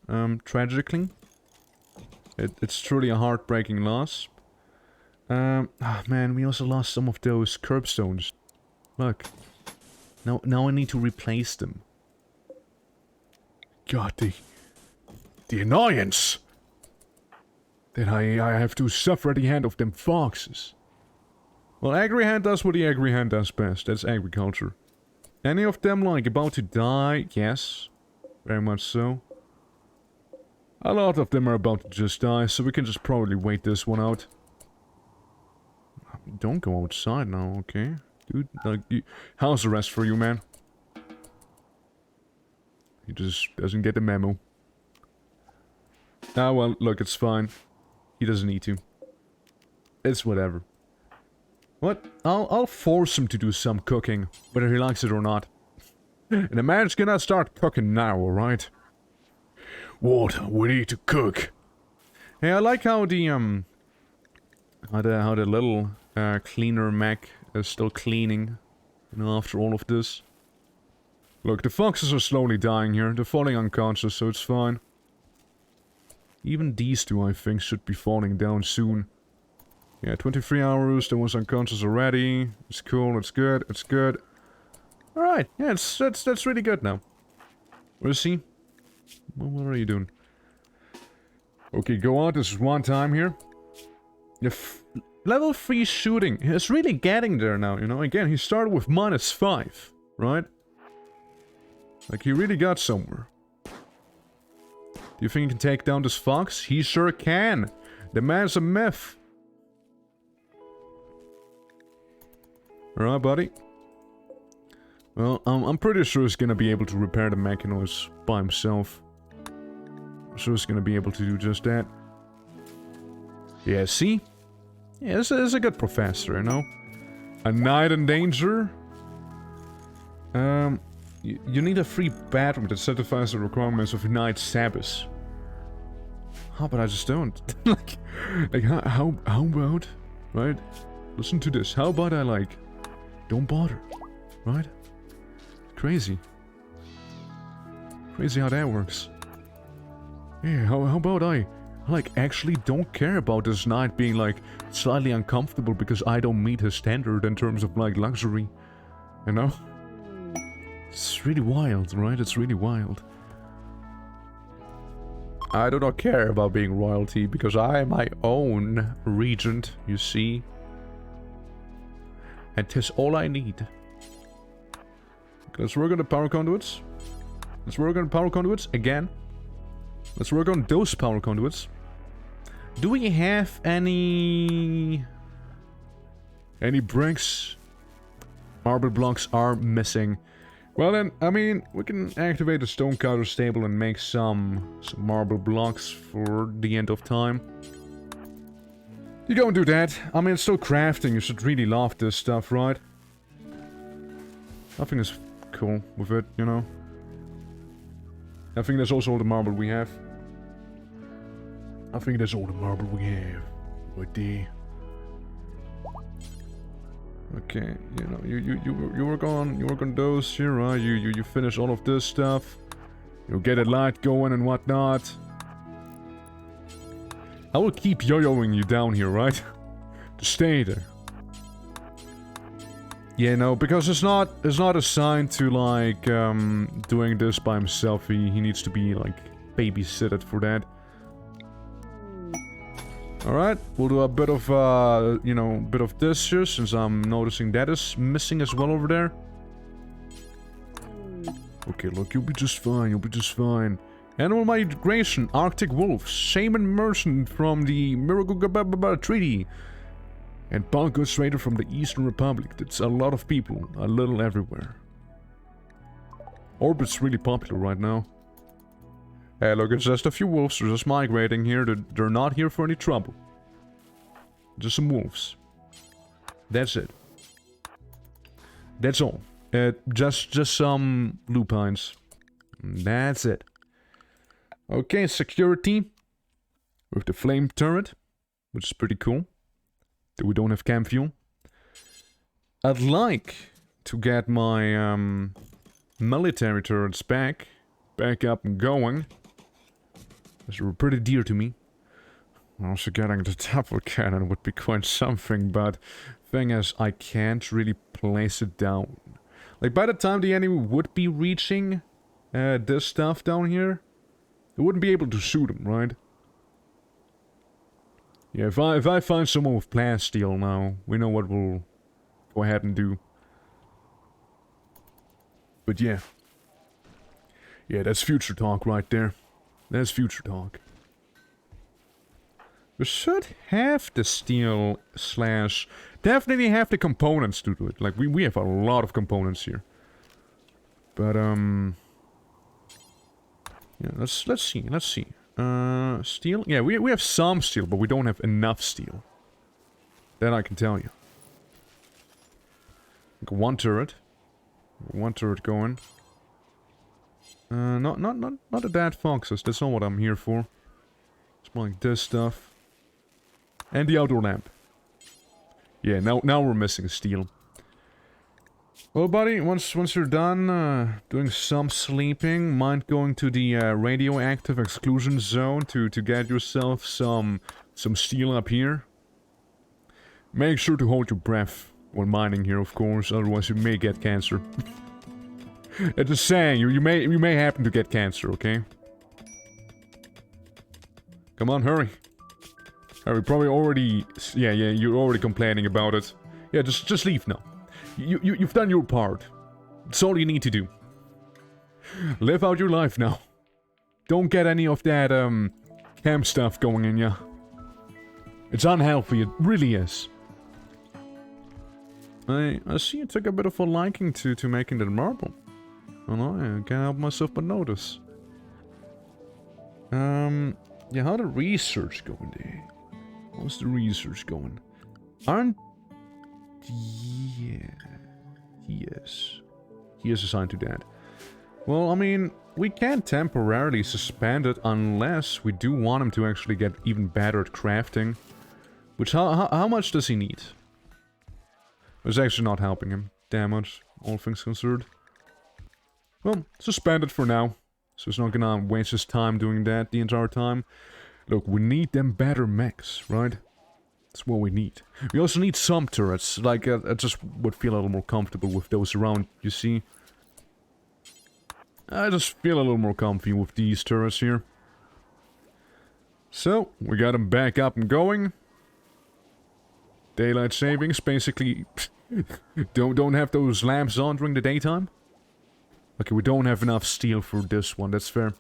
tragically. It's truly a heartbreaking loss. Oh man, we also lost some of those curbstones. Look. Now I need to replace them. God, the annoyance! Then I have to suffer at the hand of them foxes. Well, AgriHand does what the AgriHand does best. That's agriculture. Any of them, like, about to die? Yes. Very much so. A lot of them are about to just die, so we can just probably wait this one out. Don't go outside now, okay? Dude, like, house arrest for you, man. He just doesn't get the memo. Ah, well, look, it's fine. He doesn't need to. It's whatever. What? I'll force him to do some cooking, whether he likes it or not. And the man's gonna start cooking now, alright? What? We need to cook. Hey, I like how the, how the little, cleaner mech is still cleaning, you know, after all of this. Look, the foxes are slowly dying here. They're falling unconscious, so it's fine. Even these two, I think, should be falling down soon. Yeah, 23 hours, there was unconscious already. It's cool, it's good, it's good. Alright, yeah, that's really good now. Where is he? What are you doing? Okay, go on, this is one time here. Level 3 shooting, it's really getting there now, you know? Again, he started with -5, right? Like, he really got somewhere. Do you think he can take down this fox? He sure can! The man's a myth! Alright, buddy. Well, I'm pretty sure he's gonna be able to repair the mechanos by himself. I'm sure he's gonna be able to do just that. Yeah, see? Yeah, this is a good professor, you know? A knight in danger? You need a free bathroom that satisfies the requirements of Knight Sabbath. How about I just don't? like how about, right? Listen to this. How about I, like, don't bother, right? Crazy. Crazy how that works. Yeah, how about I, like, actually don't care about this knight being, like, slightly uncomfortable because I don't meet his standard in terms of, like, luxury. You know? It's really wild, right? It's really wild. I do not care about being royalty because I am my own regent, you see. And 'tis all I need. Let's work on the power conduits. Let's work on power conduits again. Let's work on those power conduits. Do we have any bricks? Marble blocks are missing. Well then, I mean, we can activate the stone cutter stable and make some marble blocks for the end of time. You go and do that. I mean, it's still crafting. You should really love this stuff, right? I think it's cool with it, you know? I think that's also all the marble we have. I think that's all the marble we have. What the... Okay, you know, you work on those here, right? You finish all of this stuff. You'll get a light going and whatnot. I will keep yo-yoing you down here, right? Just stay there. Yeah, no, because it's not assigned to, like, doing this by himself. He needs to be, like, babysitted for that. Alright, we'll do a bit of, you know, bit of this here, since I'm noticing that is missing as well over there. Okay, look, you'll be just fine, you'll be just fine. Animal migration, Arctic wolves, shaman merchant from the Miracle Treaty, and Bongo trader from the Eastern Republic. That's a lot of people, a little everywhere. Orbit's really popular right now. Hey, look, it's just a few wolves, they're just migrating here, they're not here for any trouble. Just some wolves. That's it. That's all. Just some lupines. That's it. Okay, security. With the flame turret, which is pretty cool. We don't have cam fuel. I'd like to get my military turrets back up and going. Those were pretty dear to me. Also getting the double cannon would be quite something, but thing is, I can't really place it down. Like, by the time the enemy would be reaching this stuff down here, they wouldn't be able to shoot him, right? Yeah, if I find someone with plant steel now, we know what we'll go ahead and do. But yeah. Yeah, that's future talk right there. That's future talk. We should have the steel slash... Definitely have the components to do it. Like, we have a lot of components here. But, yeah, let's see. Steel? Yeah, we have some steel, but we don't have enough steel. That I can tell you. Like one turret. One turret going. Not the dead foxes. That's not what I'm here for. It's more like this stuff. And the outdoor lamp. Yeah, now we're missing steel. Well, buddy, once you're done doing some sleeping, mind going to the radioactive exclusion zone to get yourself some steel up here. Make sure to hold your breath when mining here, of course, otherwise you may get cancer. It's just saying, you may happen to get cancer, okay? Come on, hurry. Hurry, probably already... Yeah, you're already complaining about it. Yeah, just leave now. You've done your part. That's all you need to do. Live out your life now. Don't get any of that, camp stuff going in ya. It's unhealthy, it really is. I see you took a bit of a liking to making that marble. Oh no, I can't help myself but notice. Yeah, how the research going there? How's the research going? Aren't... Yeah... He is assigned to that. Well, I mean, we can't temporarily suspend it unless we do want him to actually get even better at crafting. Which, how much does he need? It's actually not helping him that much, all things considered. Well, suspend it for now. So he's not gonna waste his time doing that the entire time. Look, we need them better mechs, right? That's what we need. We also need some turrets. Like, I just would feel a little more comfortable with those around, you see? I just feel a little more comfy with these turrets here. So, we got them back up and going. Daylight savings, basically... don't have those lamps on during the daytime. Okay, we don't have enough steel for this one, that's fair.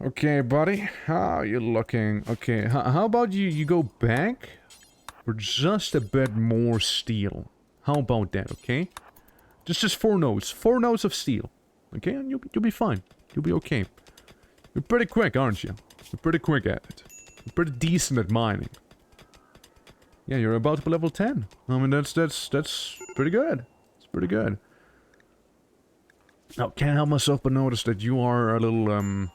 Okay, buddy, how are you looking? Okay, how about you go back for just a bit more steel? How about that, okay? Just 4 nodes. 4 nodes of steel. Okay, and you'll be fine. You'll be okay. You're pretty quick, aren't you? You're pretty quick at it. You're pretty decent at mining. Yeah, you're about to be level 10. I mean, that's pretty good. It's pretty good. Now, can't help myself but notice that you are a little,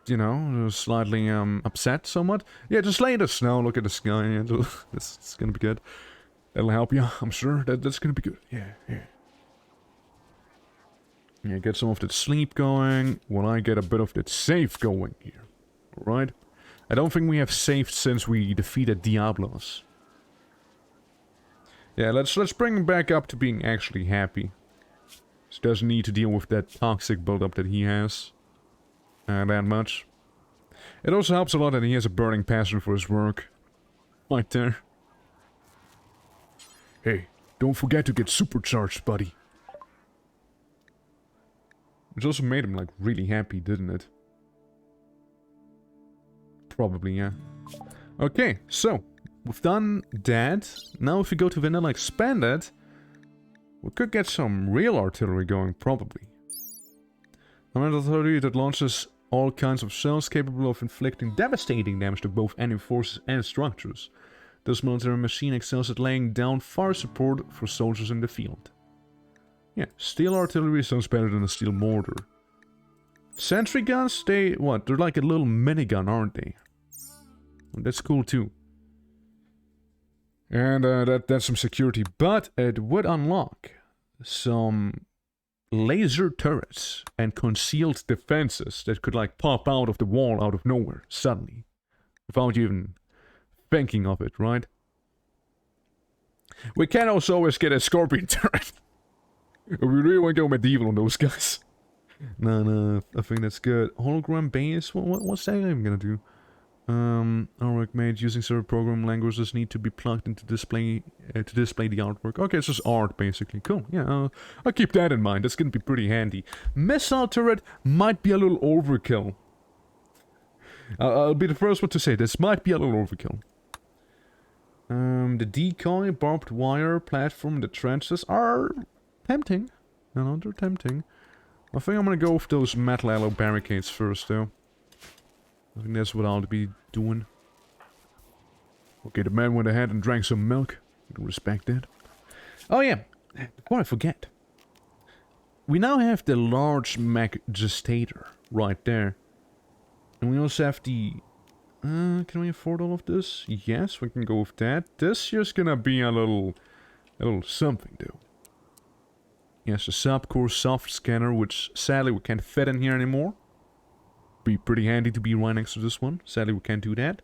you know, slightly, upset somewhat. Yeah, just lay in the snow, look at the sky, and it's gonna be good. That'll help you, I'm sure. That's gonna be good. Yeah. Yeah, get some of that sleep going, while I get a bit of that save going here. Alright? I don't think we have saved since we defeated Diablos. Yeah, let's bring him back up to being actually happy. He doesn't need to deal with that toxic buildup that he has. That much. It also helps a lot that he has a burning passion for his work. Right there. Hey, don't forget to get supercharged, buddy. Which also made him, like, really happy, didn't it? Probably, yeah. Okay, so, we've done that. Now if we go to Vanilla Expanded, we could get some real artillery going, probably. An artillery that launches all kinds of shells capable of inflicting devastating damage to both enemy forces and structures. This military machine excels at laying down fire support for soldiers in the field. Yeah, steel artillery sounds better than a steel mortar. Sentry guns, they're like a little minigun, aren't they? That's cool too. And that's some security, but it would unlock some laser turrets and concealed defenses that could like pop out of the wall out of nowhere, suddenly. Without you even thinking of it, right? We can also always get a scorpion turret. We really want to go medieval on those guys. No, I think that's good. Hologram base? What's that even gonna do? Artwork made using several program languages need to be plugged into display the artwork. Okay, it's just art basically. Cool. Yeah, I'll keep that in mind. That's gonna be pretty handy. Missile turret might be a little overkill. I'll be the first one to say this might be a little overkill. The decoy, barbed wire, platform, the trenches are tempting. No, they're tempting. I think I'm gonna go with those metal alloy barricades first, though. I think that's what I'll be doing. Okay, the man went ahead and drank some milk. You can respect that. Oh yeah, before I forget. We now have the large mech gestator right there. And we also have the... can we afford all of this? Yes, we can go with that. This is just gonna be a little something, though. Yes, a subcore soft scanner, which sadly we can't fit in here anymore. Be pretty handy to be right next to this one. Sadly we can't do that.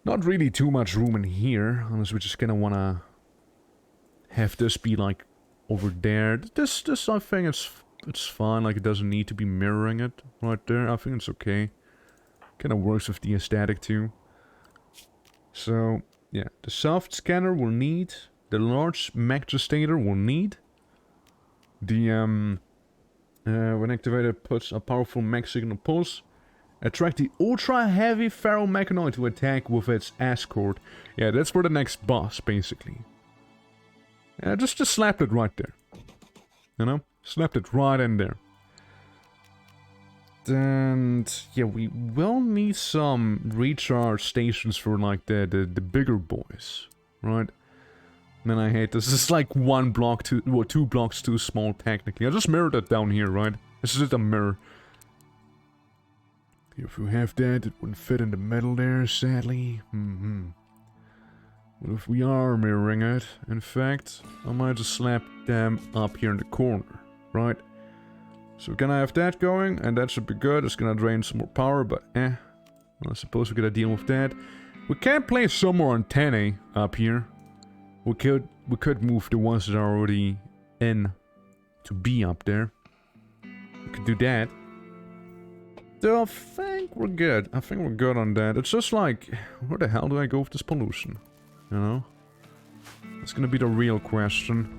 Not really too much room in here, unless we're just gonna wanna have this be like over there. This I think it's fine, like it doesn't need to be mirroring it right there. I think it's okay. Kinda works with the aesthetic too. So, yeah, the soft scanner will need, the large mech gestator will need, the when activated puts a powerful mech signal pulse, attract the ultra heavy ferromechanoid to attack with its escort. Yeah, that's for the next boss, basically. Yeah, just slapped it right there. You know? Slapped it right in there. And yeah, we will need some recharge stations for like the bigger boys, right? Man, I hate this. This is like one block too, well, 2 blocks too small technically. I just mirrored it down here, right? This is just a mirror. If we have that, it wouldn't fit in the middle there, sadly. But if we are mirroring it, in fact, I might just slap them up here in the corner, right? So we're gonna have that going, and that should be good. It's gonna drain some more power, but I suppose we gotta deal with that. We can place some more antennae up here. We could move the ones that are already in to be up there. We could do that. So I think we're good. I think we're good on that. It's just like, where the hell do I go with this pollution? You know? It's gonna be the real question.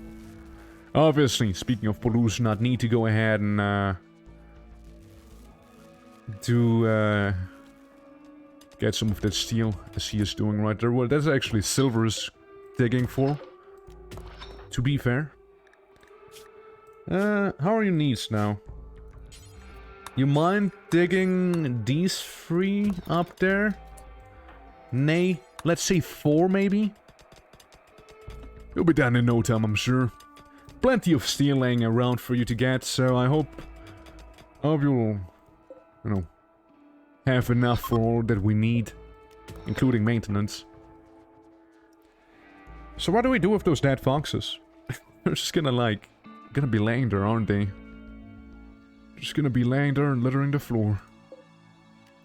Obviously, speaking of pollution, I'd need to go ahead and get some of that steel, as he is doing right there. Well, that's actually Silver is digging for, to be fair. How are your needs now? You mind digging these 3 up there? Nay, let's say 4 maybe? You'll be done in no time, I'm sure. Plenty of steel laying around for you to get, so I hope you'll, you know, have enough for all that we need, including maintenance. So what do we do with those dead foxes? We're just gonna, like, gonna be laying there, aren't they? Just gonna be laying there and littering the floor.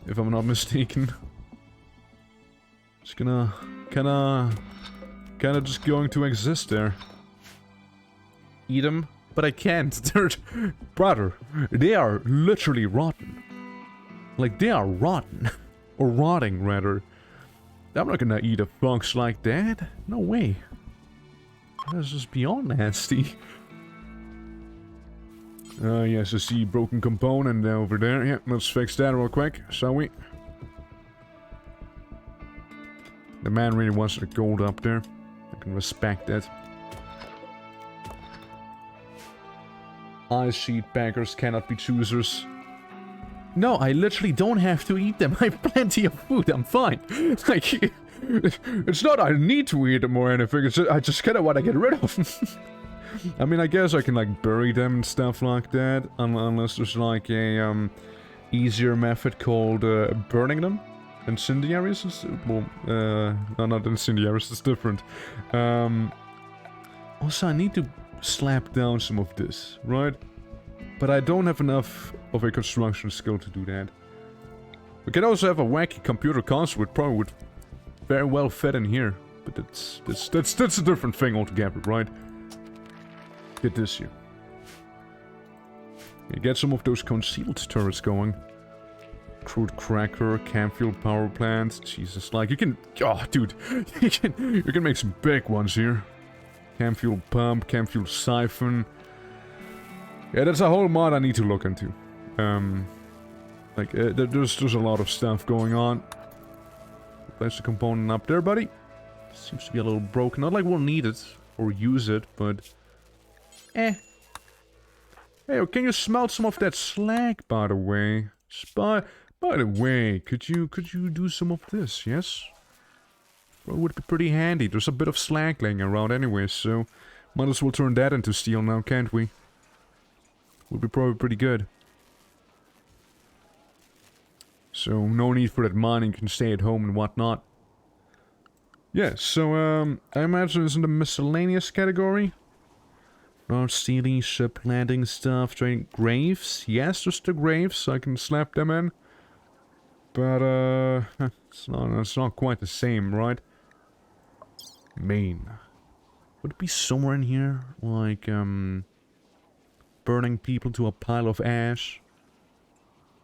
If I'm not mistaken. Just gonna... Kinda just going to exist there. Eat them? But I can't. They're... Brother, they are literally rotten. Like, they are rotten. Or rotting, rather. I'm not gonna eat a fox like that. No way. That's just beyond nasty. Yes, I see broken component over there. Yeah, let's fix that real quick, shall we? The man really wants the gold up there. I can respect that. Ice sheet baggers cannot be choosers. No, I literally don't have to eat them. I have plenty of food. I'm fine. Like, it's not I need to eat them or anything. It's just, I just kind of want to get rid of them. I mean, I guess I can like bury them and stuff like that, unless there's like a easier method called burning them. Incendiaries? Well, no, not incendiaries. It's different. Also, I need to slap down some of this, right? But I don't have enough of a construction skill to do that. We can also have a wacky computer console, which probably would very well fit in here. But that's a different thing altogether, right? Get this here. Yeah, get some of those concealed turrets going. Crude cracker, camp fuel power plant. Jesus, like you can... Oh, dude. you can make some big ones here. Camp fuel pump, camp fuel siphon. Yeah, that's a whole mod I need to look into. There's a lot of stuff going on. Place the component up there, buddy. Seems to be a little broken. Not like we'll need it or use it, but... Hey, can you smelt some of that slag, by the way? By the way, could you do some of this, yes? Well, it would be pretty handy. There's a bit of slag laying around anyway, so... Might as well turn that into steel now, can't we? Would be probably pretty good. So, no need for that mining, you can stay at home and whatnot. Yeah, so, I imagine it's in the miscellaneous category. Large steely ship landing stuff, trading graves. Yes, just the graves, so I can slap them in. But, it's not quite the same, right? Main. Would it be somewhere in here? Like, burning people to a pile of ash?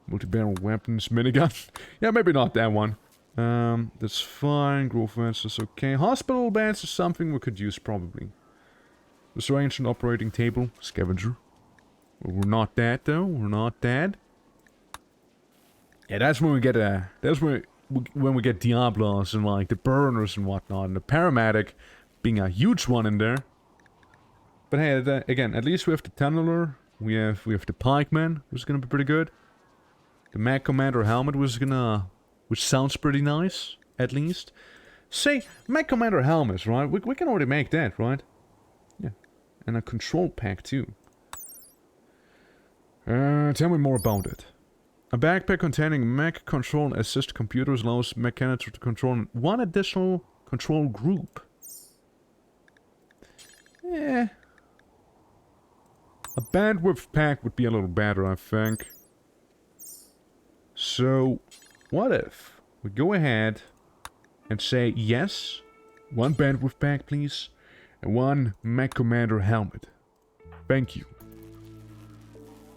Multi-barrel weapons, minigun? Yeah, maybe not that one. That's fine. Growth vents is okay. Hospital beds is something we could use, probably. Restoration and operating table, scavenger. Well, we're not that though. We're not that. Yeah, that's when we get that's when we get Diablos and like the burners and whatnot, and the paramedic being a huge one in there. But hey, again, at least we have the tunneler. We have the pikeman, which is gonna be pretty good. The Mag Commander helmet which sounds pretty nice, at least. Say, Mag Commander helmets, right? We can already make that, right? And a control pack, too. Tell me more about it. A backpack containing mech control assist computers allows mechanics to control one additional control group. Eh. A bandwidth pack would be a little better, I think. So, what if we go ahead and say yes, one bandwidth pack, please. And one Mech Commander helmet. Thank you.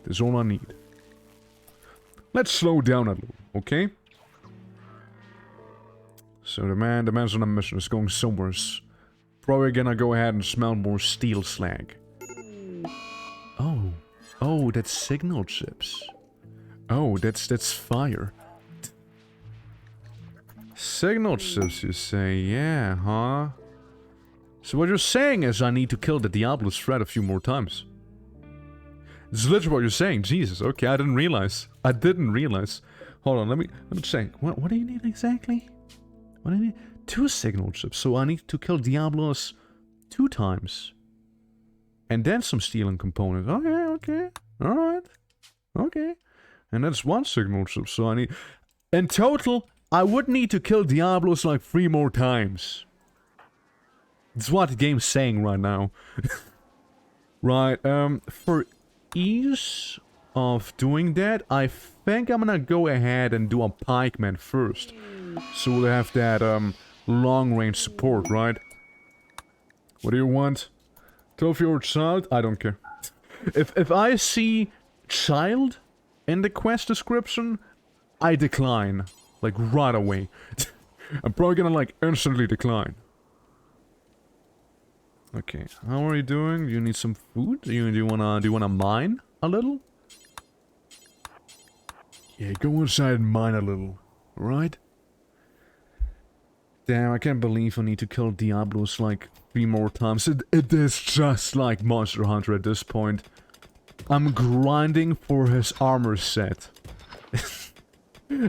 That's all I need. Let's slow down a little, okay? So the man's on a mission. Is going somewhere. Probably gonna go ahead and smell more steel slag. Oh, that's signal chips. Oh, that's fire. Signal chips, you say? Yeah, huh? So what you're saying is I need to kill the Diablo's threat a few more times. This is literally what you're saying. Jesus, okay, I didn't realize. Hold on, let me check. What do you need exactly? What do you need? 2 signal chips, so I need to kill Diablos 2 times. And then some stealing components. Okay. Alright. Okay. And that's 1 signal chip, so I need... In total, I would need to kill Diablos like 3 more times. That's what the game's saying right now. Right, for ease of doing that, I think I'm gonna go ahead and do a pikeman first. So we'll have that, long-range support, right? What do you want? 12-year-old child? I don't care. If I see child in the quest description, I decline. Like, right away. I'm probably gonna, like, instantly decline. Okay, how are you doing? Do you need some food? Do you wanna mine a little? Yeah, go inside and mine a little, alright? Damn, I can't believe I need to kill Diablos like 3 more times. It is just like Monster Hunter at this point. I'm grinding for his armor set.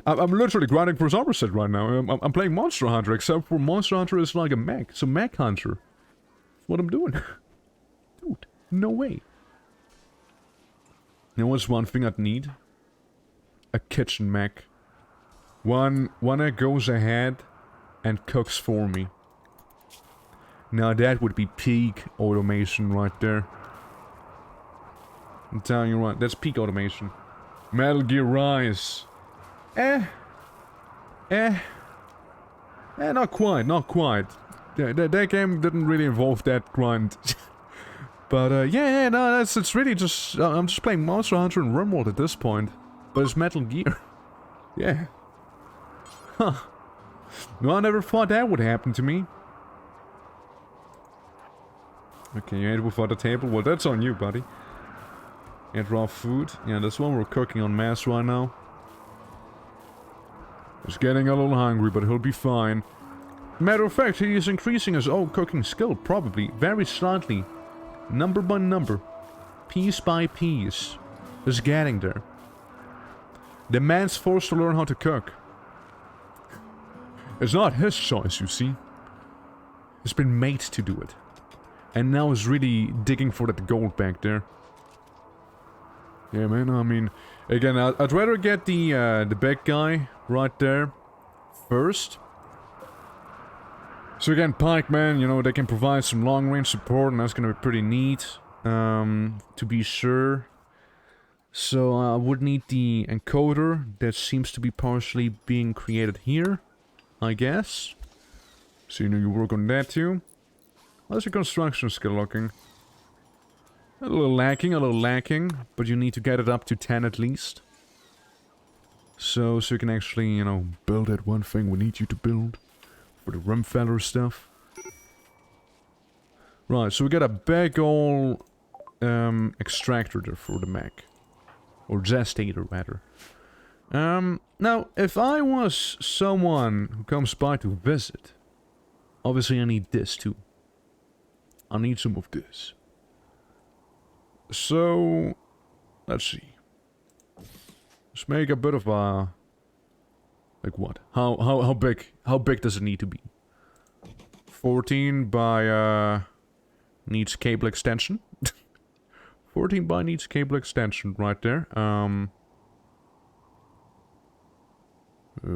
I'm literally grinding for his armor set right now. I'm playing Monster Hunter, except for Monster Hunter is like a mech. It's a mech hunter. That's what I'm doing. Dude, no way. You know what's one thing I'd need? A kitchen mech. One that goes ahead and cooks for me. Now that would be peak automation right there. I'm telling you right, that's peak automation. Metal Gear Rise. Not quite, not quite. That game didn't really involve that grind. But, yeah, no, it's really just, I'm just playing Monster Hunter and RIMWORLD at this point. But it's Metal Gear. Yeah. Huh. No, I never thought that would happen to me. Okay, you ate without a table? Well, that's on you, buddy. Ate raw food? Yeah, that's what we're cooking on mass right now. He's getting a little hungry, but he'll be fine. Matter of fact, he is increasing his own cooking skill, probably. Very slightly. Number by number. Piece by piece. He's getting there. The man's forced to learn how to cook. It's not his choice, you see. He's been made to do it. And now he's really digging for that gold back there. Yeah, man, I mean... Again, I'd rather get the big guy right there first. So again, pikemen, you know, they can provide some long-range support, and that's gonna be pretty neat. To be sure. So I would need the encoder that seems to be partially being created here, I guess. So you know you work on that too. How's your construction skill looking? A little lacking, but you need to get it up to 10 at least. So you can actually, you know, build that one thing we need you to build. For the Rimfeller stuff. Right, so we got a big ol' extractor there for the mech. Or gestator, rather. Now, if I was someone who comes by to visit, obviously I need this too. I need some of this. So, let's see. Let's make a bit of a... Like what? How big does it need to be? 14 by, needs cable extension. 14 by needs cable extension right there.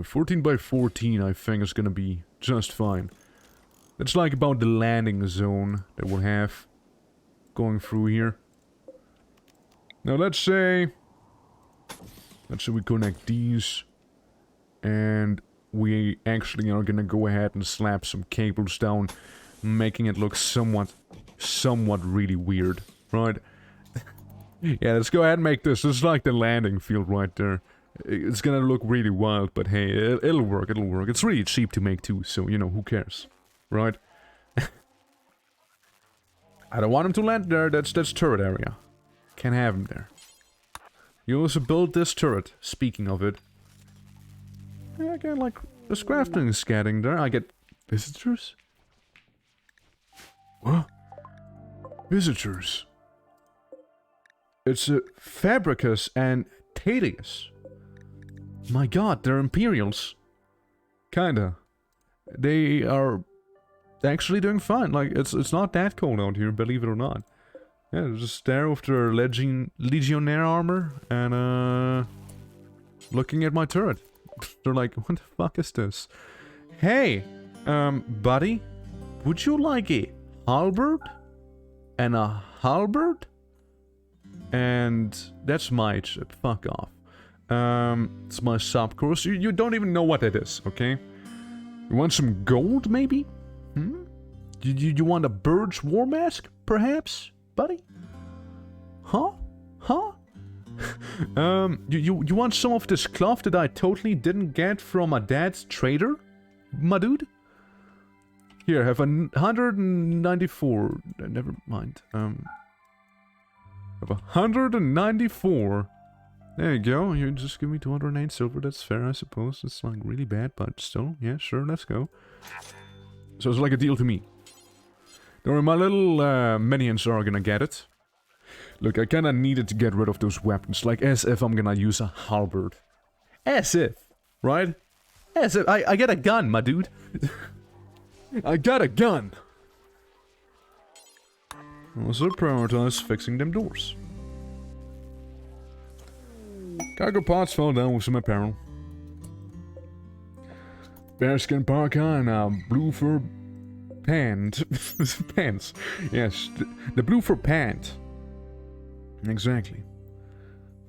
14 by 14 I think is gonna be just fine. It's like about the landing zone that we'll have going through here. Now let's say we connect these, and we actually are gonna go ahead and slap some cables down, making it look somewhat really weird, right? Yeah, let's go ahead and make this. This is like the landing field right there. It's gonna look really wild, but hey, it'll work, it'll work. It's really cheap to make too, so, you know, who cares, right? I don't want him to land there, that's turret area. Can't have him there. You also build this turret, speaking of it. Yeah, again, like, there's crafting is getting there. I get visitors? What? Visitors? It's Fabricus and Thaddeus. My god, they're Imperials. Kinda. They are actually doing fine. Like, it's not that cold out here, believe it or not. Yeah, they're just there with their Legionnaire armor and, looking at my turret. They're like, what the fuck is this? Hey, buddy, would you like a halberd? and a halberd. And that's my chip. Fuck off. It's my sub course. You don't even know what that is, okay? You want some gold, maybe? You want a bird's war mask, perhaps, buddy? Huh? You want some of this cloth that I totally didn't get from a dad's trader, my dude? Here, have 194. Never mind. Have 194. There you go. You just give me 208 silver. That's fair, I suppose. It's like really bad, but still, yeah, sure, let's go. So it's like a deal to me. Don't worry, my little minions are gonna get it. Look, I kinda needed to get rid of those weapons, like as if I'm gonna use a halberd. As if, right? As if I get a gun, my dude. I got a gun. Also prioritize fixing them doors. Cargo pods fell down with some apparel. Bearskin parka and a blue fur pant. Pants. Yes, the blue fur pant. Exactly.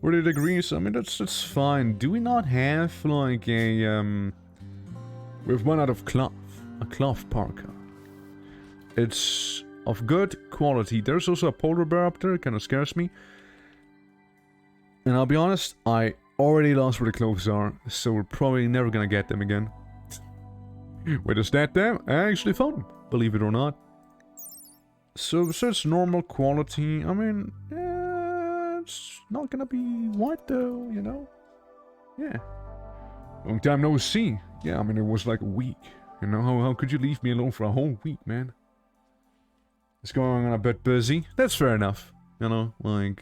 40 degrees, I mean, that's fine. Do we not have, like, a, we've run out of cloth. A cloth parka. It's of good quality. There's also a polar bear up there, it kinda scares me. And I'll be honest, I already lost where the clothes are, so we're probably never gonna get them again. Wait, is that them? I actually found them, believe it or not. So it's normal quality. I mean, it's not gonna be white though, you know? Yeah. Long time no see. Yeah, I mean, it was like a week. You know, how could you leave me alone for a whole week, man? It's going on a bit busy. That's fair enough. You know, like,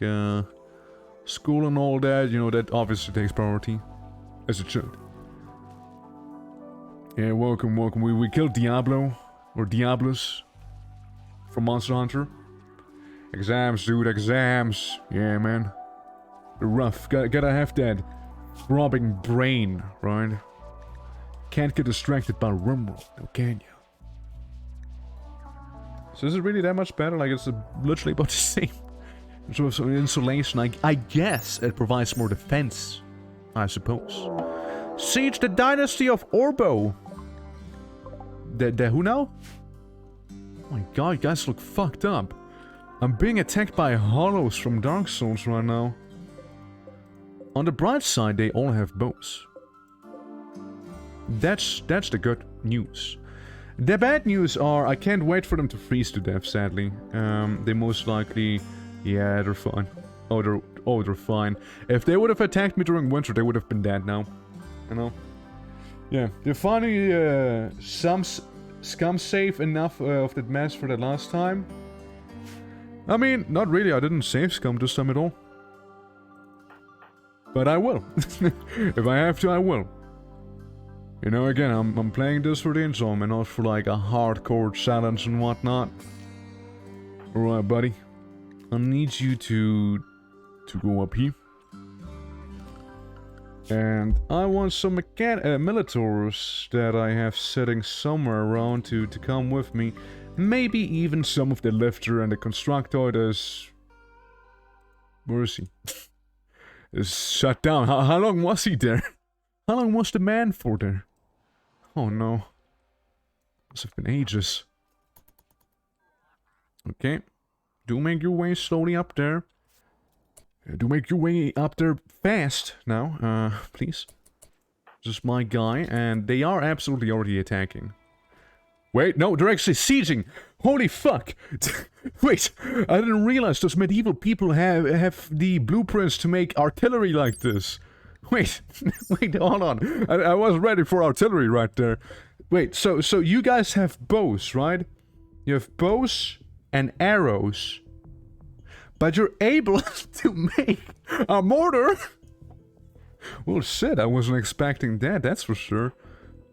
school and all that, you know, that obviously takes priority. As it should. Yeah, welcome. We killed Diablo. Or Diablos. From Monster Hunter. Exams, dude, exams. Yeah, man. They're rough. Gotta have that throbbing brain, right? Can't get distracted by RIMWORLD, can you? So is it really that much better? Like, it's literally about the same. So insulation, I guess it provides more defense, I suppose. Siege the Dynasty of Orbo. The who now? Oh my god, you guys look fucked up. I'm being attacked by hollows from Dark Souls right now. On the bright side, they all have bows. That's the good news. The bad news are, I can't wait for them to freeze to death, sadly. They most likely... Yeah, they're fine. Oh, they're fine. If they would have attacked me during winter, they would have been dead now. You know? Yeah, they're finally scum safe enough of that mess for the last time. I mean, not really, I didn't save scum this time at all. But I will. If I have to, I will. You know, again, I'm playing this for the enjoyment, not for like a hardcore challenge and whatnot. Alright, buddy. I need you to go up here. And I want some Militaurs that I have sitting somewhere around to come with me. Maybe even some of the lifter and the constructoides. Where is he? Is shut down. How long was he there? How long was the man for there? Oh no. Must have been ages. Okay. Do make your way slowly up there. Do make your way up there fast now, please. This is my guy, and they are absolutely already attacking. Wait, no, they're actually sieging! Holy fuck! Wait, I didn't realize those medieval people have the blueprints to make artillery like this. Wait, wait, hold on. I was ready for artillery right there. Wait, so you guys have bows, right? You have bows and arrows. But you're able to make a mortar? Well, shit, I wasn't expecting that, that's for sure.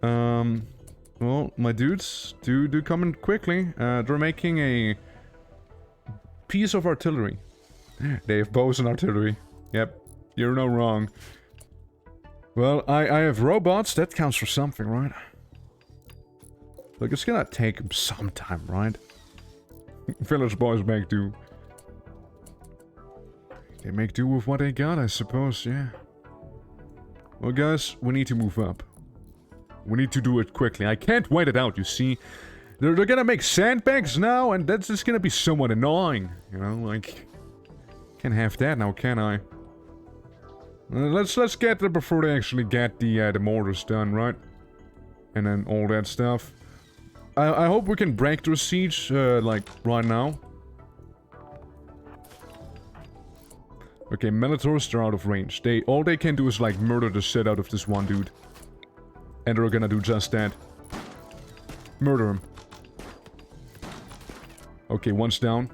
Well, my dudes, do come in quickly. They're making a piece of artillery. They have bows and artillery. Yep, you're no wrong. Well, I have robots, that counts for something, right? Look, it's gonna take some time, right? Village boys make do. They make do with what they got, I suppose, yeah. Well, guys, we need to move up. We need to do it quickly. I can't wait it out, you see. They're gonna make sandbags now, and that's just gonna be somewhat annoying. You know, like... Can't have that now, can I? Let's get there before they actually get the mortars done, right? And then all that stuff. I hope we can break their siege, like, right now. Okay, Minotaurs, they're out of range. All they can do is, like, murder the shit out of this one dude. And they're gonna do just that. Murder him. Okay, one's down.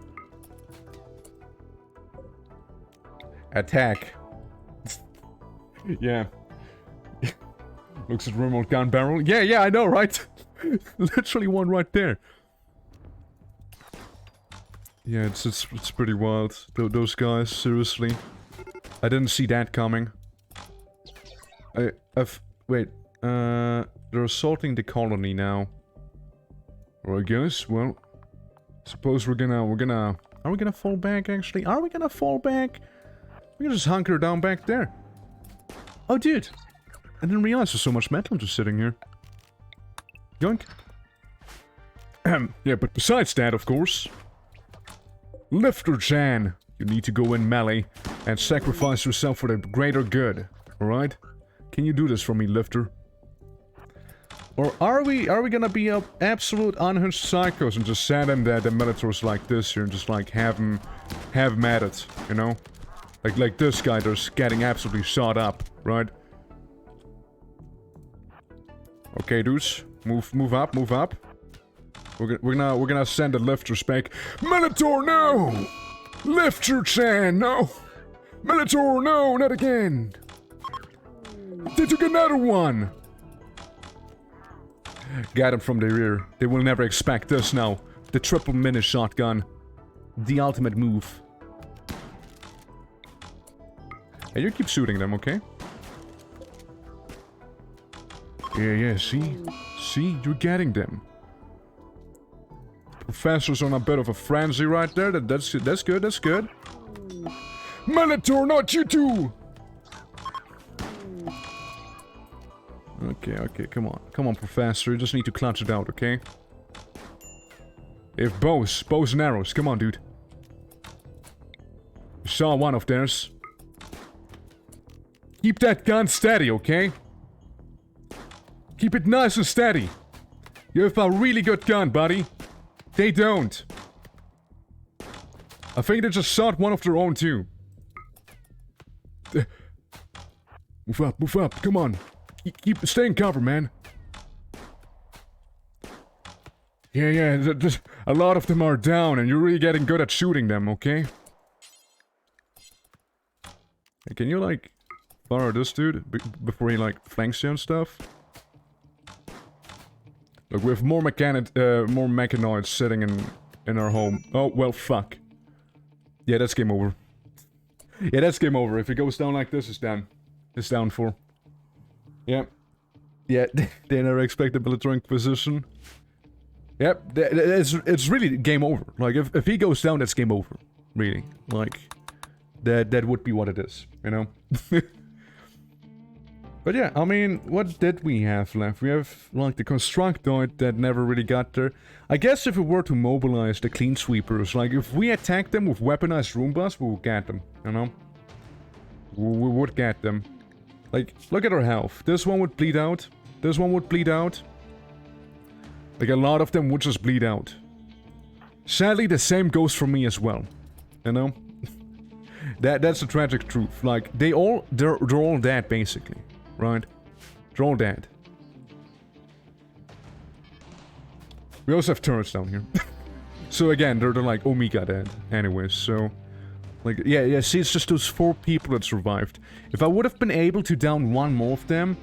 Attack. Yeah. Looks at remote gun barrel. Yeah, I know, right? Literally one right there. Yeah, it's pretty wild. Those guys, seriously. I didn't see that coming. Wait, they're assaulting the colony now. Well, I guess, well... Suppose are we gonna fall back, actually? Are we gonna fall back? We can just hunker down back there. Oh, dude! I didn't realize there's so much metal just sitting here. Yoink. Yeah, but besides that, of course... Lifter Jan! You need to go in melee and sacrifice yourself for the greater good, alright? Can you do this for me, Lifter? Or are we gonna be absolute unhinged psychos and just send them the Minotaurs like this here and just like have them at it, you know? Like this guy there's getting absolutely shot up, right? Okay, dudes, move up. We're gonna send the lifters back. Minotaur, no! Lifter Chan, no! Minotaur, no, not again! They took another one! Got him from the rear. They will never expect this now. The triple mini shotgun. The ultimate move. Hey, you keep shooting them, okay? Yeah, see? See? You're getting them. Professor's on a bit of a frenzy right there. That's good. Minotaur, not you two! Okay, come on, Professor, you just need to clutch it out, okay? If bows and arrows, come on, dude. You saw one of theirs. Keep that gun steady, okay? Keep it nice and steady. You have a really good gun, buddy. They don't. I think they just shot one of their own, too. Move up, come on. Keep staying cover, man. Yeah, a lot of them are down, and you're really getting good at shooting them, okay? Hey, can you, like, fire this dude before he, like, flanks you and stuff? Look, we have more mechanoids sitting in our home. Oh, well, fuck. Yeah, that's game over. Yeah, that's game over. If it goes down like this, it's done. It's down for. Yep. Yeah, they never expect the military inquisition. Yep, it's really game over. Like, if he goes down, that's game over. Really. Like, that would be what it is, you know? But yeah, I mean, what did we have left? We have, like, the Constructoid that never really got there. I guess if we were to mobilize the Clean Sweepers, like, if we attack them with weaponized Roombas, we would get them, you know? We would get them. Like, look at our health. This one would bleed out. This one would bleed out. Like, a lot of them would just bleed out. Sadly, the same goes for me as well. You know? That's the tragic truth. Like, they're all dead, basically. Right? They're all dead. We also have turrets down here. So again, they're like Omega dead. Anyways, so... Like, yeah, see, it's just those 4 people that survived. If I would have been able to down one more of them,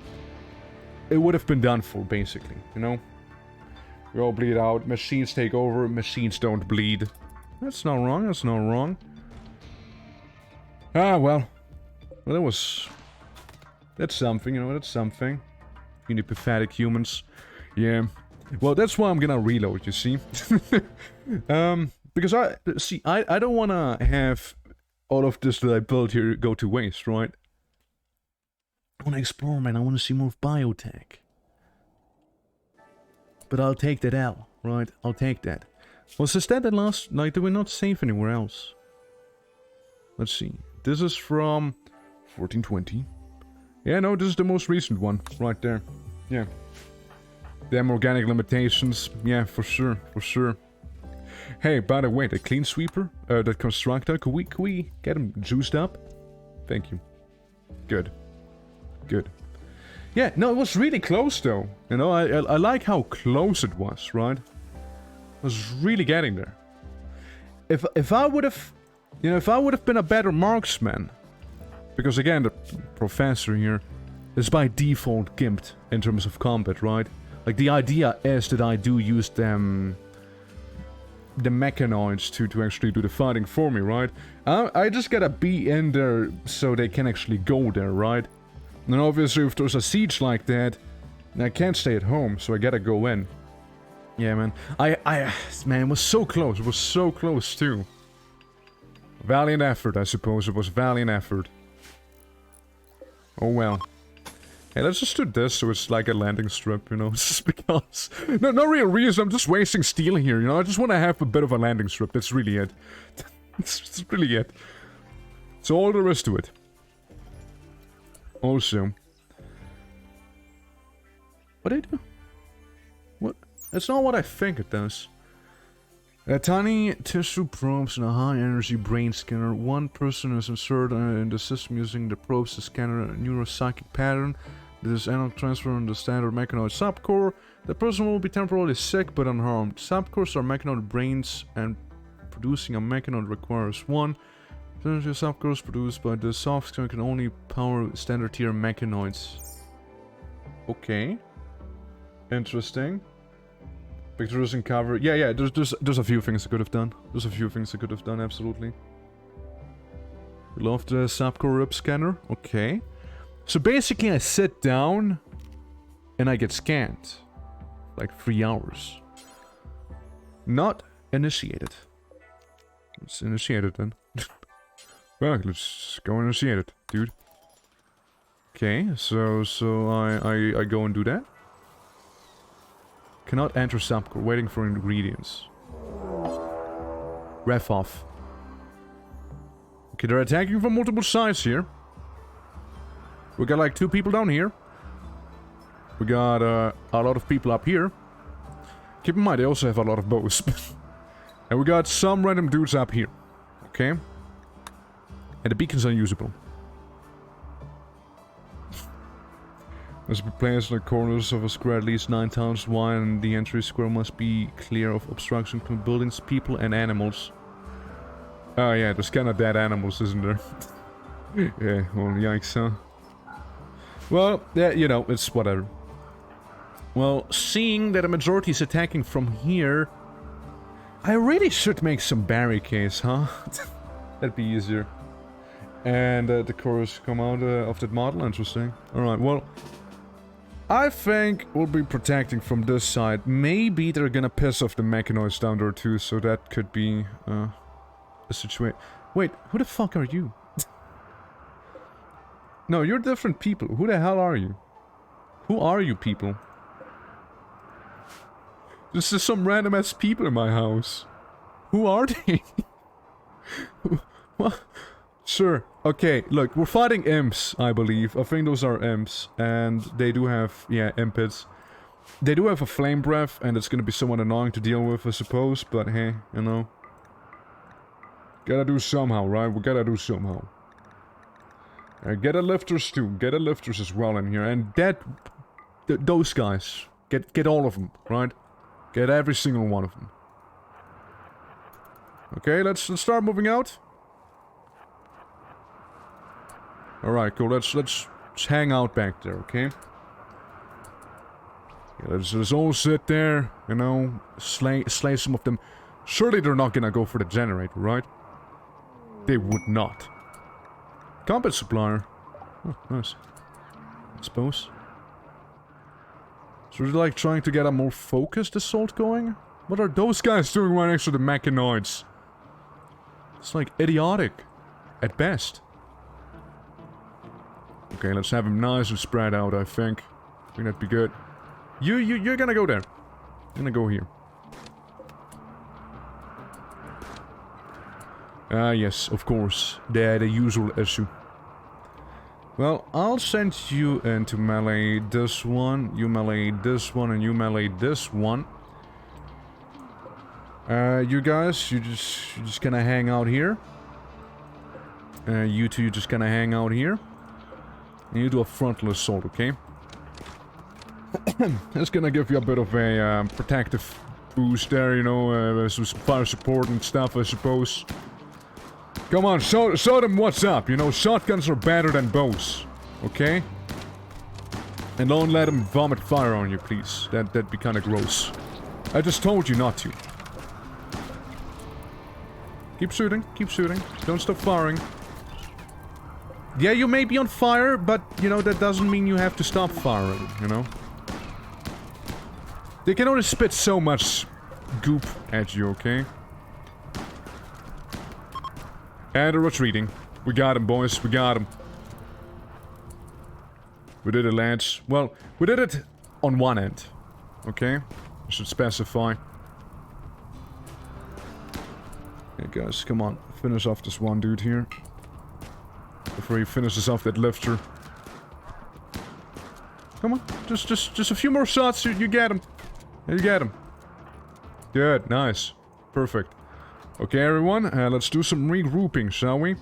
it would have been done for, basically, you know? We all bleed out, machines take over, machines don't bleed. That's not wrong, that's not wrong. Ah, well, that was... That's something, you know, that's something. You need pathetic humans. Yeah. Well, that's why I'm gonna reload, you see? Because I don't want to have all of this that I built here go to waste, right? I want to explore, man. I want to see more of biotech. But I'll take that L, right? I'll take that. Was this that last night? Did we not save anywhere else? Let's see. This is from 1420. Yeah, no, this is the most recent one. Right there. Yeah. Them organic limitations. Yeah, for sure. For sure. Hey, by the way, the clean sweeper, that constructor, could we get him juiced up? Thank you. Good. Good. Yeah, no, it was really close though. You know, I like how close it was, right? I was really getting there. If I would have, you know, if I would have been a better marksman, because again, the professor here is by default gimped in terms of combat, right? Like the idea is that I do use them, the mechanoids to actually do the fighting for me, right? I just gotta be in there so they can actually go there, right? And obviously if there's a siege like that, I can't stay at home, so I gotta go in. Yeah, man. Man, it was so close. It was so close, too. Valiant effort, I suppose. It was valiant effort. Oh, well. Hey, let's just do this so it's like a landing strip, you know? Just because... No real reason. I'm just wasting steel here, you know? I just want to have a bit of a landing strip. That's really it. That's really it. That's all there is to it. Also... What did I do? What? That's not what I think it does. Tiny tissue probes and a high-energy brain scanner. One person is inserted in the system using the probes to scan a neuropsychic pattern. This is analog transfer on the standard mechanoid subcore. The person will be temporarily sick but unharmed. Subcores are mechanoid brains, and producing a mechanoid requires one. The subcores produced by the software can only power standard tier mechanoids. Okay. Interesting. Pictures and cover. Yeah, there's a few things I could have done. There's a few things I could have done, absolutely. Love the subcore rip scanner. Okay. So basically I sit down and I get scanned. Like 3 hours. Not initiated. Let's initiate it then. Well, let's go initiate it, dude. Okay, so I go and do that. Cannot enter subcore, waiting for ingredients. Ref off. Okay, they're attacking from multiple sides here. We got like 2 people down here. We got a lot of people up here. Keep in mind, they also have a lot of bows. And we got some random dudes up here. Okay. And the beacon's unusable. Must be placed in the corners of a square at least 9 times wide, and the entry square must be clear of obstruction to buildings, people, and animals. Oh yeah, there's kinda dead animals, isn't there? Yeah, well, yikes, huh? Well, yeah, you know, it's whatever. Well, seeing that a majority is attacking from here, I really should make some barricades, huh? That'd be easier. And the cores come out of that model, interesting. Alright, well... I think we'll be protecting from this side. Maybe they're gonna piss off the mechanoids down there too, so that could be a situation. Wait, who the fuck are you? No, you're different people. Who the hell are you? Who are you people? This is some random ass people in my house. Who are they? What? Sure. Okay, look, we're fighting imps, I believe. I think those are imps. And they do have, yeah, impids. They do have a flame breath, and it's gonna be somewhat annoying to deal with, I suppose. But hey, you know. Gotta do somehow, right? We gotta do somehow. Get a lifters too. Get a lifters as well in here. And those guys. Get all of them, right? Get every single one of them. Okay, let's start moving out. Alright, cool. Let's hang out back there, okay? Yeah, let's all sit there, you know, slay some of them. Surely they're not gonna go for the generator, right? They would not. Combat supplier. Oh, nice. I suppose. So they're like trying to get a more focused assault going? What are those guys doing right next to the mechanoids? It's like idiotic. At best. Okay, let's have him nice and spread out, I think. I think that'd be good. You're gonna go there. You're gonna go here. Ah, yes, of course. The usual issue. Well, I'll send you into melee this one, you melee this one, and you melee this one. You guys, you're just gonna hang out here. You two, you're just gonna hang out here. And you do a frontal assault, okay? It's gonna give you a bit of a protective boost there, you know, some fire support and stuff, I suppose. Come on, show them what's up, you know, shotguns are better than bows, okay? And don't let them vomit fire on you, please. That'd be kinda gross. I just told you not to. Keep shooting, don't stop firing. Yeah, you may be on fire, but, you know, that doesn't mean you have to stop firing, you know? They can only spit so much goop at you, okay? And they're retreating. We got him, boys. We got him. We did it, lads. Well, we did it on one end. Okay? I should specify. Hey, guys, come on. Finish off this one dude here. Before he finishes off that lifter. Come on. Just a few more shots. You get him. You get him. Good. Nice. Perfect. Okay, everyone, let's do some regrouping, shall we?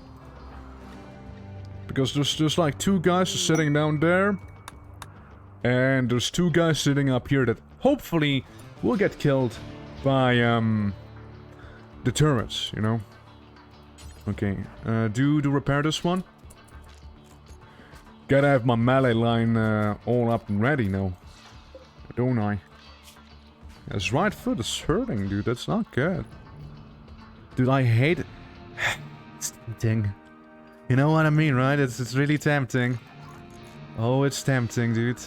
Because there's like two guys sitting down there. And there's two guys sitting up here that hopefully will get killed by, the turrets, you know? Okay, do repair this one. Gotta have my melee line, all up and ready now. Don't I? His right foot is hurting, dude, that's not good. Dude, I hate it. It's tempting. You know what I mean, right? It's really tempting. Oh, it's tempting, dude.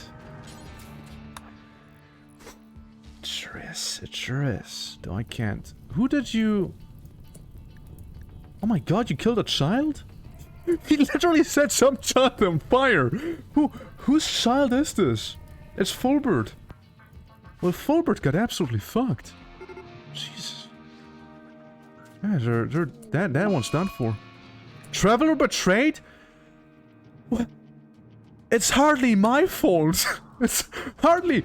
It sure is. It sure is. Though I can't. Who did you... Oh my god, you killed a child? He literally set some child on fire! Whose child is this? It's Fulbert. Well, Fulbert got absolutely fucked. Jesus. Yeah, that one's done for. Traveler betrayed? What? It's hardly my fault. It's hardly...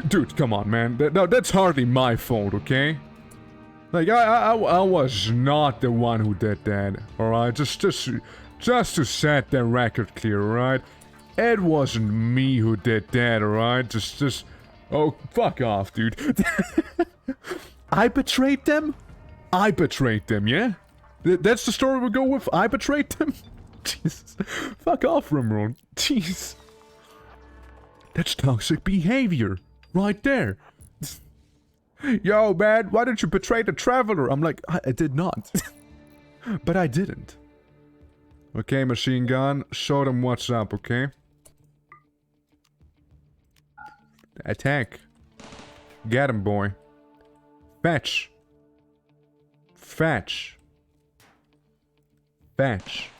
Dude, come on, man. No, that's hardly my fault, okay? Like, I was not the one who did that, alright? Just to set the record clear, alright? It wasn't me who did that, alright? Just... Oh, fuck off, dude. I betrayed them? I betrayed them, yeah? That's the story we go with? I betrayed them? Jesus. Fuck off, RIMWORLD. Jeez. That's toxic behavior. Right there. Yo, man, why did you betray the traveler? I'm like, I did not. But I didn't. Okay, machine gun. Show them what's up, okay? Attack. Get him, boy. Fetch. Fetch. Fetch.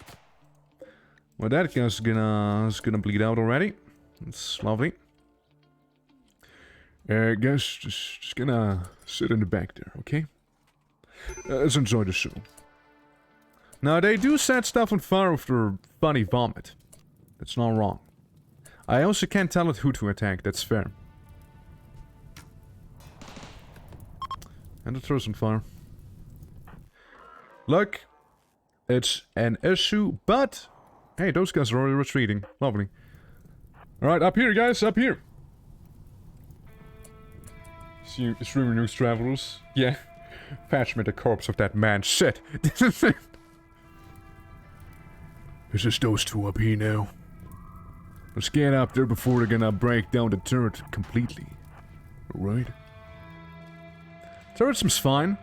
Well, that guy's gonna bleed out already. That's lovely. Guys, just gonna sit in the back there, okay? Let's enjoy the show. Now, they do set stuff on fire with their funny vomit. That's not wrong. I also can't tell it who to attack, that's fair. And it throws on fire. Look, it's an issue, but... Hey, those guys are already retreating. Lovely. Alright, up here, guys, up here. See, it's rumor news travelers. Yeah. Fetch me the corpse of that man. Shit. It's just those two up here now. Let's get up there before they're gonna break down the turret completely. Alright. Turret seems fine.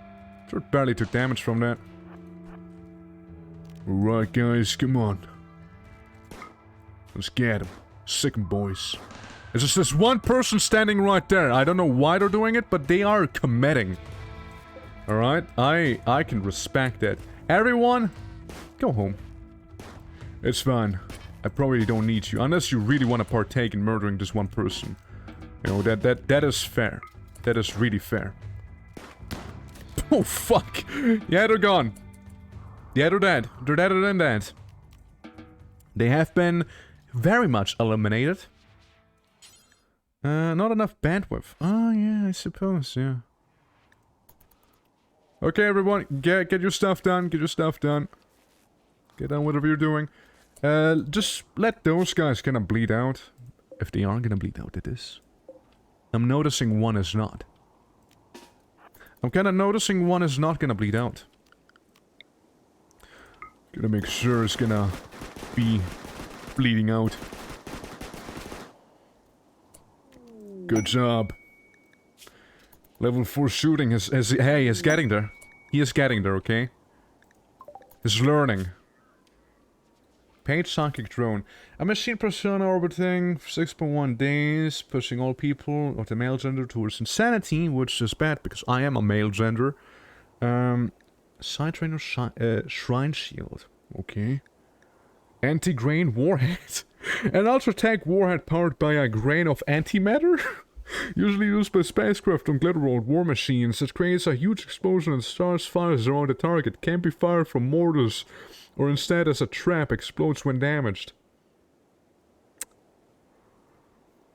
Turret barely took damage from that. Alright, guys, come on. Let's get him. Sick 'em, boys. It's just this one person standing right there. I don't know why they're doing it, but they are committing. Alright? I can respect that. Everyone, go home. It's fine. I probably don't need you. Unless you really want to partake in murdering this one person. You know, that is fair. That is really fair. Oh, fuck. Yeah, they're gone. Yeah, they're dead. They're deader than that. They have been very much eliminated. Not enough bandwidth. Oh, yeah, I suppose, yeah. Okay, everyone, get your stuff done. Get your stuff done. Get on whatever you're doing. Just let those guys kind of bleed out. If they are gonna bleed out, it is. I'm noticing one is not. I'm kind of noticing one is not gonna bleed out. Gonna make sure it's gonna be bleeding out. Good job. Level 4 shooting hey, he's getting there. He is getting there, okay? He's learning. Paid psychic drone. A machine persona orbiting for 6.1 days, pushing all people of the male gender towards insanity, which is bad because I am a male gender. Side trainer shrine shield. Okay. Anti-grain warhead. An ultra-tech warhead powered by a grain of antimatter? Usually used by spacecraft on glitter-rolled war machines. It creates a huge explosion and starts fires around the target. Can't be fired from mortars, or instead as a trap, explodes when damaged.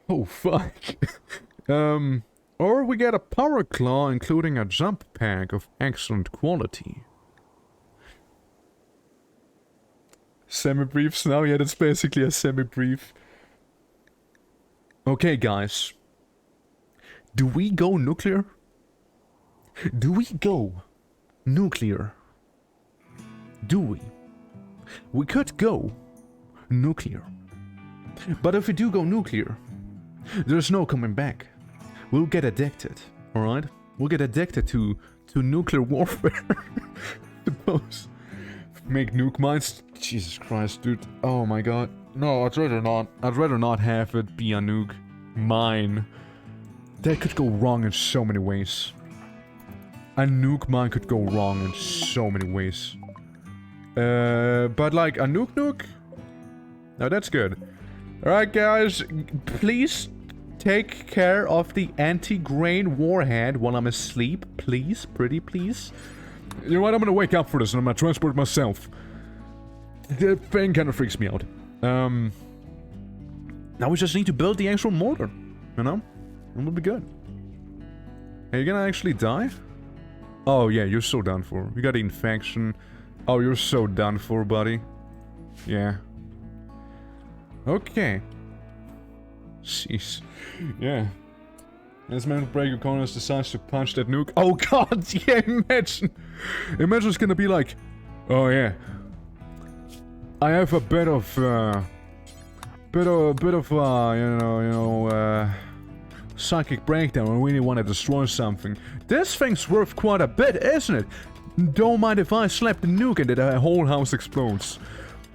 Oh, fuck. Or we get a power claw, including a jump pack of excellent quality. Semi-briefs now? Yeah, that's basically a semi-brief. Okay, guys. Do we go nuclear? Do we go nuclear? Do we? We could go nuclear. But if we do go nuclear, there's no coming back. We'll get addicted, alright? We'll get addicted to nuclear warfare. Suppose. Make nuke mines? Jesus Christ, dude. Oh my god. No, I'd rather not. I'd rather not have it be a nuke mine. That could go wrong in so many ways. A nuke mine could go wrong in so many ways. But like a nuke? No, that's good. Alright guys, please take care of the anti-grain warhead while I'm asleep. Please, pretty please. You know what, I'm gonna wake up for this and I'm gonna transport myself. The thing kinda freaks me out. Now we just need to build the actual mortar, you know? And we'll be good. Are you gonna actually die? Oh yeah, you're so done for. You got the infection. Oh, you're so done for, buddy. Yeah. Okay. Jeez. Yeah. As mental breaker Connors decides to punch that nuke. Oh god, yeah, imagine. Imagine it's gonna be like, oh yeah. I have a bit of psychic breakdown. I really want to destroy something. This thing's worth quite a bit, isn't it? Don't mind if I slap the nuke and the whole house explodes.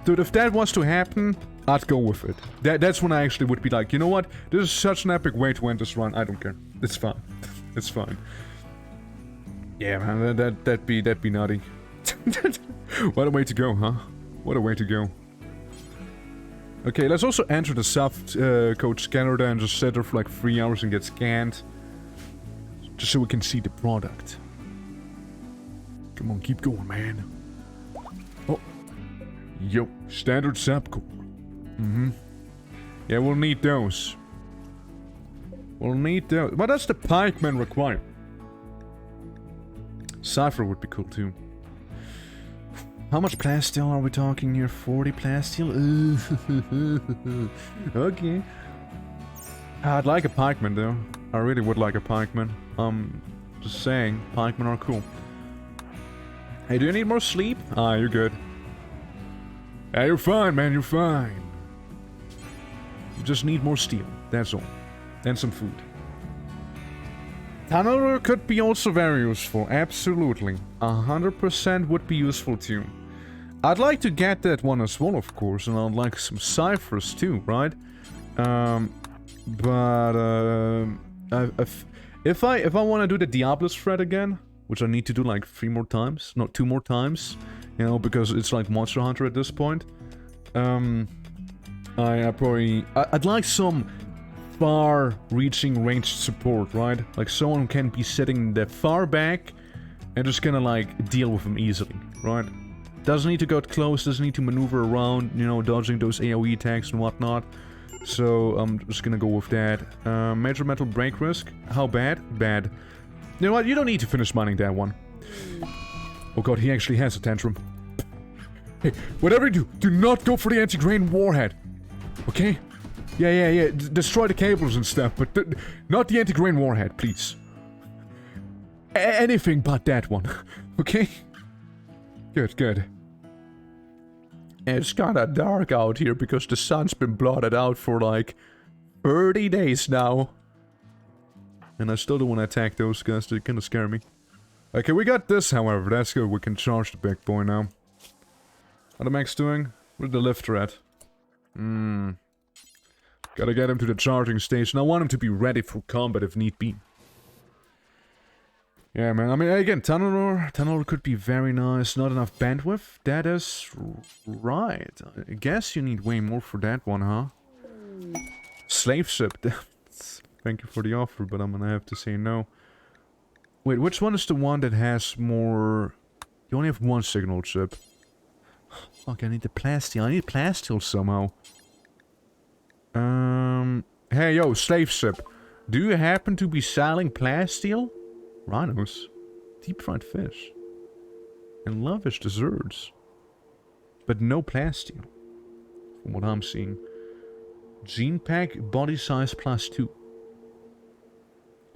Dude, if that was to happen, I'd go with it. That's when I actually would be like, you know what? This is such an epic way to end this run. I don't care. It's fine. It's fine. Yeah, man, that'd be nutty. What a way to go, huh? What a way to go. Okay, let's also enter the soft code scanner there and just sit there for like 3 hours and get scanned. Just so we can see the product. Come on, keep going, man. Oh. Yo, standard sap core. Yeah, we'll need those. We'll need those. What does the pikeman require? Cypher would be cool too. How much plasteel are we talking here? 40 plasteel? Okay. I'd like a pikeman though. I really would like a pikeman. Just saying, pikemen are cool. Hey, do you need more sleep? Ah, you're good. Yeah, you're fine, man, you're fine. You just need more steel, that's all. And some food. Tunneler could be also very useful, absolutely. 100% would be useful too. I'd like to get that one as well, of course, and I'd like some ciphers too, right? But, if I want to do the Diablo's thread again, which I need to do like 3 more times, no, 2 more times, you know, because it's like Monster Hunter at this point, I'd like some far-reaching ranged support, right? Like someone can be sitting the far back and just gonna like deal with them easily, right? Doesn't need to go close, doesn't need to maneuver around, you know, dodging those AoE attacks and whatnot. So I'm just gonna go with that. Major metal break risk. How bad? Bad. You know what? You don't need to finish mining that one. Oh god, he actually has a tantrum. Hey, whatever you do not go for the anti-grain warhead. Okay? Yeah. Destroy the cables and stuff, but not the anti-grain warhead, please. Anything but that one. Okay? Good. It's kinda dark out here because the sun's been blotted out for like 30 days now. And I still don't want to attack those guys, they kinda scare me. Okay, we got this, however, that's good, we can charge the big boy now. How the mech's doing? Where's the lifter at? Gotta get him to the charging station. I want him to be ready for combat if need be. Yeah, man, I mean, again, Tunneler could be very nice. Not enough bandwidth? That is right. I guess you need way more for that one, huh? Slave ship. Thank you for the offer, but I'm gonna have to say no. Wait, which one is the one that has more... You only have one signal chip. Fuck, I need the plasteel. I need plasteel somehow. Hey, yo, slave ship. Do you happen to be selling plasteel? Rhinos, deep-fried fish, and lavish desserts. But no plasteel, from what I'm seeing. Gene pack, body size +2.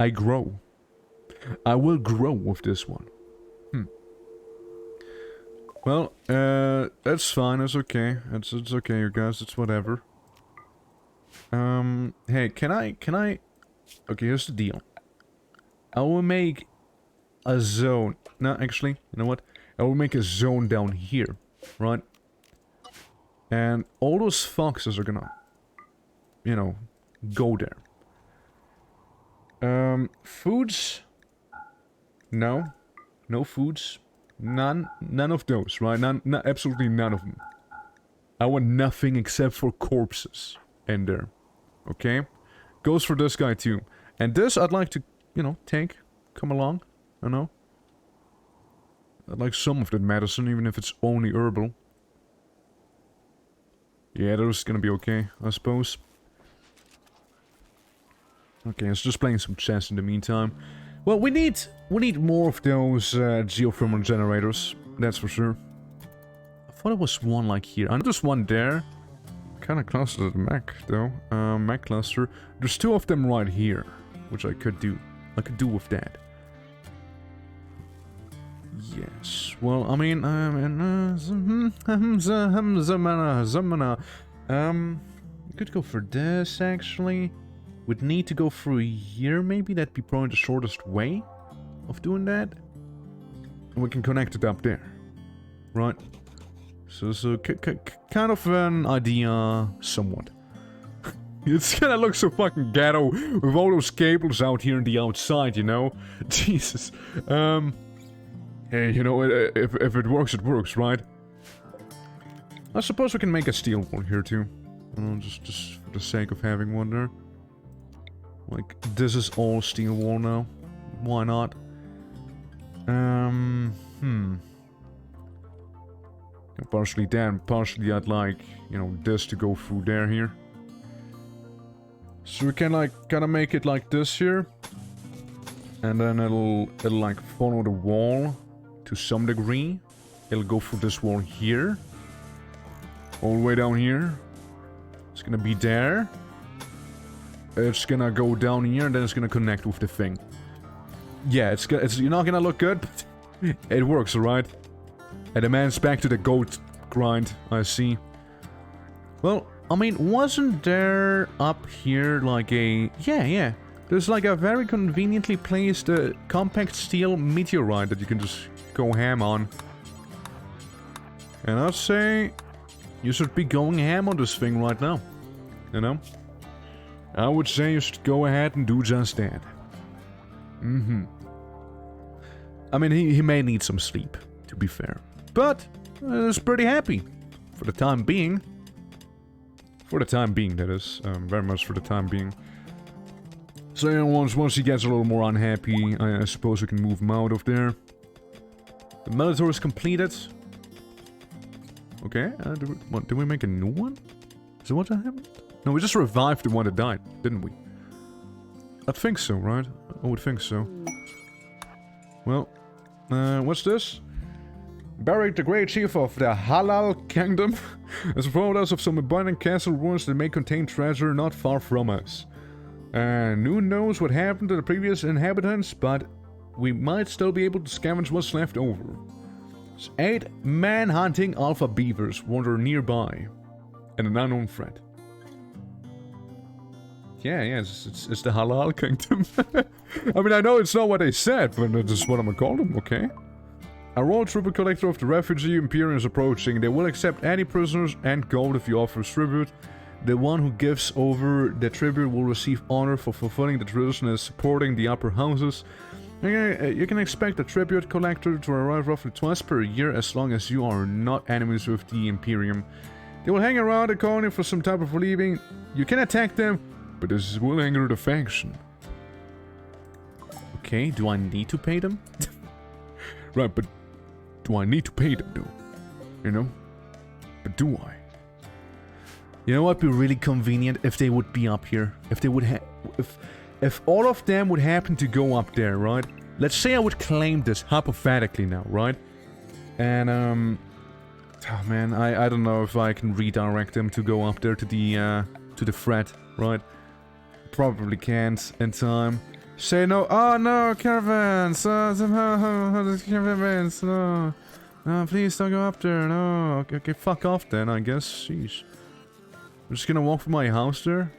I grow. I will grow with this one. Well, that's fine, it's okay. It's okay, you guys, it's whatever. Hey, can I... Okay, here's the deal. I will make a zone. No, actually, you know what? I will make a zone down here, right? And all those foxes are gonna, you know, go there. Foods? No. No foods. None of those, right? Absolutely none of them. I want nothing except for corpses in there. Okay? Goes for this guy too. And this I'd like to, you know, come along, I know. I'd like some of that medicine, even if it's only herbal. Yeah, that's gonna be okay, I suppose. Okay, let's just playing some chess in the meantime. Well, we need more of those geothermal generators, that's for sure. I thought there was one like here. I know there's one there. Kinda close to the mech, though. Mech cluster. There's 2 of them right here, which I could do. I could do with that. Yes. Well, I mean, could go for this, actually. Would need to go through here, maybe? That'd be probably the shortest way of doing that. And we can connect it up there. Right? So kind of an idea, somewhat. It's gonna look so fucking ghetto with all those cables out here in the outside, you know? Jesus. Hey, you know, if it works, it works, right? I suppose we can make a steel one here too. Just for the sake of having one there. Like, this is all steel wall now. Why not? Partially that, partially I'd like, you know, this to go through there here. So we can like kinda make it like this here. And then it'll like follow the wall to some degree. It'll go through this wall here. All the way down here. It's gonna be there. It's gonna go down here and then it's gonna connect with the thing. Yeah, it's you're not gonna look good, but it works, alright? And the man's back to the goat grind, I see. Well, I mean, wasn't there up here like a... Yeah. There's like a very conveniently placed compact steel meteorite that you can just go ham on. And I'd say you should be going ham on this thing right now. You know? I would say you should go ahead and do just that. Mm-hmm. I mean, he may need some sleep, to be fair. But, he's pretty happy. For the time being. For the time being, that is. Very much for the time being. So, yeah, once he gets a little more unhappy, I suppose we can move him out of there. The military is completed. Okay, did we make a new one? Is that what happened? No, we just revived the one that died, didn't we? I think so, right? I would think so. Well, what's this? Buried the great chief of the Halal Kingdom has informed us of some abandoned castle ruins that may contain treasure not far from us. Who knows what happened to the previous inhabitants, but we might still be able to scavenge what's left over. 8 man-hunting alpha beavers wander nearby, and an unknown threat. Yeah, it's the Halal Kingdom. I mean, I know it's not what they said, but that's just what I'm gonna call them, okay? A royal tribute collector of the refugee Imperium is approaching. They will accept any prisoners and gold if you offer tribute. The one who gives over the tribute will receive honor for fulfilling the tradition and supporting the upper houses. You can expect a tribute collector to arrive roughly twice per year as long as you are not enemies with the Imperium. They will hang around the colony for some type of relieving. You can attack them, but this will anger the faction. Okay, do I need to pay them? Right, but do I need to pay them though? You know? But do I? You know what would be really convenient if they would be up here? If they would if all of them would happen to go up there, right? Let's say I would claim this hypothetically now, right? And oh man, I don't know if I can redirect them to go up there to the threat, right? Probably can't in time. Say no. Oh no, caravans! Caravans! No, no, please don't go up there. No, okay, fuck off then. I guess. Sheesh. I'm just gonna walk from my house there.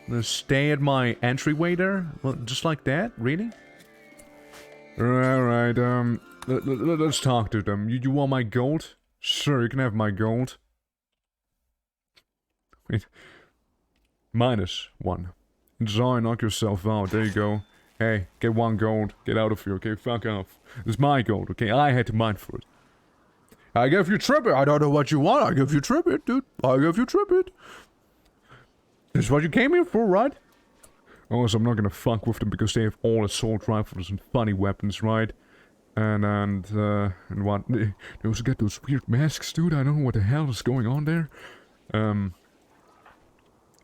I'm gonna stay at my entryway there. Well, just like that, really? Alright. Let's talk to them. You want my gold? Sure, you can have my gold. Wait. -1. Enjoy, knock yourself out. There you go. Hey, get 1 gold. Get out of here, okay? Fuck off. It's my gold, okay? I had to mine for it. I give you tribute. I don't know what you want. I give you tribute, dude. I give you tribute. This is what you came here for, right? Also, I'm not gonna fuck with them because they have all assault rifles and funny weapons, right? And what? They also get those weird masks, dude. I don't know what the hell is going on there.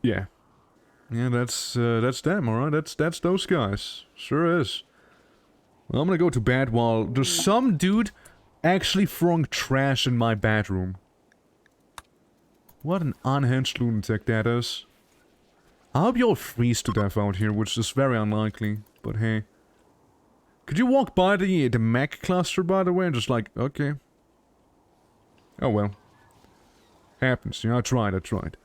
Yeah. Yeah, that's them, alright? That's those guys. Sure is. Well, I'm gonna go to bed while there's some dude actually throwing trash in my bedroom. What an unhinged lunatic that is. I hope you'll freeze to death out here, which is very unlikely, but hey. Could you walk by the mech cluster, by the way, and just like, okay. Oh well. Happens, yeah, I tried.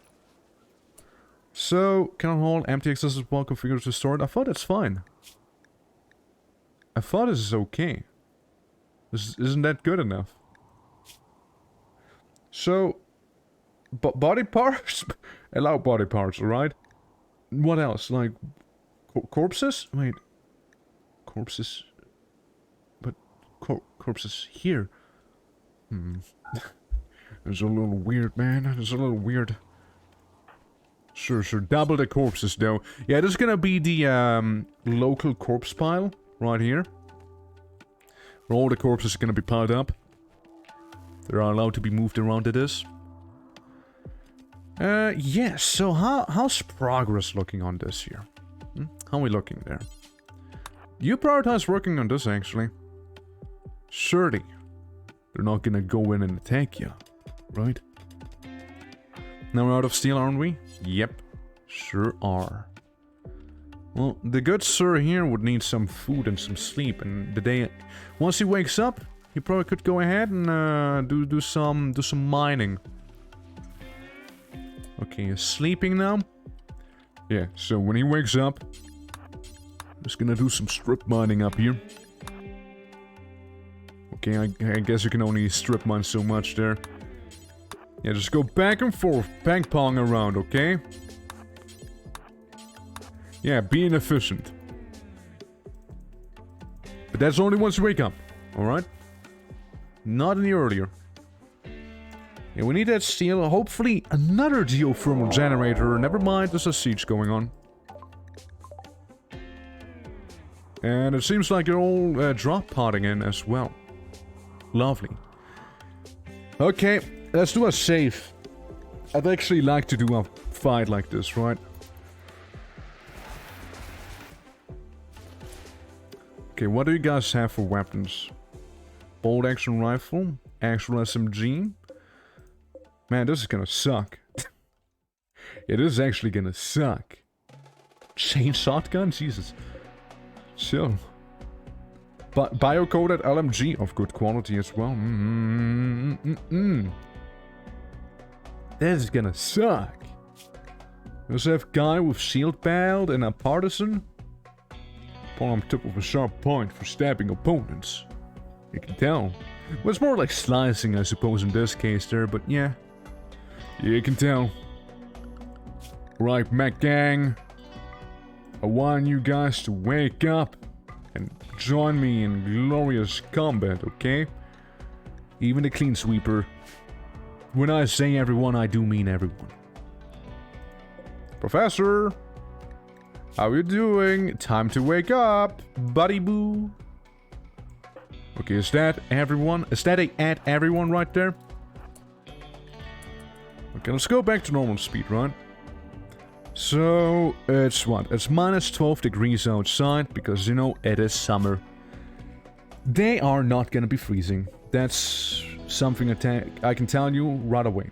So, cannon hall, empty accessible configured to store it. I thought that's fine. I thought this is okay. Isn't that good enough? So, body parts? Allow body parts, alright? What else? Like, corpses? Wait. Corpses? But, corpses here. It's a little weird, man. It's a little weird. Sure. Double the corpses, though. Yeah, this is gonna be the, local corpse pile. Right here. Where all the corpses are gonna be piled up. They are allowed to be moved around, it is. Yes, so how's progress looking on this here? How are we looking there? You prioritize working on this, actually. Surely. They're not gonna go in and attack you, right? Now we're out of steel, aren't we? Yep, sure are. Well, the good sir here would need some food and some sleep, and the day... Once he wakes up, he probably could go ahead and do some mining. Okay, he's sleeping now. Yeah, so when he wakes up, I'm just gonna do some strip mining up here. Okay, I guess you can only strip mine so much there. Yeah, just go back and forth, ping-pong around, okay? Yeah, being efficient. But that's only once you wake up, alright? Not any earlier. Yeah, we need that steel. Hopefully another geothermal generator. Never mind, there's a siege going on. And it seems like you're all drop potting in as well. Lovely. Okay, let's do a save. I'd actually like to do a fight like this, right? Okay, what do you guys have for weapons? Bolt action rifle, actual SMG. Man, this is gonna suck. It is actually gonna suck. Chain shotgun? Jesus. Chill. But bio-coded LMG of good quality as well. This is gonna suck. We also have guy with shield belt and a partisan. Palm tip of a sharp point for stabbing opponents. You can tell. Well, it's more like slicing, I suppose, in this case there, but yeah. You can tell. Right, Mac Gang. I want you guys to wake up and join me in glorious combat, okay? Even the clean sweeper. When I say everyone, I do mean everyone. Professor! How you doing? Time to wake up, buddy boo. Okay, is that everyone? Is that at everyone right there? Okay, let's go back to normal speed, right? So, it's what? It's minus 12 degrees outside, because, you know, it is summer. They are not gonna be freezing. That's something I can tell you right away.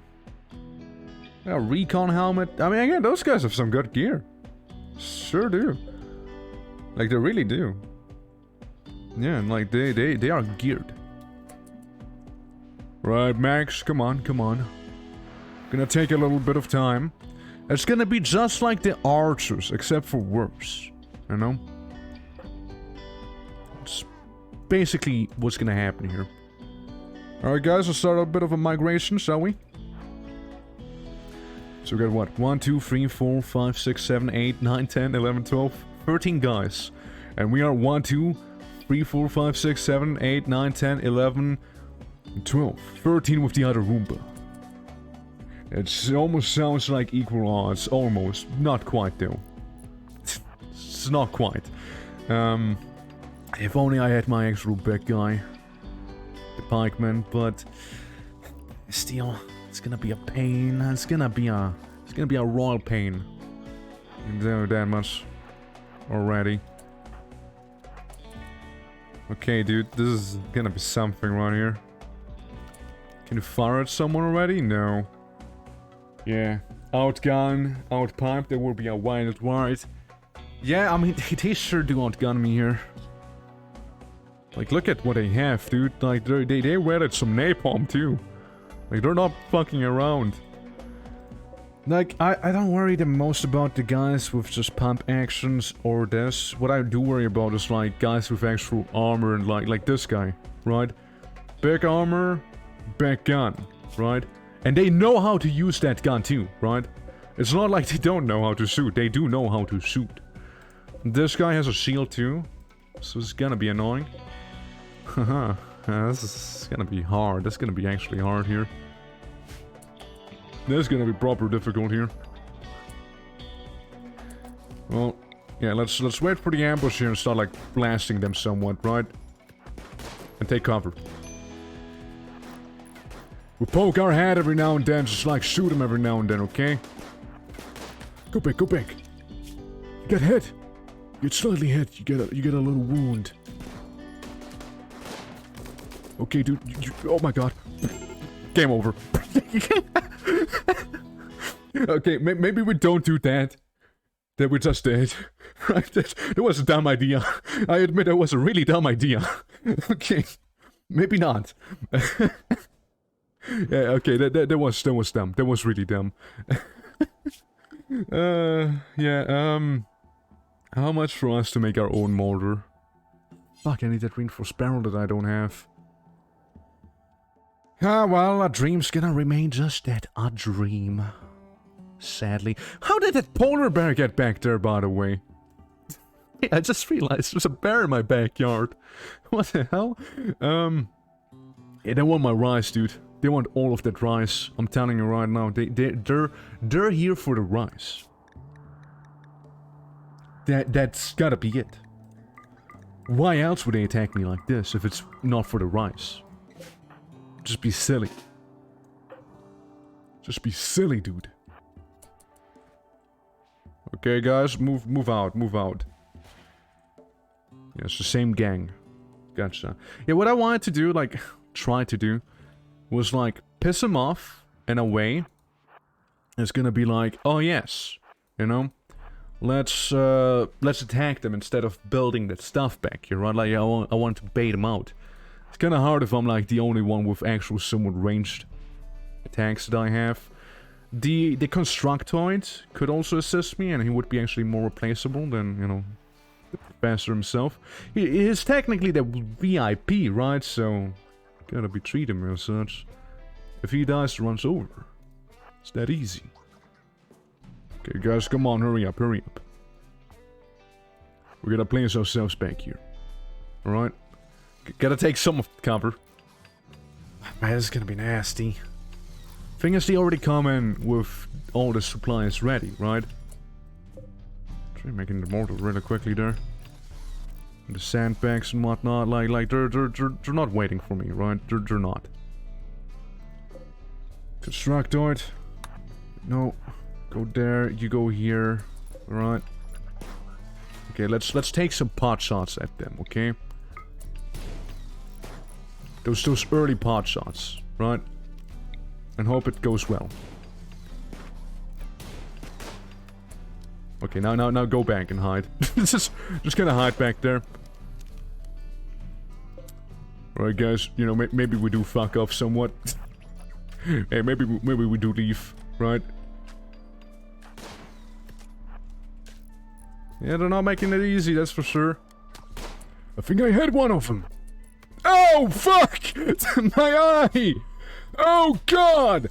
A recon helmet. I mean, again, those guys have some good gear. Sure do. Like, they really do. Yeah, and like, they are geared. Right, Max, come on, come on. Gonna take a little bit of time. It's gonna be just like the archers, except for worse. You know? It's basically what's gonna happen here. Alright guys, let's start a bit of a migration, shall we? So we got what? 1, 2, 3, 4, 5, 6, 7, 8, 9, 10, 11, 12, 13 guys. And we are 1, 2, 3, 4, 5, 6, 7, 8, 9, 10, 11, 12. 13 with the other Roomba. It almost sounds like equal odds. Almost. Not quite though. It's not quite. If only I had my actual big guy. The pikeman, but still, it's gonna be a pain. It's gonna be a royal pain. You know that much already. Okay, dude, this is gonna be something right here. Can you fire at someone already? No. Yeah, outgun, outpipe, there will be a wild ride. Yeah, I mean, they sure do outgun me here. Like, look at what they have, dude. Like, they weathered some napalm, too. Like, they're not fucking around. Like, I don't worry the most about the guys with just pump actions or this. What I do worry about is, like, guys with actual armor and, like this guy, right? Big armor, big gun, right? And they know how to use that gun too, right? It's not like they don't know how to shoot, they do know how to shoot. This guy has a shield too, so it's gonna be annoying. Haha, this is gonna be hard, this is gonna be actually hard here. This is gonna be proper difficult here. Well, yeah, let's wait for the ambush here and start like blasting them somewhat, right? And take cover. We poke our head every now and then, just like shoot them every now and then, okay? Go back, go back. You got hit. You get slightly hit. You get a little wound. Okay, dude. Oh my god. Game over. Okay, maybe we don't do that. That we just did. Right? That was a dumb idea. I admit it was a really dumb idea. Okay. Maybe not. Yeah, okay, that was dumb. That was really dumb. Yeah, how much for us to make our own mortar? Fuck, I need that reinforced barrel that I don't have. Ah, well, a dream's gonna remain just that, a dream. Sadly. How did that polar bear get back there, by the way? Hey, I just realized there's a bear in my backyard. What the hell? Yeah, they want my rice, dude. They want all of that rice. I'm telling you right now. They're here for the rice. That's gotta be it. Why else would they attack me like this if it's not for the rice? Just be silly. Just be silly, dude. Okay, guys, move out, move out. Yeah, it's the same gang. Gotcha. Yeah, what I wanted to do, like, try to do, was like piss him off in a way. It's gonna be like, oh yes, you know, let's attack them instead of building that stuff back here, right? Like I want to bait them out. It's kind of hard if I'm like the only one with actual somewhat ranged attacks that I have. The Constructoid could also assist me, and he would be actually more replaceable than, you know, the Professor himself. He is technically the VIP, right? So gotta be treat him as such. If he dies, runs over. It's that easy. Okay, guys, come on, hurry up, hurry up. We're gonna place ourselves back here. Alright? Gotta take some of the cover. Man, this is gonna be nasty. Thing is, they already come in with all the supplies ready, right? Try making the mortar really quickly there. The sandbags and whatnot, like they're not waiting for me, right? They're not. Constructoid. No. Go there, you go here. Alright. Okay, let's take some pot shots at them, okay? Those early pot shots, right? And hope it goes well. Okay, now go back and hide. just gonna hide back there. Alright, guys, you know, maybe we do fuck off somewhat. Hey, maybe we do leave, right? Yeah, they're not making it easy, that's for sure. I think I had one of them. Oh, fuck! My eye! Oh, God!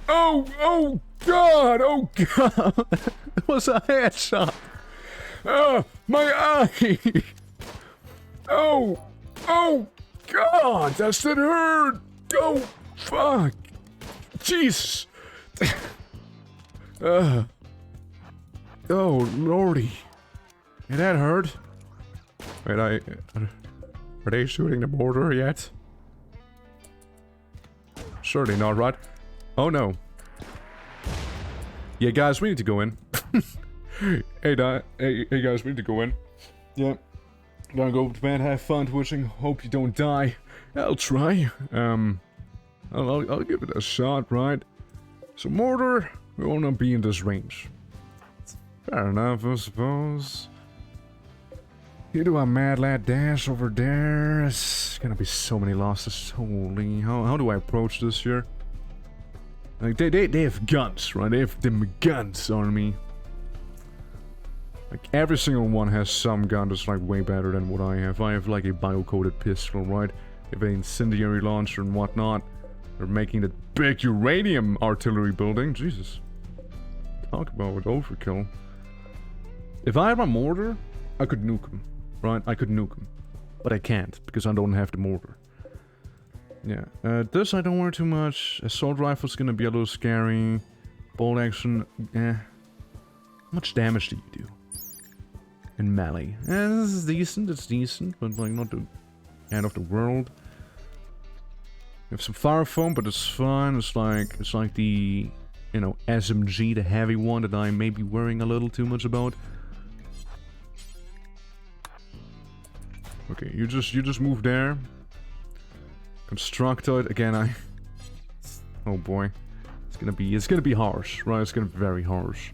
Oh, God! Oh, God! It was a headshot! My eye! Oh, God! Does that hurt? Oh, fuck! Jesus! Oh, lordy. Yeah, that hurt. Wait, are they shooting the mortar yet? Surely not, right? Oh no. Yeah, guys, we need to go in. Hey guys, we need to go in. Yeah. Gonna go to bed, have fun twitching, hope you don't die. I'll try. I'll give it a shot, right? So mortar, we will not be in this range. Fair enough, I suppose. You do a mad lad dash over there. It's gonna be so many losses. Holy, how do I approach this here? Like they have guns, right? They have them guns on me. Like every single one has some gun that's like way better than what I have. I have like a bio-coated pistol, right? They have an incendiary launcher and whatnot. They're making that big uranium artillery building. Jesus. Talk about overkill. If I had my mortar, I could nuke him. Right? I could nuke him. But I can't, because I don't have the mortar. Yeah. This I don't worry too much. Assault rifle's gonna be a little scary. Bolt action, How much damage do you do? In melee. This is decent, it's decent, but like not the end of the world. We have some fire foam, but it's fine. It's like the, you know, SMG, the heavy one that I may be worrying a little too much about. Okay, you just move there. Constructoid again. Oh boy, it's gonna be harsh, right? It's gonna be very harsh.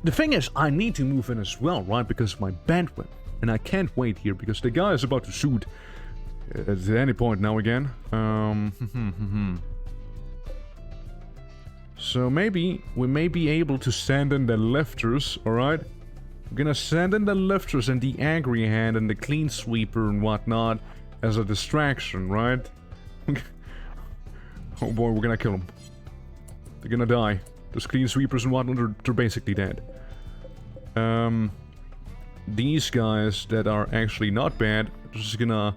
The thing is, I need to move in as well, right? Because of my bandwidth, and I can't wait here because the guy is about to shoot at any point now again. So maybe we may be able to send in the lifters, all right? We're gonna send in the lifters and the angry hand and the clean sweeper and whatnot as a distraction, right? Oh boy, we're gonna kill them. They're gonna die. Those clean sweepers and whatnot, they're basically dead. these guys that are actually not bad, just gonna...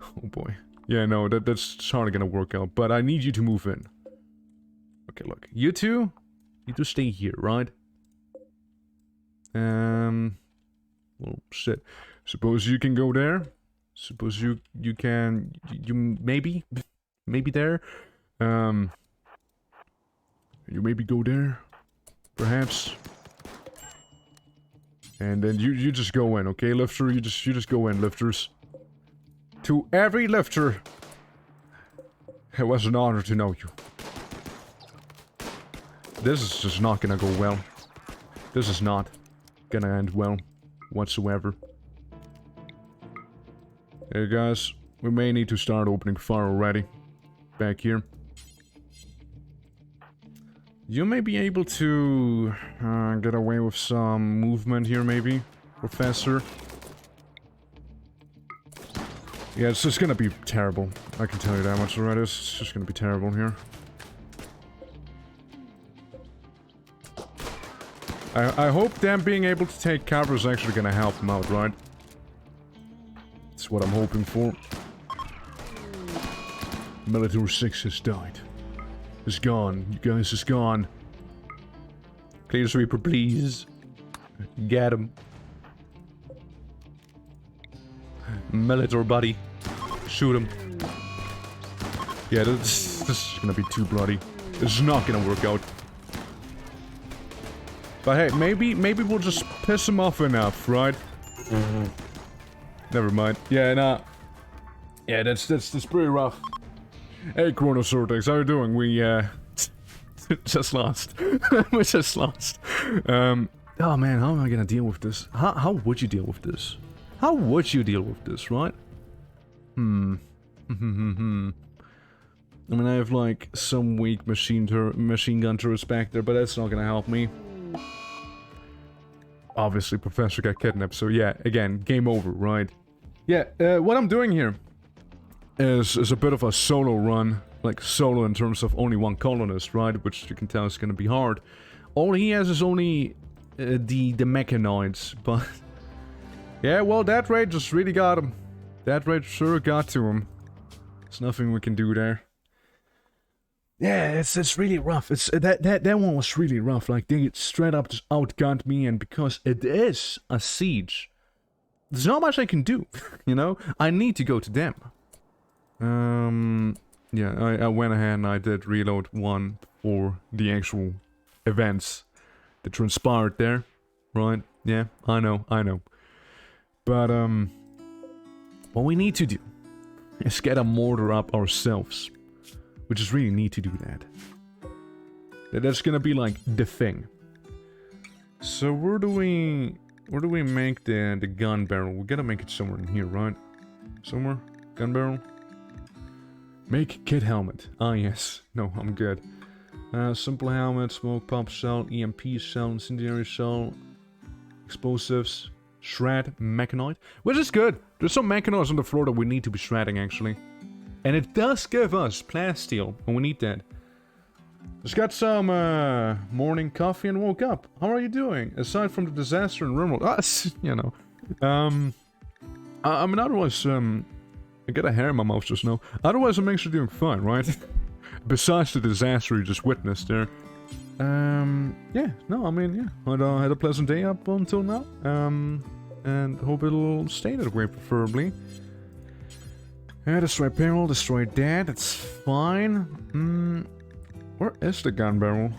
Oh boy. Yeah, no, that's hardly gonna work out, but I need you to move in. Okay, look. You two stay here, right? Well, shit. Suppose you can go there. Suppose you can... You maybe there. You maybe go there. Perhaps. And then you just go in, okay, lifter? You just go in, lifters. To every lifter. It was an honor to know you. This is just not gonna go well. This is not gonna end well whatsoever. Hey guys, we may need to start opening fire already. Back here. You may be able to get away with some movement here, maybe, Professor. Yeah, it's just gonna be terrible. I can tell you that much already. It's just gonna be terrible here. I hope them being able to take cover is actually gonna help them out, right? That's what I'm hoping for. Military 6 has died. It's gone. You guys, it's gone. Clear sweeper, please. Get him. Military buddy. Shoot him. Yeah, this is gonna be too bloody. This is not gonna work out. But hey, maybe we'll just piss him off enough, right? Never mind. Yeah, nah. Yeah, that's pretty rough. Hey, Chronosortex, how you doing? We, just lost. We just lost. Oh man, how am I gonna deal with this? How would you deal with this? How would you deal with this, right? I mean, I have, like, some weak machine gun turrets back there, but that's not gonna help me. Obviously, Professor got kidnapped, so yeah, again, game over, right? Yeah, what I'm doing here is a bit of a solo run. Like, solo in terms of only one colonist, right? Which you can tell is gonna be hard. All he has is only the mechanoids, but... Yeah, well, that raid just really got him. That raid sure got to him. There's nothing we can do there. Yeah, it's really rough. It's that one was really rough. Like, they straight up just outgunned me, and because it is a siege, there's not much I can do, you know? I need to go to them. Yeah, I went ahead and I did reload one for the actual events that transpired there, right? Yeah, I know. But, what we need to do is get a mortar up ourselves. We just really need to do that. That's gonna be like the thing. So where do we make the gun barrel? We gotta make it somewhere in here, right? Somewhere? Gun barrel? Make kit helmet. Ah yes. No, I'm good. Simple helmet, smoke pump cell, EMP cell, incendiary cell, explosives, shred, mechanoid. Which is good. There's some mechanoids on the floor that we need to be shredding actually. And it does give us plasteel, and we need that. Just got some morning coffee and woke up. How are you doing? Aside from the disaster in RIMWORLD, you know. I mean, otherwise, I got a hair in my mouth just now. Otherwise, I'm actually doing fine, right? Besides the disaster you just witnessed there. Yeah, no, I mean, yeah. I had a pleasant day up until now. And hope it'll stay that way, preferably. Destroy payroll, destroy that, it's fine. Where is the gun barrel?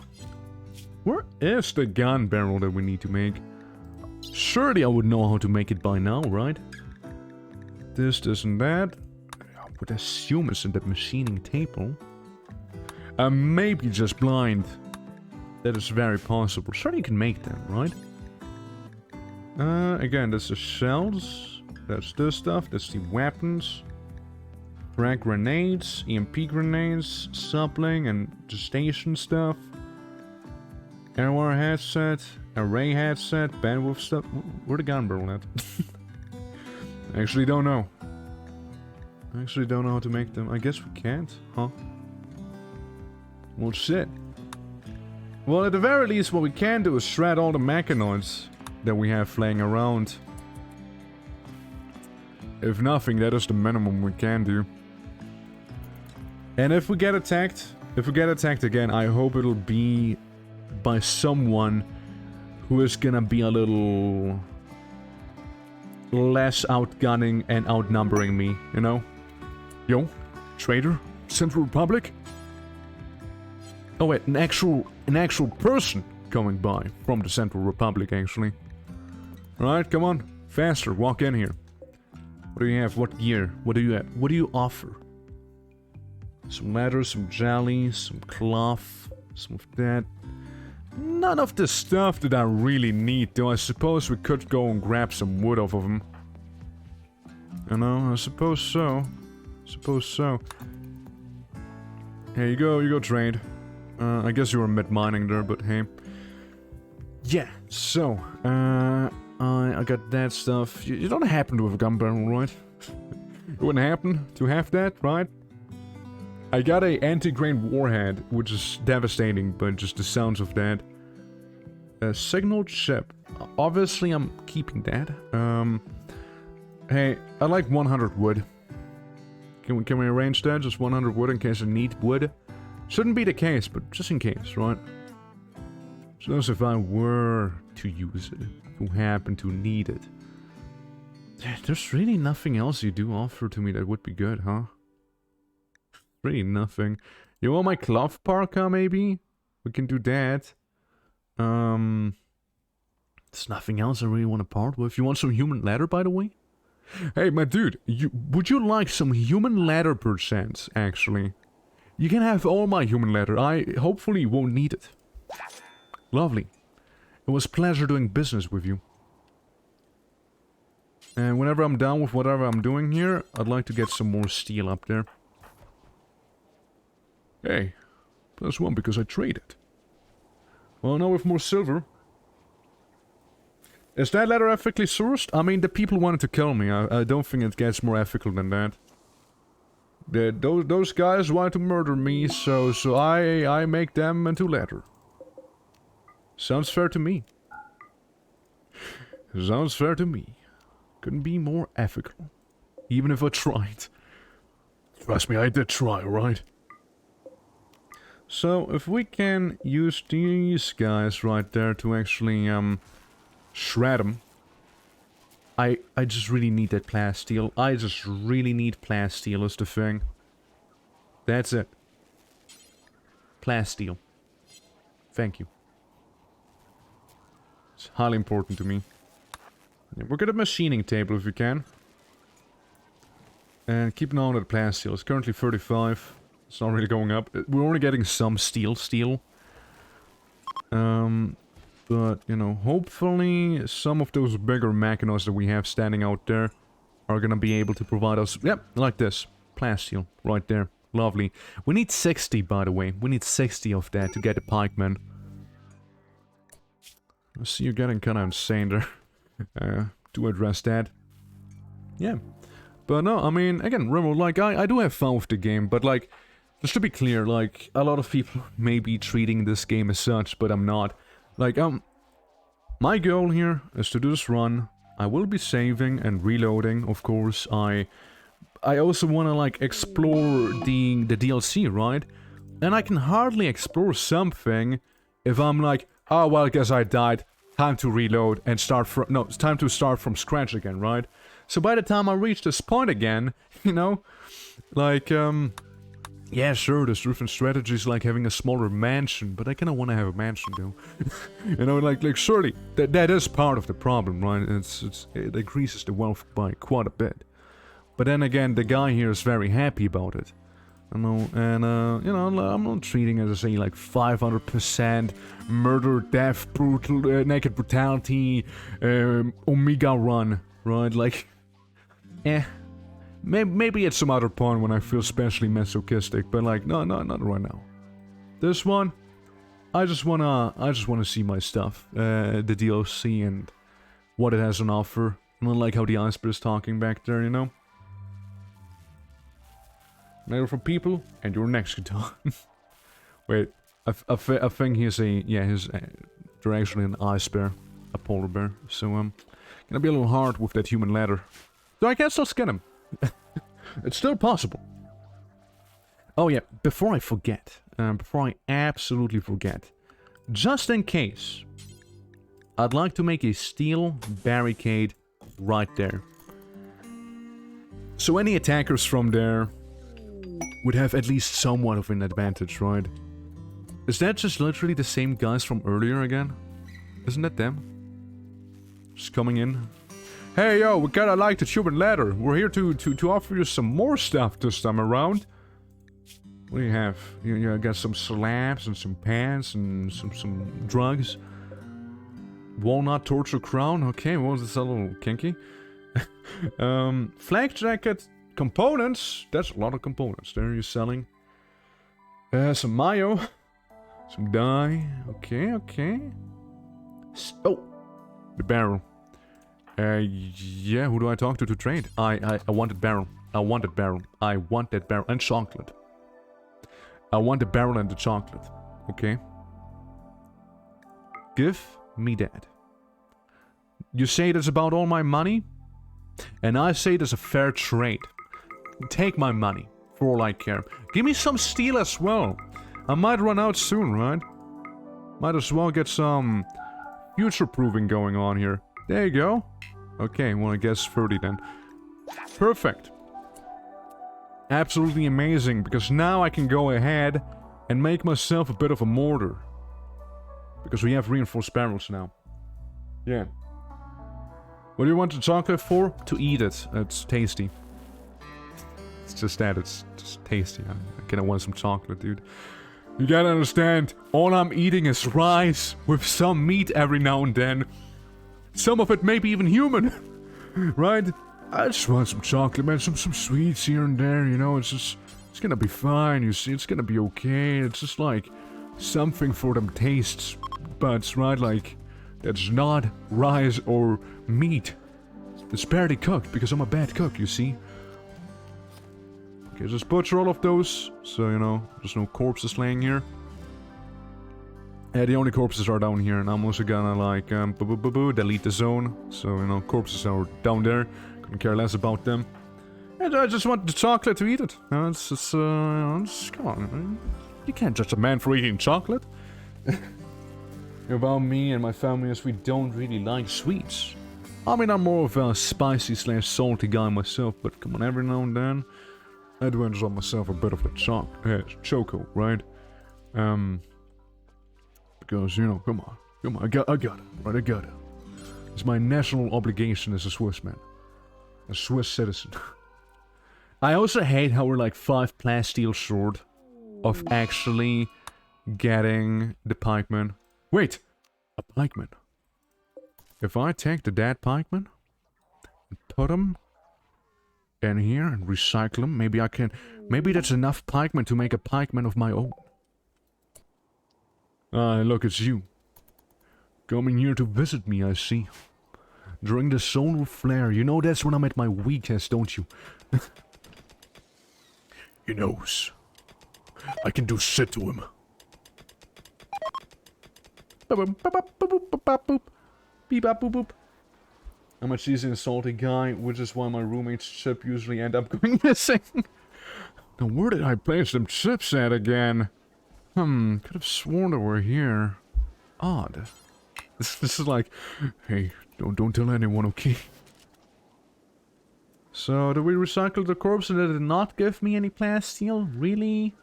Where is the gun barrel that we need to make? Surely I would know how to make it by now, right? This and that. I would assume it's in the machining table. I'm maybe just blind. That is very possible. Surely you can make them, right? Again, that's the shells. That's this stuff. That's the weapons. Frag grenades, EMP grenades, suppling and gestation stuff. Airwire headset, array headset, bandwidth stuff. Where the gun barrel at? I actually don't know. I actually don't know how to make them. I guess we can't, huh? Well, shit. Well, at the very least, what we can do is shred all the mechanoids. that we have laying around. If nothing, that is the minimum we can do. And if we get attacked again, I hope it'll be by someone who is gonna be a little less outgunning and outnumbering me, you know? Yo, trader, Central Republic? Oh wait, an actual person coming by from the Central Republic, actually. Alright, come on, faster, walk in here. What do you have? What gear? What do you have? What do you offer? Some leather, some jelly, some cloth, some of that. None of the stuff that I really need, though. I suppose we could go and grab some wood off of them. You know, I suppose so. Suppose so. Here you go trade. I guess you were mid-mining there, but hey. Yeah, so, I got that stuff. You don't happen to have a gun barrel, right? It wouldn't happen to have that, right? I got a anti-grain warhead, which is devastating, but just the sounds of that. A signal chip. Obviously, I'm keeping that. Hey, I like 100 wood. Can we arrange that? Just 100 wood in case I need wood? Shouldn't be the case, but just in case, right? Just if I were to use it, who happen to need it. There's really nothing else you do offer to me that would be good, huh? Really nothing. You want my cloth parka, maybe? We can do that. There's nothing else I really want to part with. You want some human leather, by the way? Hey, my dude, would you like some human leather percents, actually? You can have all my human leather. I hopefully won't need it. Lovely. It was a pleasure doing business with you. And whenever I'm done with whatever I'm doing here, I'd like to get some more steel up there. Hey, +1 because I traded. Well, now with more silver. Is that leather ethically sourced? I mean, the people wanted to kill me. I don't think it gets more ethical than that. Those guys wanted to murder me, so I make them into leather. Sounds fair to me. Sounds fair to me. Couldn't be more ethical. Even if I tried. Trust me, I did try, right? So, if we can use these guys right there to actually, shred them. I just really need that plasteel. I just really need plasteel is the thing. That's it. Plasteel. Thank you. It's highly important to me. Yeah, we'll get a machining table if we can. And keep an eye on the plasteel. It's currently 35. It's not really going up. We're only getting some steel. But, you know, hopefully some of those bigger machinos that we have standing out there are gonna be able to provide us... Yep, like this. Plasteel. Right there. Lovely. We need 60, by the way. We need 60 of that to get the pikemen. I see you're getting kinda insane there. To address that. Yeah. But no, I mean, again, RIMWORLD, like, I do have fun with the game, but, like, just to be clear, like, a lot of people may be treating this game as such, but I'm not. Like, my goal here is to do this run. I will be saving and reloading, of course. I also want to, like, explore the DLC, right? And I can hardly explore something if I'm like, oh, well, I guess I died. Time to reload and start from... No, it's time to start from scratch again, right? So by the time I reach this point again, you know, like, yeah, sure, there's different strategies like having a smaller mansion, but I kind of want to have a mansion, though. You know, like surely, that is part of the problem, right? It increases the wealth by quite a bit. But then again, the guy here is very happy about it. You know, and, you know, I'm not treating it as a, like, 500% murder, death, brutal, naked brutality, Omega run, right? Like, maybe at some other point when I feel especially masochistic, but like, no, not right now. This one, I just wanna see my stuff, the DLC and what it has on offer. I don't like how the iceberg is talking back there, you know. Later for people and your next guitar. Wait, I think he's a, yeah, they're actually an ice bear. a polar bear. So, gonna be a little hard with that human ladder. So I can still skin him. It's still possible. Oh yeah, before I forget, before I absolutely forget, just in case, I'd like to make a steel barricade right there. So any attackers from there would have at least somewhat of an advantage, right? Is that just literally the same guys from earlier again? Isn't that them? Just coming in. Hey yo, we kinda like the human ladder. We're here to offer you some more stuff this time around. What do you have? You got some slabs and some pants and some drugs. Walnut torture crown. Okay, well, that's a little kinky. Flak jacket components. That's a lot of components. There you're selling. Some mayo. Some dye. Okay, okay. Oh, the barrel. Yeah, who do I talk to trade? I want that barrel. I want that barrel. I want that barrel. And chocolate. I want the barrel and the chocolate. Okay. Give me that. You say that's about all my money? And I say that's a fair trade. Take my money, for all I care. Give me some steel as well. I might run out soon, right? Might as well get some future-proofing going on here. There you go. Okay, well I guess 30 then. Perfect. Absolutely amazing, because now I can go ahead and make myself a bit of a mortar. Because we have reinforced barrels now. Yeah. What do you want the chocolate for? To eat it. It's tasty. It's just that, it's just tasty. I kinda want some chocolate, dude. You gotta understand, all I'm eating is rice with some meat every now and then. Some of it maybe even human. Right? I just want some chocolate, man. Some sweets here and there, you know. It's gonna be fine, you see. It's gonna be okay. It's just like something for them tastes buds, right? Like, that's not rice or meat. It's barely cooked because I'm a bad cook, you see. Okay, just butcher all of those, so, you know, there's no corpses laying here. Yeah, the only corpses are down here, and I'm also gonna, like, delete the zone. So, you know, corpses are down there. Couldn't care less about them. And I just want the chocolate to eat it. Come on, man. You can't judge a man for eating chocolate. About me and my family is we don't really like sweets. I mean, I'm more of a spicy / salty guy myself, but come on, every now and then, I do enjoy myself a bit of the choco, right? Because, you know, come on, I got it, right, I got it. It's my national obligation as a Swiss man. A Swiss citizen. I also hate how we're like 5 plasteel short of actually getting the pikeman. Wait! A pikeman. If I take the dead pikeman and put him in here and recycle him, maybe I can... Maybe that's enough pikemen to make a pikeman of my own. Ah, look, it's you. Coming here to visit me, I see. During the solar flare, you know that's when I'm at my weakest, don't you? He knows. I can do shit to him. I'm a cheesy and salty guy, which is why my roommate's chip usually end up going missing. Now where did I place them chips at again? Could have sworn they were here. Odd. This is like, hey, don't tell anyone, okay? So, did we recycle the corpse and did it not give me any plasteel? Really?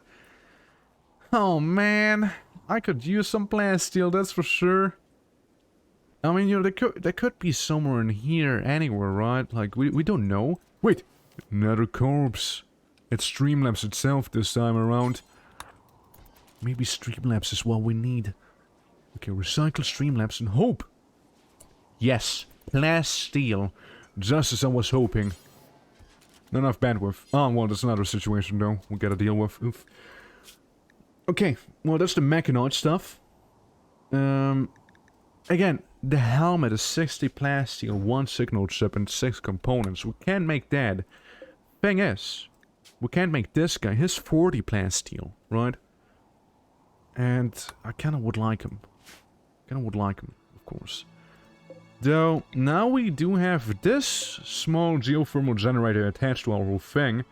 Oh man, I could use some plasteel, that's for sure. I mean, you know, there could be somewhere in here, anywhere, right? Like, we don't know. Wait, another corpse. It's Streamlabs itself this time around. Maybe Streamlabs is what we need. Okay, recycle Streamlabs and hope. Yes, plasteel. Just as I was hoping. Not enough bandwidth. Oh, well, that's another situation, though. We'll get to deal with. Oof. Okay, well, that's the mechanoid stuff. Again, the helmet is 60 plasteel, 1 signal chip, and 6 components. We can't make that. Thing is, we can't make this guy. He's 40 plasteel, right? And I kinda would like him. Of course. Though, now we do have this small geothermal generator attached to our whole thing.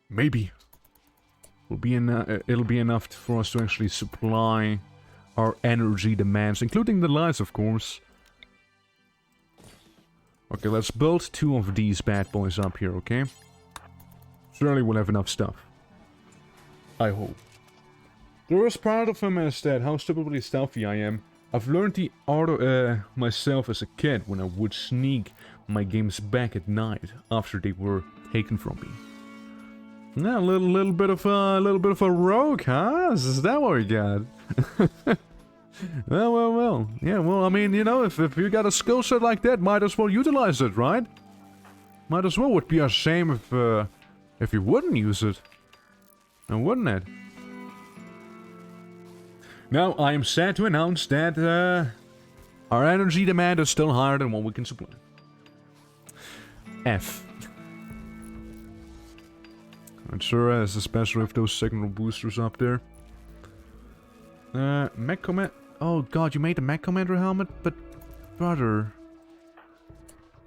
Maybe it'll be enough for us to actually supply our energy demands, including the lights, of course. Okay, let's build 2 of these bad boys up here, okay? Surely we'll have enough stuff. I hope. The worst part of him is that how stupidly stealthy I am. I've learned the art myself as a kid when I would sneak my games back at night after they were taken from me. Yeah, a little bit of a rogue, huh? Is that what we got? well. Yeah, well, I mean, you know, if you got a skill set like that, might as well utilize it, right? Might as well. Would be a shame if you wouldn't use it. Now, wouldn't it? Now, I am sad to announce that our energy demand is still higher than what we can supply. F. It sure is, especially with those signal boosters up there. Mech Command... Oh god, you made the Mech Commander helmet? But... Brother...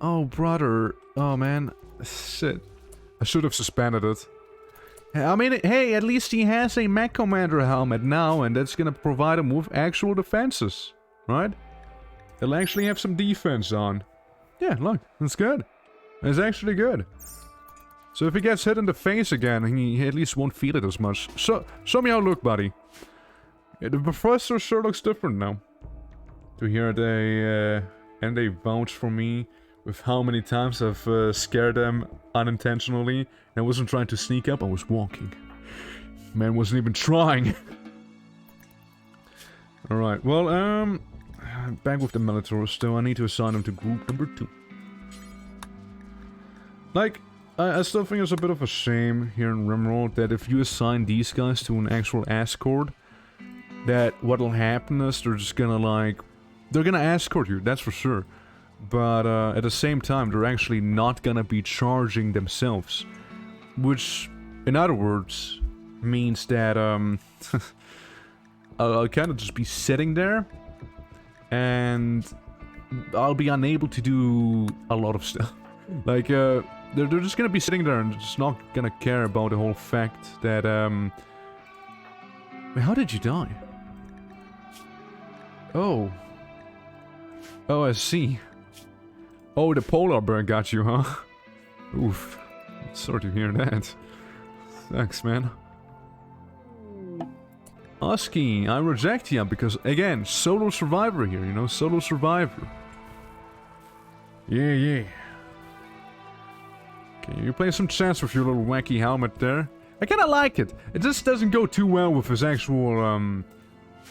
Oh, brother... Oh, man... Shit. I should have suspended it. I mean, hey, at least he has a Mech Commander helmet now, and that's gonna provide him with actual defenses. Right? He'll actually have some defense on. Yeah, look, that's good. It's actually good. So if he gets hit in the face again, he at least won't feel it as much. So, show me how look, buddy. Yeah, the professor sure looks different now. To hear they vouch for me with how many times I've scared them unintentionally. I wasn't trying to sneak up, I was walking. Man wasn't even trying. Alright, well, back with the militarists, though. I need to assign them to group number 2. Like, I still think it's a bit of a shame here in RIMWORLD that if you assign these guys to an actual escort, that what'll happen is they're just gonna like... They're gonna escort you, that's for sure. But at the same time, they're actually not gonna be charging themselves. Which, in other words, means that I'll kind of just be sitting there, and I'll be unable to do a lot of stuff. Like, they're just gonna be sitting there and just not gonna care about the whole fact that, Wait, how did you die? Oh. Oh, I see. Oh, the polar bear got you, huh? Oof. Sorry to hear that. Thanks, man. Husky, I reject you because, again, solo survivor here, you know? Solo survivor. Yeah. Okay, you play some chess with your little wacky helmet there. I kinda like it. It just doesn't go too well with his actual,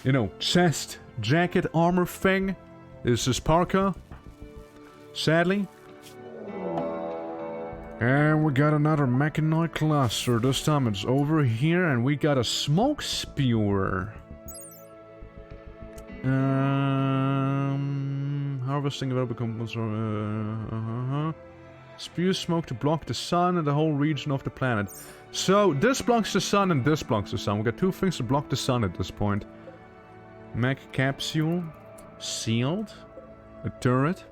you know, chest, jacket, armor thing. This is parka. Sadly. And we got another mechanoid cluster. This time it's over here, and we got a smoke spewer. Harvesting available components. Spew smoke to block the sun and the whole region of the planet. So, this blocks the sun and this blocks the sun. We got 2 things to block the sun at this point. Mech capsule. Sealed. A turret.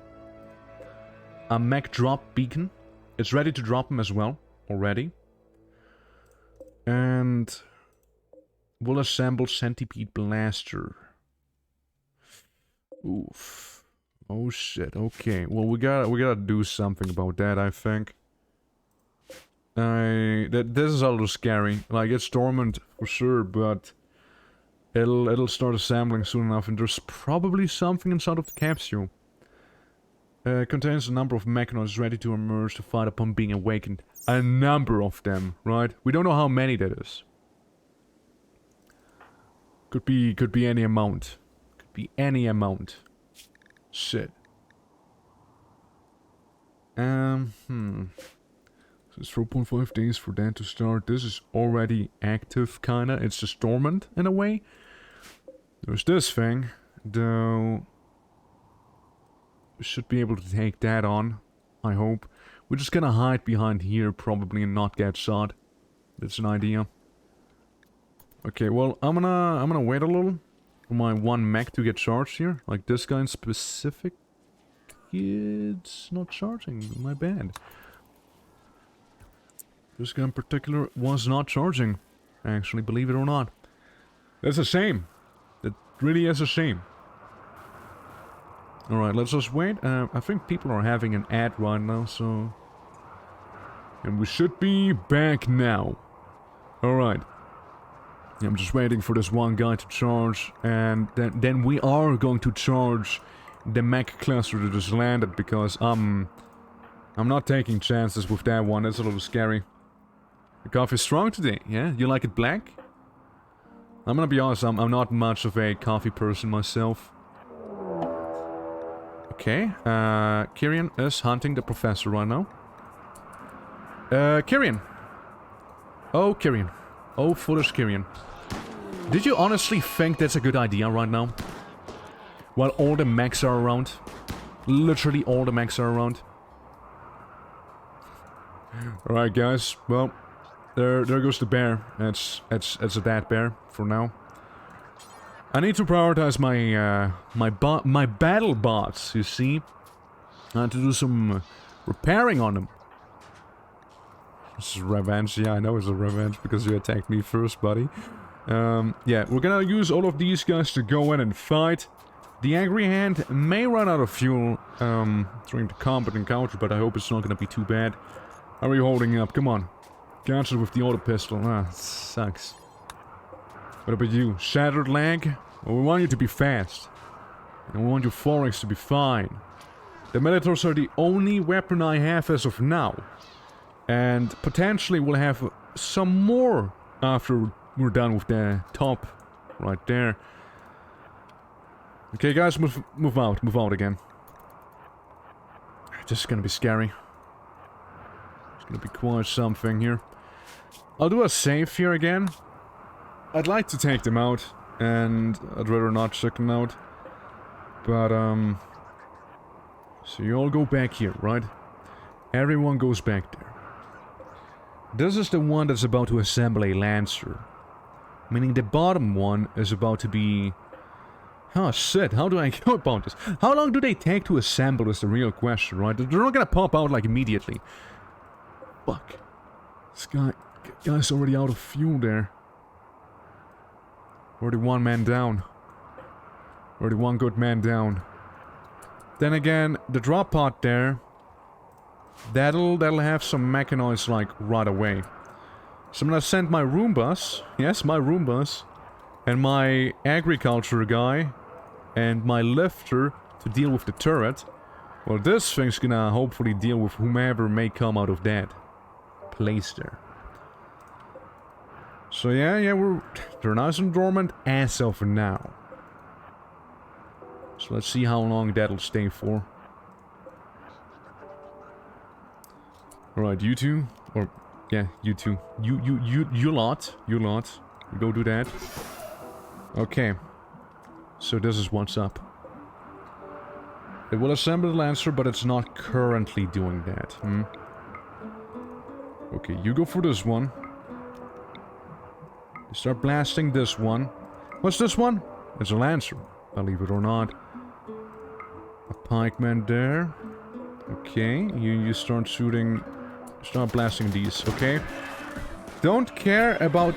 A mech drop beacon. It's ready to drop them as well. Already. And... we'll assemble centipede blaster. Oof. Oh shit, okay. Well, we gotta do something about that, I think. This is a little scary. Like, it's dormant for sure, but it'll start assembling soon enough, and there's probably something inside of the capsule. Contains a number of mechanoids ready to emerge to fight upon being awakened. A number of them, right? We don't know how many that is. Could be any amount. Could be any amount. Shit. So it's 4.5 days for that to start. This is already active, kinda. It's just dormant, in a way. There's this thing, though... we should be able to take that on, I hope. We're just gonna hide behind here, probably, and not get shot. That's an idea. Okay, well, I'm gonna wait a little for my one mech to get charged here. Like this guy in specific. it's not charging. My bad. This guy in particular was not charging. Actually, believe it or not. That's a shame. That really is a shame. Alright, let's just wait. I think people are having an ad right now, so... And we should be back now. Alright. I'm just waiting for this one guy to charge, and then we are going to charge the mech cluster that just landed, because I'm not taking chances with that one. It's a little scary. The coffee's strong today, yeah? You like it black? I'm gonna be honest, I'm not much of a coffee person myself. Okay, Kyrian is hunting the professor right now. Kyrian. Oh, Kyrian. Oh, foolish Kyrian. Did you honestly think that's a good idea right now? While all the mechs are around? Literally all the mechs are around. Alright guys, well, there goes the bear. It's a dead bear for now. I need to prioritize my battle bots, you see. I have to do some repairing on them. This is revenge, yeah, I know it's a revenge because you attacked me first, buddy. Yeah, we're gonna use all of these guys to go in and fight. The angry hand may run out of fuel during the combat encounter, but I hope it's not gonna be too bad. How are you holding up? Come on. Cancel with the auto pistol. Ah, sucks. What about you? Shattered leg? Well, we want you to be fast. And we want your forex to be fine. The Militars are the only weapon I have as of now. And potentially we'll have some more after we're done with the top right there. Okay guys, move out again. This is gonna be scary. It's gonna be quite something here. I'll do a save here again. I'd like to take them out, and I'd rather not check them out. But so you all go back here, right? Everyone goes back there. This is the one that's about to assemble a Lancer. Meaning the bottom one is about to be... Oh shit, how do I go about this? How long do they take to assemble is the real question, right? They're not gonna pop out like immediately. Fuck. This guy's already out of fuel there. Already one man down. Already one good man down. Then again, the drop pod there... That'll have some mechanoids like right away. So I'm gonna send my Roombas, yes, my Roombas, and my agriculture guy, and my lifter to deal with the turret. Well, this thing's gonna hopefully deal with whomever may come out of that place there. So yeah, they're nice and dormant as of now. So let's see how long that'll stay for. Alright, you two, or, yeah, you two. You lot. You go do that. Okay. So this is what's up. It will assemble the Lancer, but it's not currently doing that. Okay, you go for this one. You start blasting this one. What's this one? It's a Lancer, believe it or not. A pikeman there. Okay, you start shooting... Start blasting these, okay? Don't care about...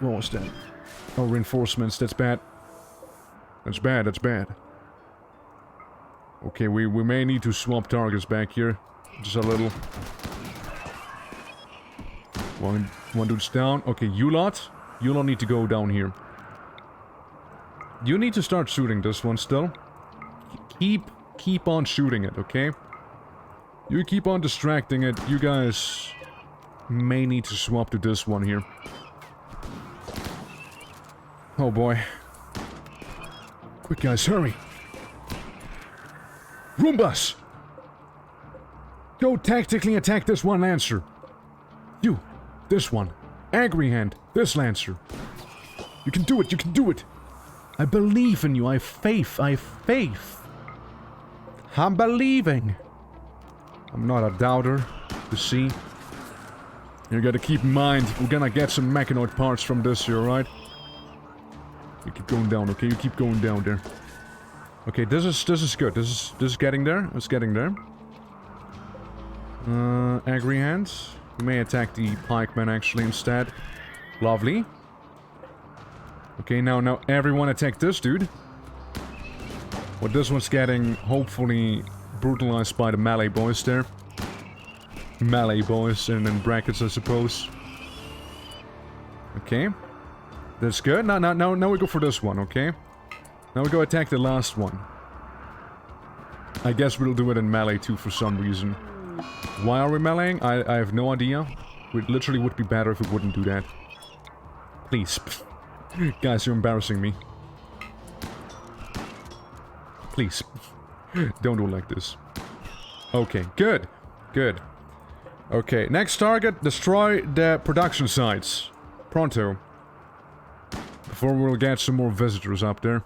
What was that? Oh, reinforcements, that's bad. That's bad, that's bad. Okay, we may need to swap targets back here. Just a little. One dude's down. Okay, you lot need to go down here. You need to start shooting this one still. Keep on shooting it, okay? You keep on distracting it. You guys may need to swap to this one here. Oh boy. Quick guys, hurry! Roombas! Go tactically attack this one Lancer. You, this one. Angry Hand, this Lancer. You can do it, you can do it! I believe in you, I have faith, I have faith. I'm believing. I'm not a doubter, you see. You gotta keep in mind, we're gonna get some mechanoid parts from this here, right? You keep going down, okay? You keep going down there. Okay, this is good. This is getting there. It's getting there. Angry hands. We may attack the pikemen actually instead. Lovely. Okay, now everyone attack this dude. Well, this one's getting hopefully brutalized by the melee boys there. Melee boys and in brackets, I suppose. Okay. That's good. Now we go for this one, okay? Now we go attack the last one. I guess we'll do it in melee too for some reason. Why are we meleeing? I have no idea. It literally would be better if we wouldn't do that. Please. Guys, you're embarrassing me. Please. Don't do it like this. Okay, good. Good. Okay, next target, destroy the production sites. Pronto. Before we'll get some more visitors up there.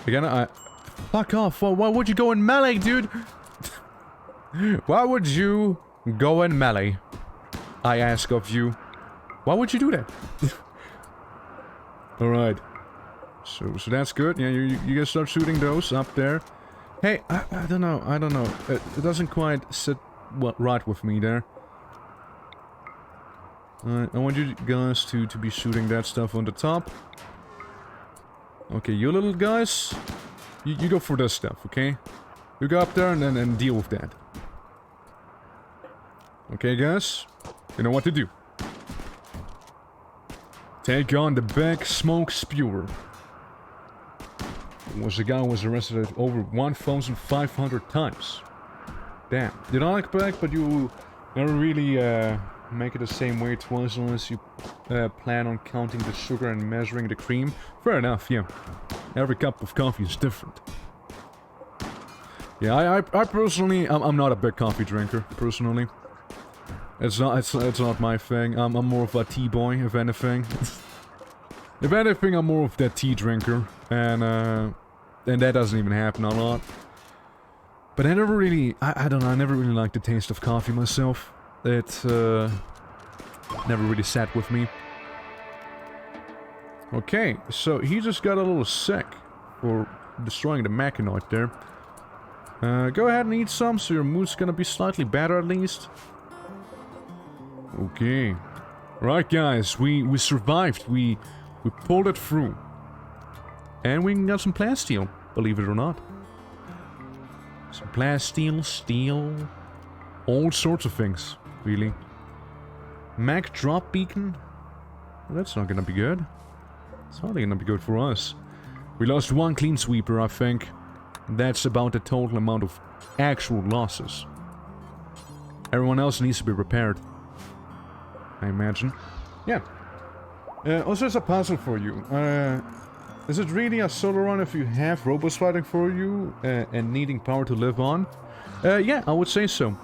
Again, fuck off. Why would you go in melee, dude? Why would you go in melee? I ask of you. Why would you do that? Alright. So that's good. Yeah, you guys start shooting those up there. Hey, I don't know. It doesn't quite sit right with me there. I want you guys to be shooting that stuff on the top. Okay, you little guys, you go for this stuff, okay? You go up there and deal with that. Okay, guys, you know what to do. Take on the big smoke spewer. Was a guy who was arrested over 1,500 times. Damn. You don't like back, but you never really make it the same way twice unless you plan on counting the sugar and measuring the cream. Fair enough, yeah. Every cup of coffee is different. Yeah, I personally, I'm not a big coffee drinker, personally. It's not my thing. I'm more of a tea boy, if anything. If anything, I'm more of that tea drinker, and that doesn't even happen a lot. But I never really, I don't know, I never really liked the taste of coffee myself. It never really sat with me. Okay, so he just got a little sick for destroying the mechanoid there. Go ahead and eat some, so your mood's gonna be slightly better at least. Okay. Right, guys, we survived. We pulled it through. And we got some plasteel, believe it or not. Some plasteel, steel, all sorts of things, really. Mac drop beacon? Well, that's not gonna be good. It's hardly gonna be good for us. We lost one clean sweeper, I think. That's about the total amount of actual losses. Everyone else needs to be repaired, I imagine. Yeah. Also, it's a puzzle for you. Is it really a solo run if you have robots fighting for you and needing power to live on? Yeah, I would say so.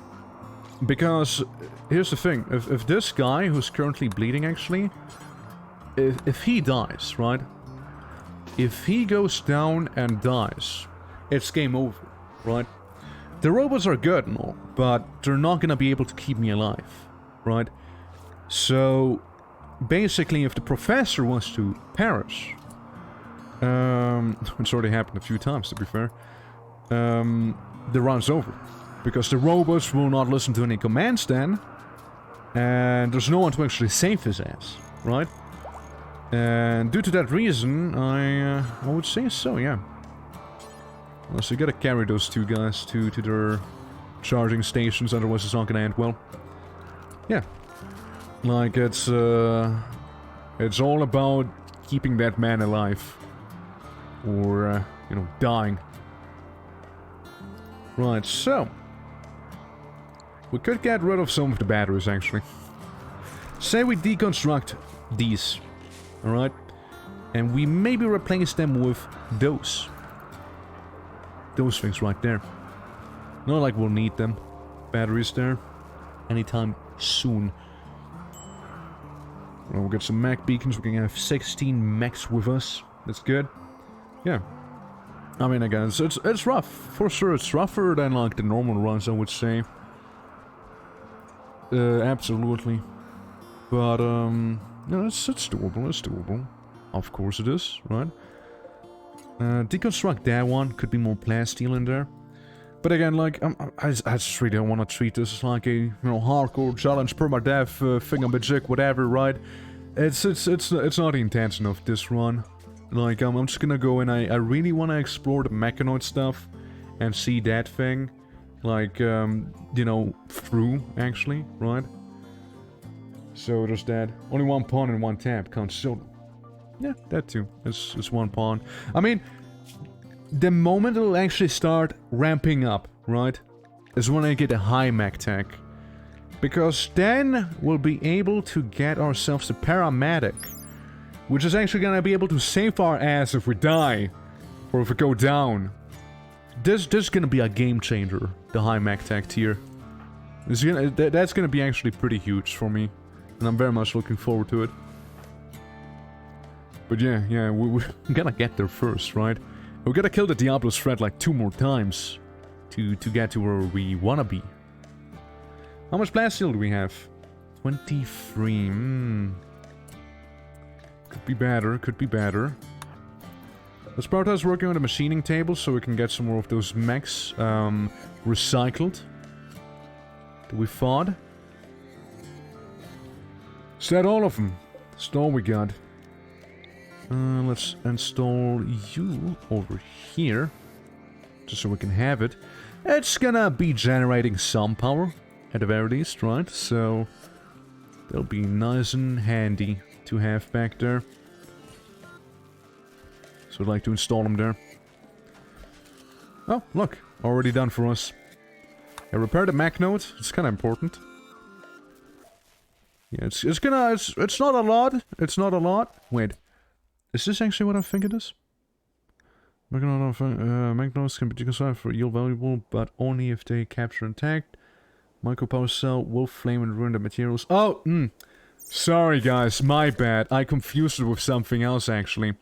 Because, here's the thing. If this guy, who's currently bleeding actually, if he dies, right? If he goes down and dies, it's game over, right? The robots are good and all, but they're not gonna be able to keep me alive, right? So, basically, if the professor wants to perish, it's already happened a few times, to be fair, the run's over. Because the robots will not listen to any commands then, and there's no one to actually save his ass, right? And due to that reason, I would say so, yeah. Well, so you gotta carry those two guys to their charging stations, otherwise it's not gonna end well. Yeah. Like, it's all about keeping that man alive. Or, you know, dying. Right, so. We could get rid of some of the batteries, actually. Say we deconstruct these. Alright? And we maybe replace them with those. Those things right there. Not like we'll need them. Batteries there. Anytime soon. Well, we'll get some mech beacons. We can have 16 mechs with us. That's good. Yeah. I mean, again, it's rough. For sure, it's rougher than, like, the normal runs, I would say. Absolutely. But, no, it's doable. It's doable. Of course it is, right? Deconstruct that one. Could be more plasteel in there. But again, like, I just really don't want to treat this as like a, you know, hardcore challenge, permadeath, thingamajig, whatever, right? It's not the intention of this run. Like, I'm just gonna go and I really want to explore the mechanoid stuff and see that thing, like, you know, through, actually, right? So there's that. Only one pawn and one tap counts, so... Yeah, that too. It's one pawn. I mean... The moment it'll actually start ramping up, right, is when I get a high mech tech. Because then we'll be able to get ourselves the paramedic, which is actually gonna be able to save our ass if we die, or if we go down. This is gonna be a game changer, the high mech tech tier. That's gonna be actually pretty huge for me, and I'm very much looking forward to it. But yeah, we're gonna get there first, right? We gotta kill the Diablo's threat like 2 more times to get to where we wanna be. How much plasteel do we have? 23. Could be better, could be better. Let's prioritize working on the machining table so we can get some more of those mechs recycled that we fought. Is that all of them? That's all we got. Let's install you over here, just so we can have it. It's gonna be generating some power, at the very least, right? So, they'll be nice and handy to have back there. So I'd like to install them there. Oh, look, already done for us. I repaired the mech node, it's kinda important. Yeah, it's not a lot, it's not a lot. Wait. Is this actually what I think it is? Magnotes can be deconstructed for yield valuable, but only if they capture intact. Micro power cell will flame and ruin the materials. Oh, sorry guys, my bad. I confused it with something else actually.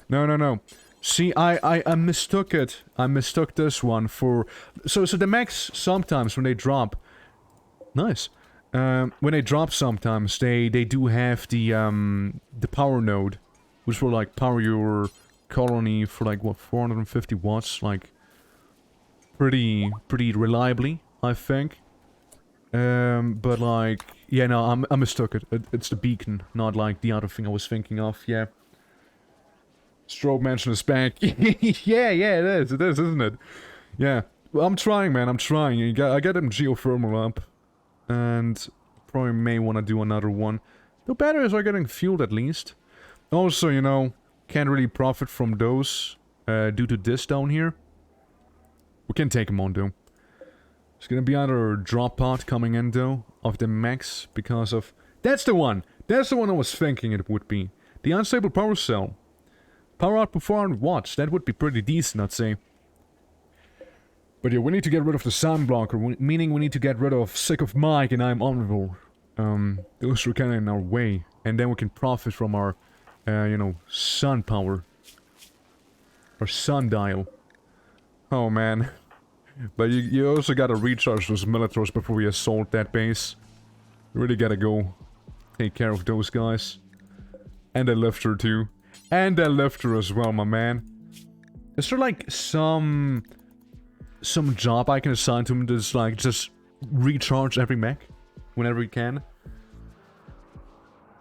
No. See, I mistook it. I mistook this one for... So the mechs, sometimes when they drop... Nice. When they drop sometimes, they do have the power node. Which will, like, power your colony for, like, what, 450 watts? Like, pretty reliably, I think. But, like, yeah, no, I mistook it. It's the beacon, not, like, the other thing I was thinking of, yeah. Strobe mansion is back. yeah, it is, isn't it? Yeah. Well, I'm trying, man, I'm trying. I got them geothermal up. And probably may want to do another one. The batteries are getting fueled, at least. Also, you know, can't really profit from those due to this down here. We can take them on, though. There's gonna be another drop pod coming in, though, of the mechs, because of... That's the one! That's the one I was thinking it would be. The unstable power cell. Power output 400 watts, that would be pretty decent, I'd say. But yeah, we need to get rid of the sun blocker, meaning we need to get rid of Sick of Mike and I'm Omnivore. Those are kinda in our way. And then we can profit from our... you know, sun power. Or sundial. Oh man. But you also gotta recharge those Militaros before we assault that base. You really gotta go take care of those guys. And the lifter too. And the lifter as well, my man. Is there like some job I can assign to him that's like just recharge every mech? Whenever he can?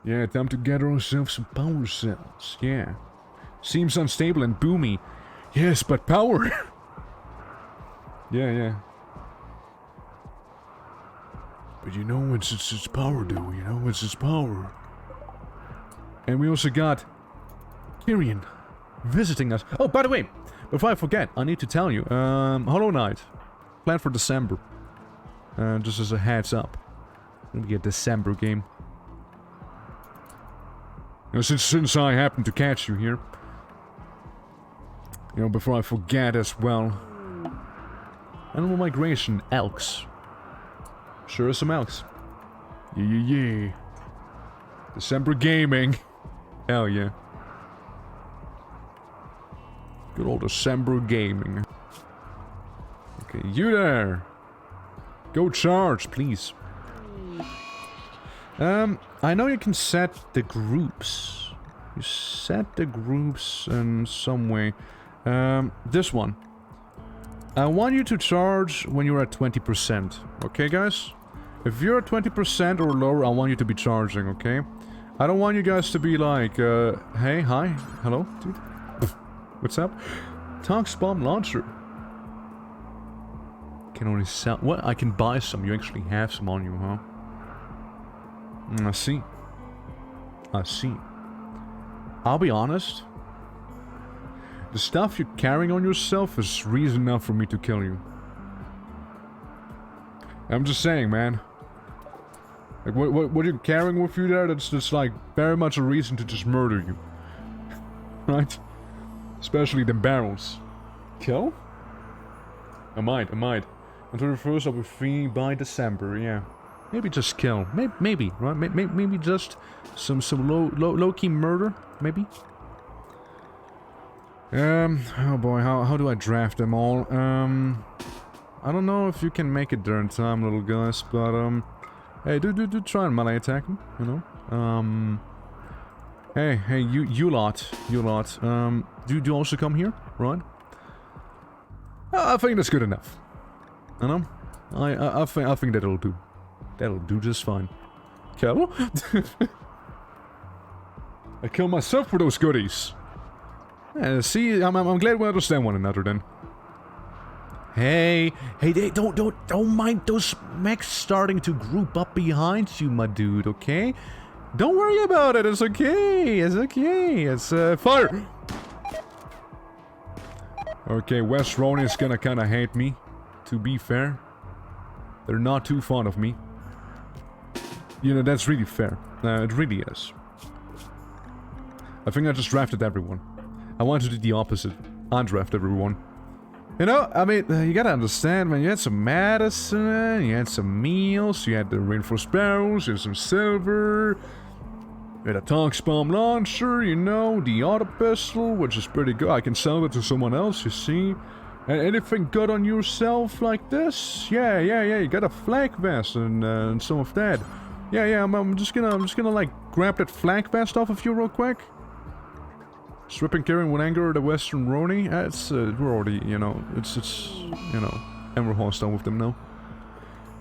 Yeah, time to gather ourselves some power cells, yeah. Seems unstable and boomy. Yes, but power! yeah. But you know, it's its power, dude, you know, it's its power. And we also got... Kyrian visiting us. Oh, by the way, before I forget, I need to tell you, Hollow Knight. Planned for December. Just as a heads up. It'll be a December game. You know, since I happen to catch you here, you know, before I forget as well, Animal Migration, Elks. Sure as some Elks. Yeah. December gaming. Hell yeah. Good old December gaming. Okay, you there. Go charge, please. I know you can set the groups. You set the groups in some way. This one. I want you to charge when you're at 20%. Okay, guys? If you're at 20% or lower, I want you to be charging, okay? I don't want you guys to be like, hey, hi, hello, dude? What's up? Tox bomb launcher. Can only sell... What? I can buy some. You actually have some on you, huh? I see. I see. I'll be honest. The stuff you're carrying on yourself is reason enough for me to kill you. I'm just saying, man. Like, what you're carrying with you there, that's just like very much a reason to just murder you. Right? Especially the barrels. Kill? I might. Until the first, I'll be free by December, yeah. Maybe just kill. Maybe, right? Maybe just some low-key murder, maybe? Oh boy, how do I draft them all? I don't know if you can make it there in time, little guys, but, hey, do try and melee attack them, you know? Hey, you lot, do you also come here, right? I think that's good enough. You know? I think that'll do. That'll do just fine. Kill? I kill myself for those goodies. See, I'm glad we understand one another then. Hey, don't mind those mechs starting to group up behind you, my dude, okay? Don't worry about it, it's okay, it's fire! Okay, West Ronnie is gonna kinda hate me, to be fair. They're not too fond of me. You know, that's really fair. It really is. I think I just drafted everyone. I want to do the opposite. Undraft everyone. You know, I mean, you gotta understand, man, you had some medicine, you had some meals, you had the reinforced barrels, you had some silver, you had a Tox bomb launcher, you know, the auto pistol, which is pretty good. I can sell it to someone else, you see. And anything good on yourself like this? Yeah, you got a flak vest and some of that. Yeah, I'm just gonna like grab that flak vest off of you real quick. Stripping carrying with anger the Western Roni. It's we're already, you know, it's you know, and we're hostile with them now.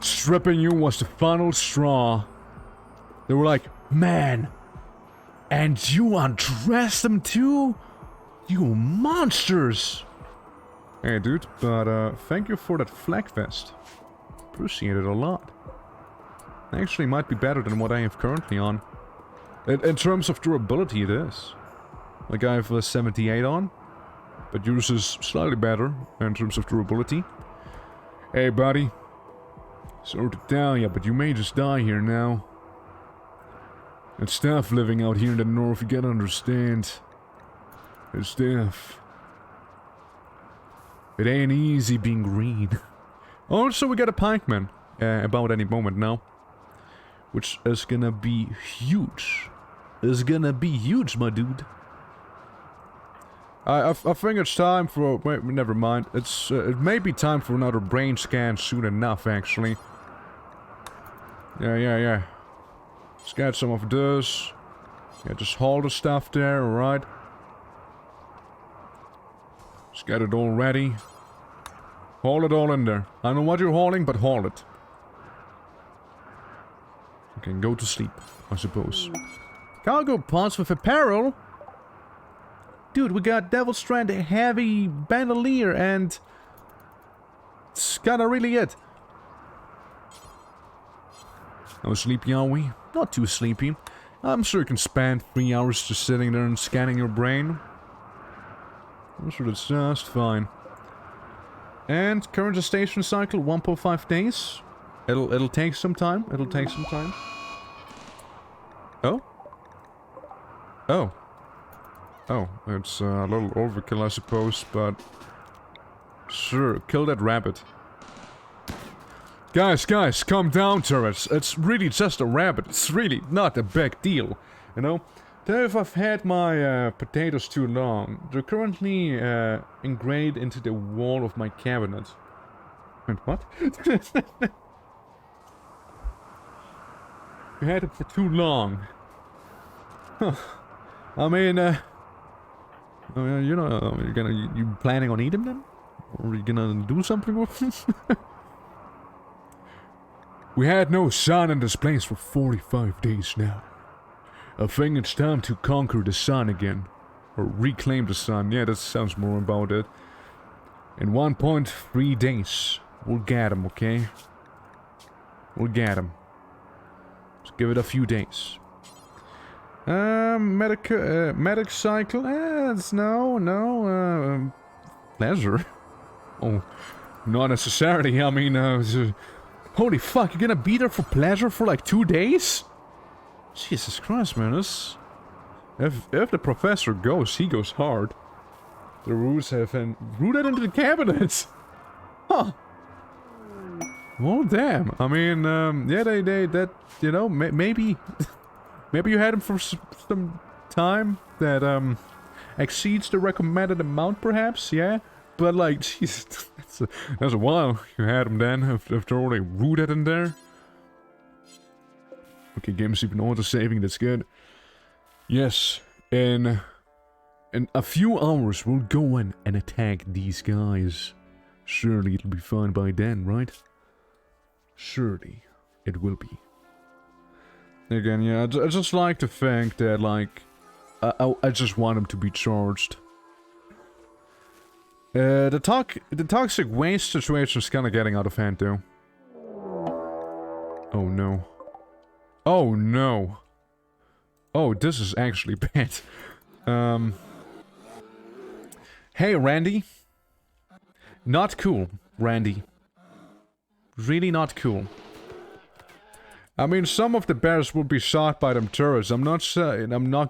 Stripping you was the final straw. They were like, man, and you undressed them too? You monsters! Hey dude, but thank you for that flak vest. Appreciate it a lot. Actually might be better than what I have currently on. In terms of durability it is. Like I have a 78 on, but yours is slightly better in terms of durability. Hey buddy, sorry to tell ya, but you may just die here now. It's tough living out here in the north, you gotta understand. It's tough. It ain't easy being green. Also, we got a pikeman about any moment now, which is gonna be huge. It's gonna be huge, my dude. I think it's time for... Wait, never mind. It may be time for another brain scan soon enough, actually. Yeah. Let's get some of this. Yeah, just hold the stuff there, alright? Just get it all ready. Hold it all in there. I don't know what you're holding, but hold it. You can go to sleep, I suppose. Cargo pods with apparel? Dude, we got Devil Strand Heavy Bandolier and... It's kinda really it. How sleepy are we? Not too sleepy. I'm sure you can spend 3 hours just sitting there and scanning your brain. I'm sure that's just fine. And current gestation cycle 1.5 days. It'll take some time. Oh, it's a little overkill, I suppose, but... Sure, kill that rabbit. Guys, calm down, turrets. It's really just a rabbit. It's really not a big deal, you know? If I've had my potatoes too long, they're currently engraved into the wall of my cabinet. And what? You had it for too long. Huh. I mean, You know, you planning on eating them? Or are you gonna do something with them? We had no sun in this place for 45 days now. I think it's time to conquer the sun again. Or reclaim the sun. Yeah, that sounds more about it. In 1.3 days, we'll get him, okay? We'll get him. Just give it a few days. Medic cycle? No. Pleasure? Oh, not necessarily. I mean, holy fuck, you're gonna be there for pleasure for like 2 days? Jesus Christ, man, this... If the professor goes, he goes hard. The roots have been rooted into the cabinets. Huh. Well, damn. I mean, yeah, that, you know, maybe... maybe you had him for some time that, exceeds the recommended amount, perhaps, yeah? But, like, jeez, that's a while you had him then, if they're already rooted in there. Okay, game's even auto-saving, that's good. Yes, in a few hours we'll go in and attack these guys. Surely it'll be fine by then, right? Surely it will be. Again, yeah, I just like to think that, like, I just want him to be charged. The toxic waste situation is kind of getting out of hand, though. Oh no. Oh no. Oh, this is actually bad. Hey, Randy. Not cool, Randy. Really not cool. I mean, some of the bears will be shot by them turrets. I'm not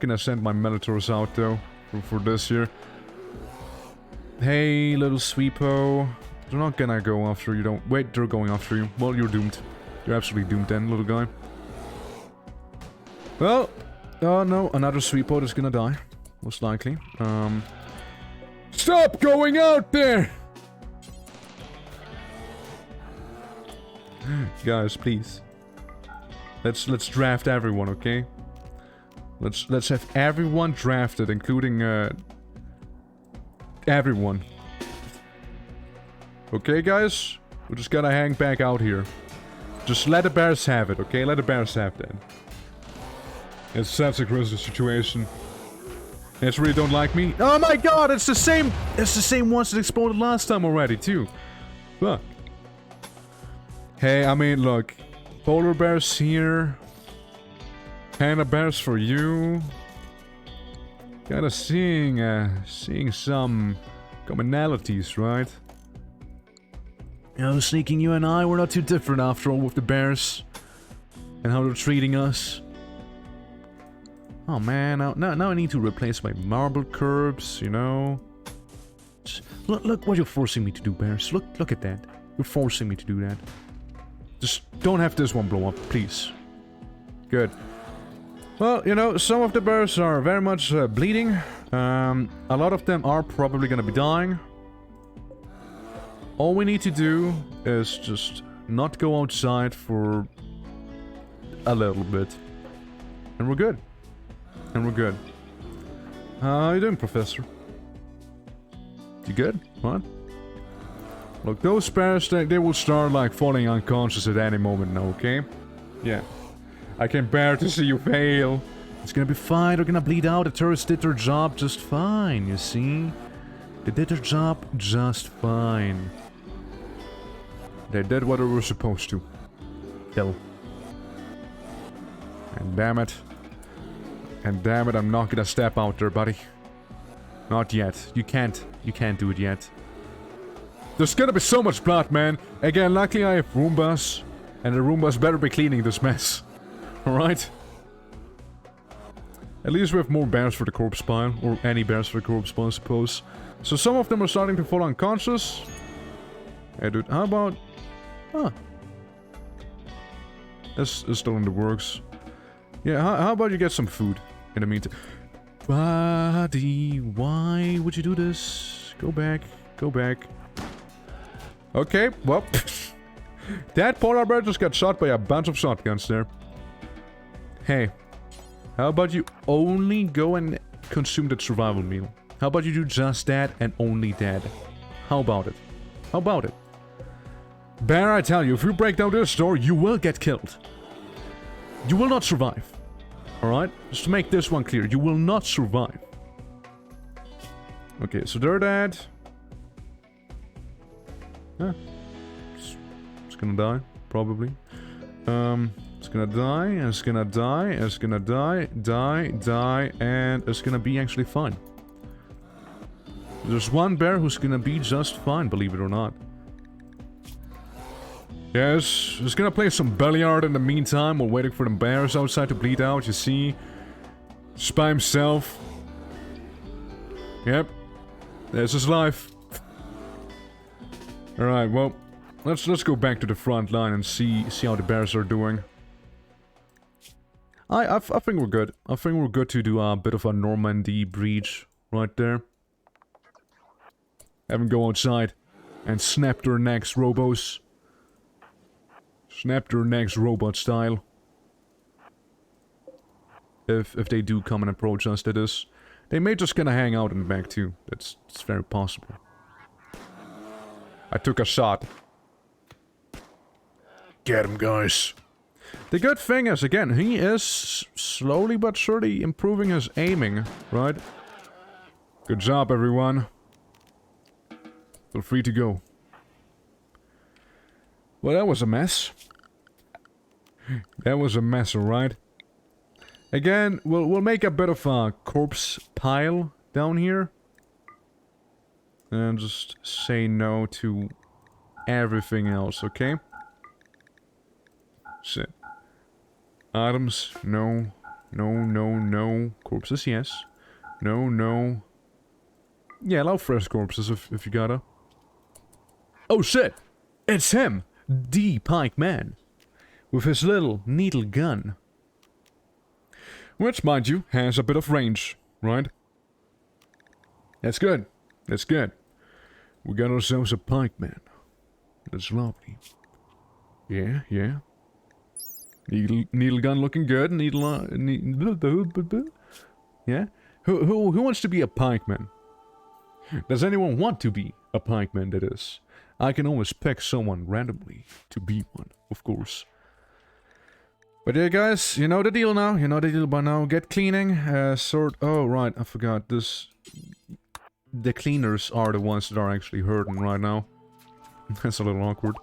gonna send my militaries out, though, for this year. Hey, little sweepo. They're not gonna go after you, don't... Wait, they're going after you. Well, you're doomed. You're absolutely doomed then, little guy. Well... Oh no, another sweepo is gonna die. Most likely. Stop going out there! Guys, please. Let's draft everyone, okay? Let's have everyone drafted, including everyone. Okay, guys? We're just gonna hang back out here. Just let the bears have it, okay? Let the bears have that. It's such a crazy situation. They just really don't like me. Oh my god, it's the same! It's the same ones that exploded last time already, too. Fuck. Hey, I mean, look. Polar bears here. Panda bears for you. Kinda seeing some commonalities, right? You know, Sneaking, you and I, we're not too different after all with the bears. And how they're treating us. Oh man, now I need to replace my marble curbs, you know? Just look what you're forcing me to do, bears. Look at that. You're forcing me to do that. Just don't have this one blow up, please. Good. Well, you know, some of the bears are very much bleeding. A lot of them are probably gonna be dying. All we need to do is just not go outside for a little bit. And we're good. And we're good. How you doing, Professor? You good? What? Look, those bears, they will start, like, falling unconscious at any moment now, okay? Yeah. I can bear to see you fail. It's gonna be fine, they're gonna bleed out. The turrets did their job just fine, you see? They did their job just fine. They did what they were supposed to. Kill. And damn it. And damn it, I'm not gonna step out there, buddy. Not yet. You can't do it yet. There's gonna be so much blood, man. Again, luckily I have Roombas. And the Roombas better be cleaning this mess. Alright? At least we have more bears for the corpse pile. Or any bears for the corpse pile, I suppose. So some of them are starting to fall unconscious. Hey, dude, how about... Huh. This is still in the works. Yeah, how about you get some food in the meantime? Buddy, why would you do this? Go back. Go back. Okay, well... that polar bear just got shot by a bunch of shotguns there. Hey. How about you only go and consume that survival meal? How about you do just that and only that? How about it? How about it? Bear, I tell you, if you break down this door, you will get killed. You will not survive. Alright? Just to make this one clear, you will not survive. Okay, so they're dead. Yeah. It's gonna die, probably. It's gonna die, and it's gonna die, and it's gonna die, die, and it's gonna be actually fine. There's one bear who's gonna be just fine, believe it or not. Yes, he's gonna play some billiard in the meantime while waiting for the bears outside to bleed out, you see. Just by himself. Yep. There's his life. Alright, well, let's go back to the front line and see how the bears are doing. I think we're good. I think we're good to do a bit of a Normandy breach right there. Have them go outside and snap their necks, robos. Snap their necks, robot style. If they do come and approach us, that is. They may just gonna hang out in the back too. It's very possible. I took a shot. Get him, guys. The good thing is, again, he is slowly but surely improving his aiming, right? Good job, everyone. Feel free to go. Well, that was a mess. That was a mess, alright? Again, we'll make a bit of a corpse pile down here. And just say no to everything else, okay? Sit. Items, no. No, no, no. Corpses, yes. No, no. Yeah, allow fresh corpses if you gotta. Oh shit! It's him! The Pike Man. With his little needle gun. Which, mind you, has a bit of range, right? That's good. That's good. We got ourselves a Pike Man. That's lovely. Yeah, yeah. Needle gun looking good. Yeah? Who wants to be a pikeman? Does anyone want to be a pikeman, that is? I can always pick someone randomly to be one, of course. But yeah, guys, you know the deal now. You know the deal by now. Get cleaning. Oh, right, I forgot. The cleaners are the ones that are actually hurting right now. That's a little awkward.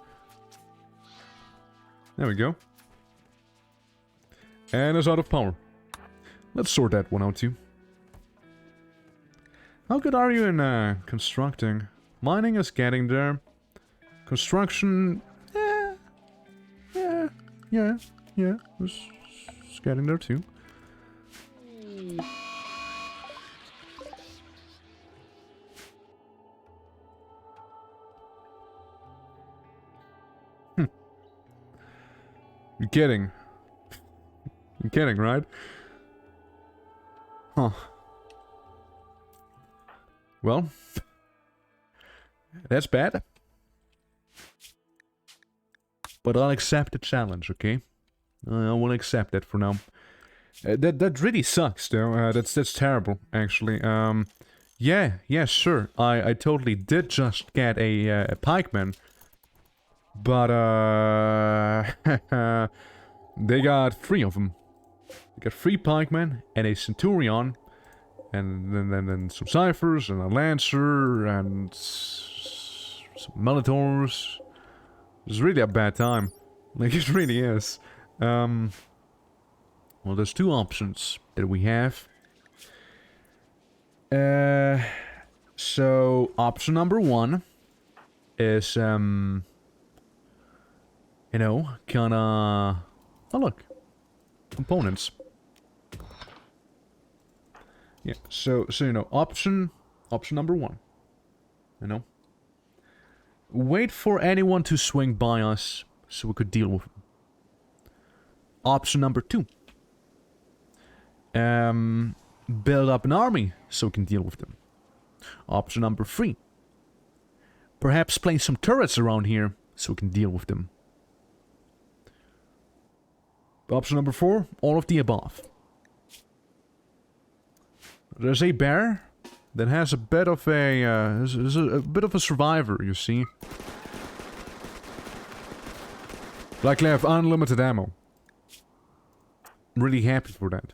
There we go. And it's out of power. Let's sort that one out too. How good are you in constructing? Mining is getting there. Construction... Yeah. It's getting there too. You're kidding. You're kidding, right? Huh. Well, that's bad. But I'll accept the challenge, okay? I will accept that for now. That really sucks, though. That's terrible, actually. Yeah, sure. I totally did just get a pikeman. But, they got 3 of them. They got 3 pikemen and a centurion. And then some ciphers and a lancer and some minotaurs. It's really a bad time. Like, it really is. Well, there's 2 options that we have. So, option number 1 is, you know, kinda... Oh, look. Components. Yeah, so you know, option number 1. You know? Wait for anyone to swing by us so we could deal with them. Option number 2. Build up an army so we can deal with them. Option number 3. Perhaps place some turrets around here so we can deal with them. Option number 4, all of the above. There's a bear that has a bit of a bit of a survivor, you see. Like, I have unlimited ammo. Really happy for that.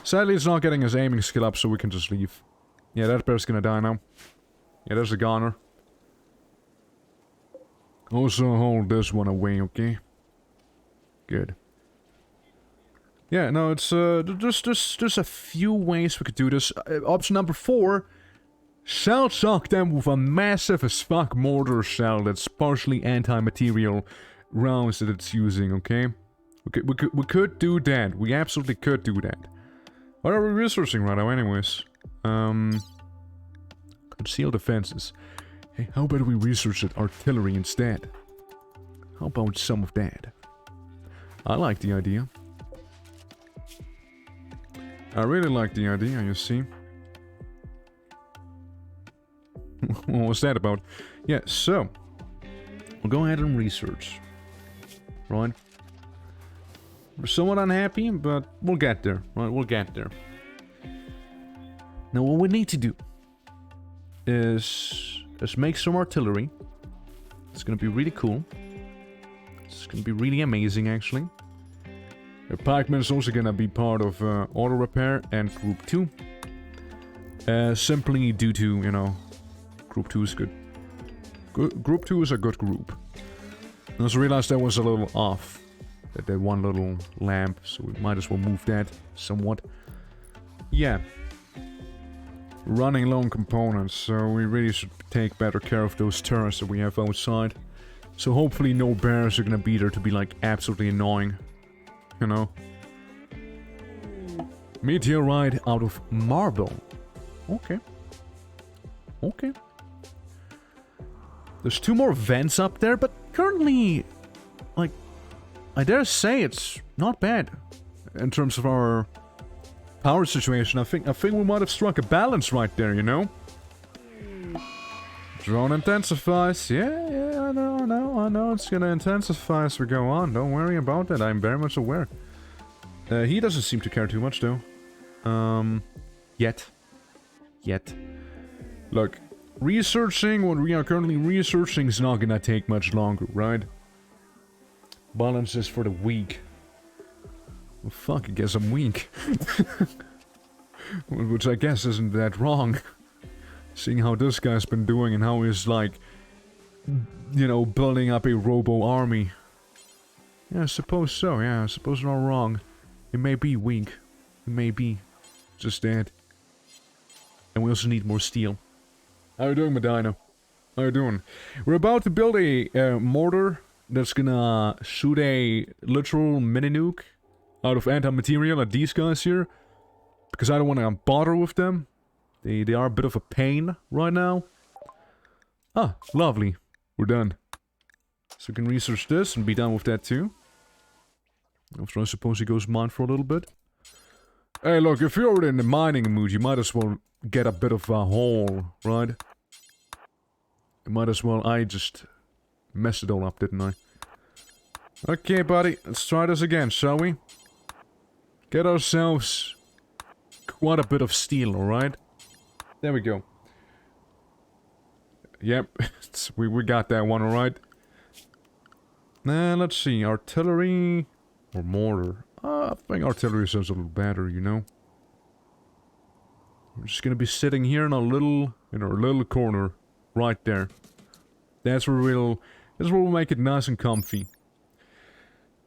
Sadly, it's not getting his aiming skill up, so we can just leave. Yeah, that bear's gonna die now. Yeah, there's a goner. Also hold this one away, okay? Good. Yeah, no, it's, there's a few ways we could do this. Option number 4, shell shock them with a massive as fuck mortar shell that's partially anti-material rounds that it's using, okay? We could do that. We absolutely could do that. What are we researching right now, anyways? Concealed defenses. Hey, how about we research that artillery instead? How about some of that? I like the idea. I really like the idea, you see. What was that about? Yeah, so we'll go ahead and research. Right? We're somewhat unhappy, but we'll get there. Right, we'll get there. Now what we need to do is make some artillery. It's gonna be really cool. It's gonna be really amazing, actually. The pikeman is also gonna be part of auto repair and group 2. Simply due to, you know, group 2 is good. Group 2 is a good group. I also realized that was a little off. That one little lamp, so we might as well move that somewhat. Yeah. Running low on components, so we really should take better care of those turrets that we have outside. So hopefully no bears are gonna be there to be like absolutely annoying. You know? Meteorite out of marble. Okay. Okay. There's 2 more vents up there, but currently, like, I dare say it's not bad in terms of our power situation. I think we might have struck a balance right there, you know? Drone intensifies. Yeah, I know. It's gonna intensify as we go on. Don't worry about that. I'm very much aware. He doesn't seem to care too much, though. Yet. Look, researching what we are currently researching is not gonna take much longer, right? Balance is for the weak. Well, fuck, I guess I'm weak. Which I guess isn't that wrong. Seeing how this guy's been doing and how he's like, you know, building up a robo-army. Yeah, I suppose so, yeah, I suppose you're not wrong. It may be weak. It may be. Just that. And we also need more steel. How you doing, Medina? How you doing? We're about to build a mortar that's gonna shoot a literal mini-nuke out of anti-material at these guys here. Because I don't want to bother with them. They are a bit of a pain right now. Ah, lovely. We're done. So we can research this and be done with that too. After I suppose he goes mine for a little bit. Hey, look, if you're already in the mining mood, you might as well get a bit of a haul, right? You might as well. I just messed it all up, didn't I? Okay, buddy, let's try this again, shall we? Get ourselves quite a bit of steel, alright? There we go. Yep, we got that one, alright? Let's see, artillery or mortar. I think artillery sounds a little better, you know? We're just gonna be sitting here in our little corner, right there. That's where we'll make it nice and comfy.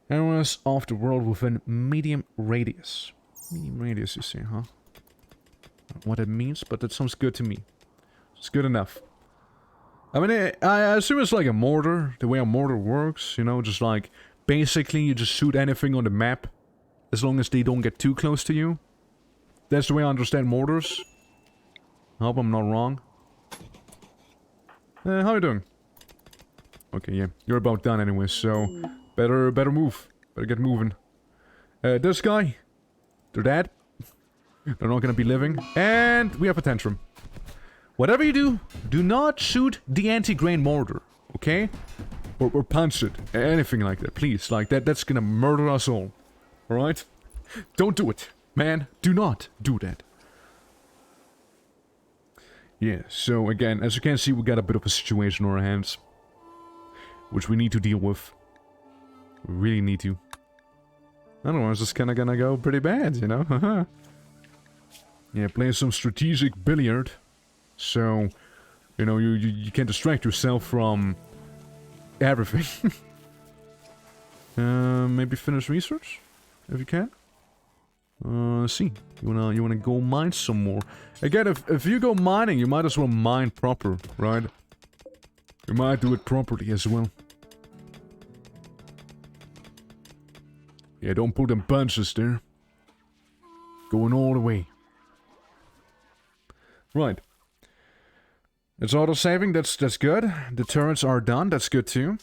Areas of the world within medium radius. Medium radius, you say, huh? I don't know what that means, but that sounds good to me. It's good enough. I mean, I assume it's like a mortar, the way a mortar works, you know, just like, basically you just shoot anything on the map, as long as they don't get too close to you. That's the way I understand mortars. I hope I'm not wrong. How you doing? Okay, yeah, you're about done anyway, so better move. Better get moving. This guy, they're dead. They're not gonna be living. And we have a tantrum. Whatever you do, do not shoot the anti-grain mortar, okay? Or punch it. Anything like that, please. Like, that's gonna murder us all. Alright? Don't do it, man. Do not do that. Yeah, so again, as you can see, we got a bit of a situation on our hands. Which we need to deal with. We really need to. Otherwise, it's kinda gonna go pretty bad, you know? Yeah, playing some strategic billiard. So, you know, you can distract yourself from everything. Maybe finish research? If you can? See. You wanna go mine some more. Again, if you go mining, you might as well mine proper, right? You might do it properly as well. Yeah, don't pull them punches there. Going all the way. Right. It's auto-saving, that's good. The turrets are done, that's good too.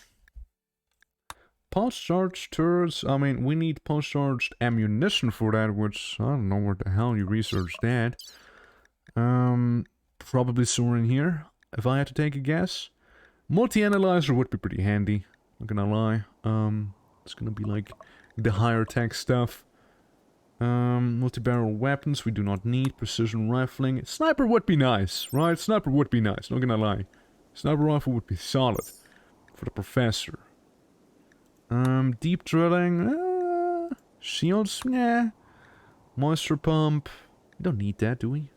Post-charged turrets, I mean, we need post-charged ammunition for that, which, I don't know where the hell you researched that. Probably somewhere in here, if I had to take a guess. Multi-analyzer would be pretty handy, not gonna lie. It's gonna be like the higher tech stuff. Multi-barrel weapons we do not need. Precision rifling. Sniper would be nice, right? Sniper would be nice, not gonna lie. Sniper rifle would be solid. For the professor. Deep drilling. Shields, yeah. Moisture pump. We don't need that, do we?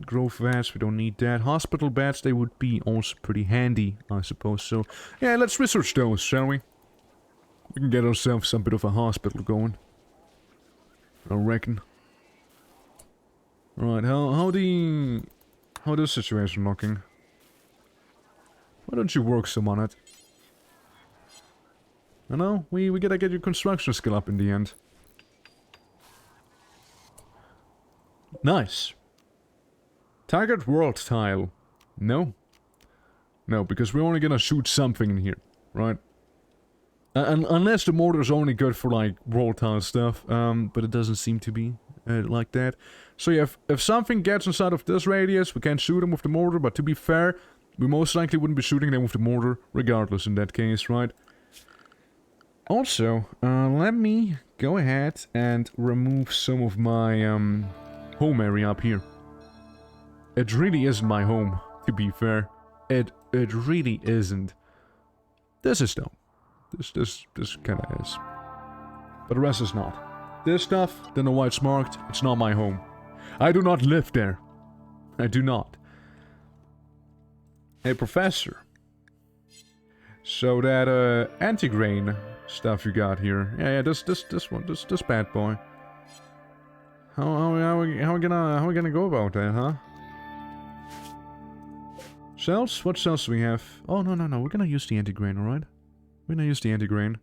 Growth vats, we don't need that. Hospital beds, they would be also pretty handy, I suppose. So, yeah, let's research those, shall we? We can get ourselves some bit of a hospital going. I reckon. Right, how's the situation looking? Why don't you work some on it? I know, we gotta get your construction skill up in the end. Nice. Target world tile. No. No, because we're only gonna shoot something in here, right? Unless the mortar's only good for, like, world tile stuff, but it doesn't seem to be like that. So yeah, if something gets inside of this radius, we can shoot them with the mortar, but to be fair, we most likely wouldn't be shooting them with the mortar, regardless in that case, right? Also, let me go ahead and remove some of my, home area up here. It really isn't my home, to be fair. It really isn't. This is though. This kinda is. But the rest is not. This stuff, don't know why it's marked, it's not my home. I do not live there. I do not. Hey, Professor. So that, anti-grain stuff you got here. Yeah, this one, this bad boy. How are we gonna go about that, huh? Cells? What cells do we have? Oh, no, we're gonna use the anti-grain, alright? We're gonna use the anti-grain.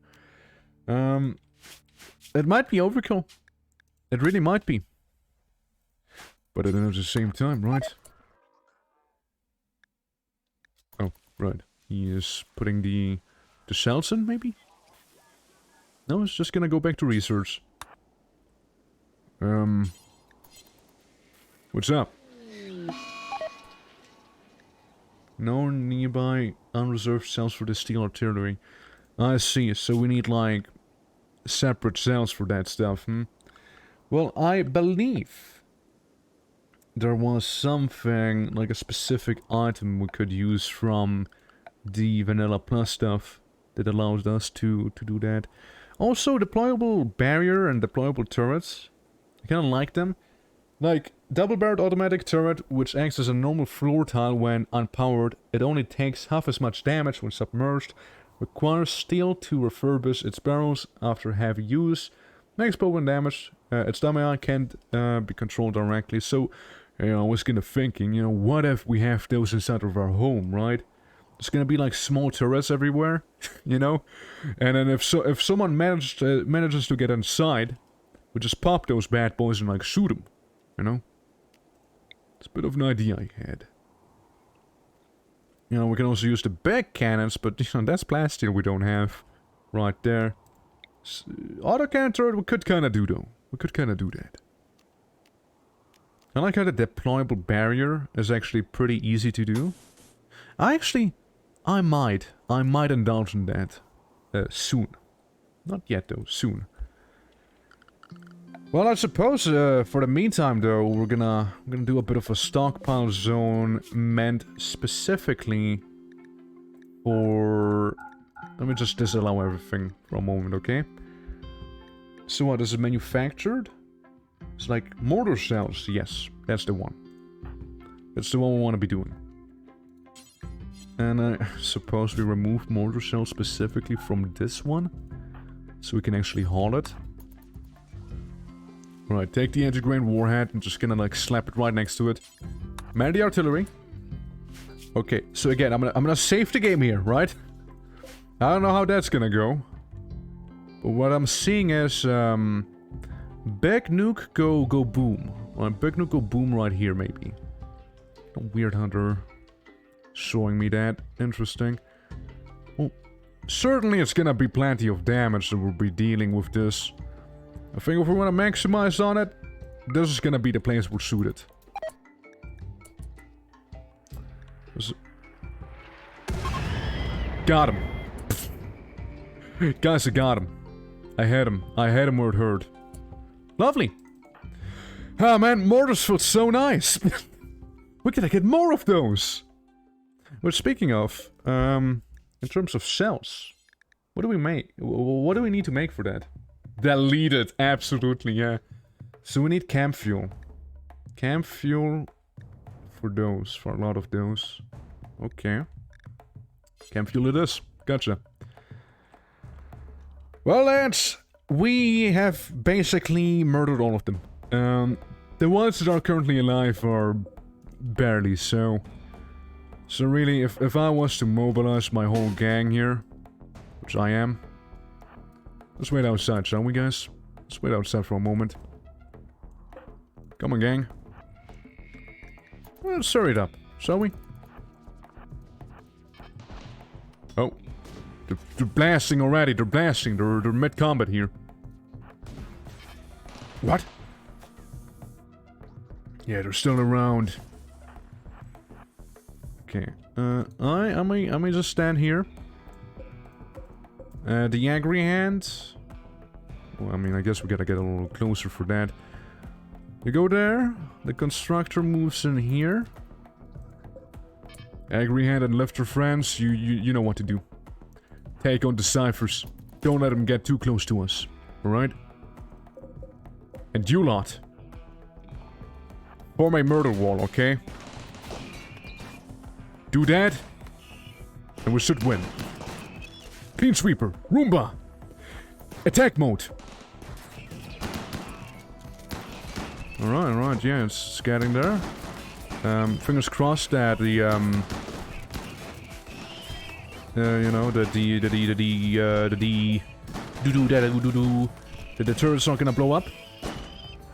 It might be overkill. It really might be. But at the same time, right? Oh, right. He is putting the cells in, maybe? No, it's just gonna go back to research. What's up? No nearby unreserved cells for the steel artillery. I see, so we need, like, separate cells for that stuff, Well, I believe there was something, like a specific item we could use from the Vanilla Plus stuff that allows us to do that. Also, deployable barrier and deployable turrets. I kinda like them. Like, double-barreled automatic turret, which acts as a normal floor tile when unpowered. It only takes half as much damage when submerged. Requires steel to refurbish its barrels after heavy use. Makes potent damage. Its dummy can't be controlled directly. So, you know, I was kinda thinking, you know, what if we have those inside of our home, right? It's gonna be like small turrets everywhere, you know? And then if someone manages to get inside, we just pop those bad boys and, like, shoot them. You know? It's a bit of an idea I had. You know, we can also use the big cannons, but, you know, that's plasteel we don't have. Right there. Autocannon turret we could kinda do, though. We could kinda do that. I like how the deployable barrier is actually pretty easy to do. I might indulge in that. Soon. Not yet, though. Soon. Well, I suppose for the meantime, though, we're gonna do a bit of a stockpile zone meant specifically for. Let me just disallow everything for a moment, okay? So what is it manufactured? It's like mortar cells. Yes, that's the one. That's the one we want to be doing. And I suppose we remove mortar cells specifically from this one, so we can actually haul it. Alright, take the anti-grain warhead and just gonna like slap it right next to it. Man the artillery. Okay, so again, I'm gonna save the game here, right? I don't know how that's gonna go. But what I'm seeing is big nuke go boom. Alright, big nuke go boom right here maybe. A weird hunter showing me that. Interesting. Well, certainly it's gonna be plenty of damage that we'll be dealing with this. I think if we want to maximize on it, this is gonna be the place we're suited. Got him. Guys, I got him. I had him. I had him where it hurt. Lovely. Ah, man, mortars feel so nice. We gotta get more of those. Well, speaking of, in terms of cells, what do we make? What do we need to make for that? Delete it, absolutely, yeah. So we need camp fuel. Camp fuel for those, for a lot of those. Okay. Camp fuel it is. Gotcha. Well, lads, we have basically murdered all of them. The ones that are currently alive are barely so. So really, if I was to mobilize my whole gang here, which I am, let's wait outside, shall we, guys? Let's wait outside for a moment. Come on, gang. Let's hurry it up, shall we? Oh. They're blasting already, they're blasting. They're mid-combat here. What? Yeah, they're still around. Okay. I may just stand here. The angry hand. Well, I mean, I guess we gotta get a little closer for that. You go there. The constructor moves in here. Angry hand and lifter friends, you know what to do. Take on the ciphers. Don't let them get too close to us. Alright? And you lot. Form a murder wall, okay? Do that. And we should win. Clean sweeper. Roomba. Attack mode. Alright, yeah, it's getting there. Fingers crossed that the, you know, that the turret's not gonna blow up.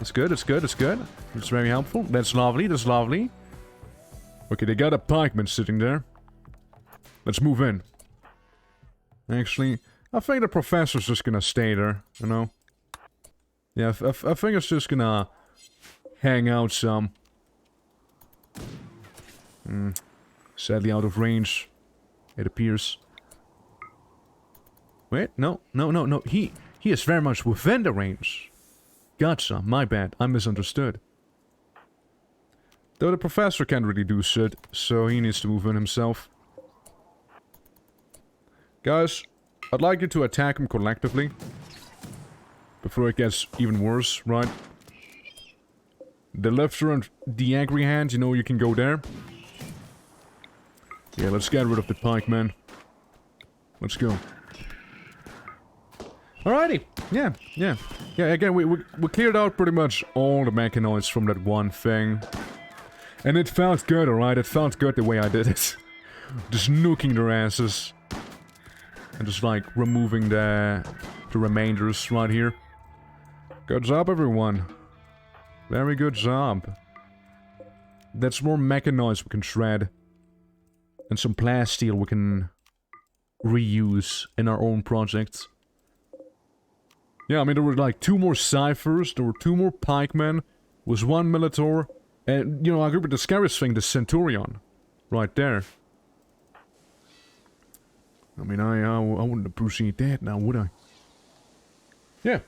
It's good, it's good, it's good. It's very helpful. That's lovely, that's lovely. Okay, they got a pikeman sitting there. Let's move in. Actually, I think the professor's just gonna stay there, you know? Yeah, I think it's just gonna hang out some. Sadly out of range, it appears. Wait, no. He is very much within the range. Gotcha, my bad, I misunderstood. Though the professor can't really do shit, so he needs to move in himself. Guys, I'd like you to attack him collectively. Before it gets even worse, right? The lifter and the angry hand, you know you can go there. Yeah, let's get rid of the pikeman. Let's go. Alrighty, yeah, again, we cleared out pretty much all the mechanoids from that one thing. And it felt good, alright? It felt good the way I did it. Just nuking their asses. And just like removing the remainders right here. Good job, everyone. Very good job. That's more mechanoids we can shred. And some plasteel we can reuse in our own projects. Yeah, I mean, there were like 2 more ciphers, there were 2 more pikemen, was 1 Militor, and, you know, I agree with the scariest thing, the Centurion. Right there. I mean, I wouldn't appreciate that now, would I? Yeah.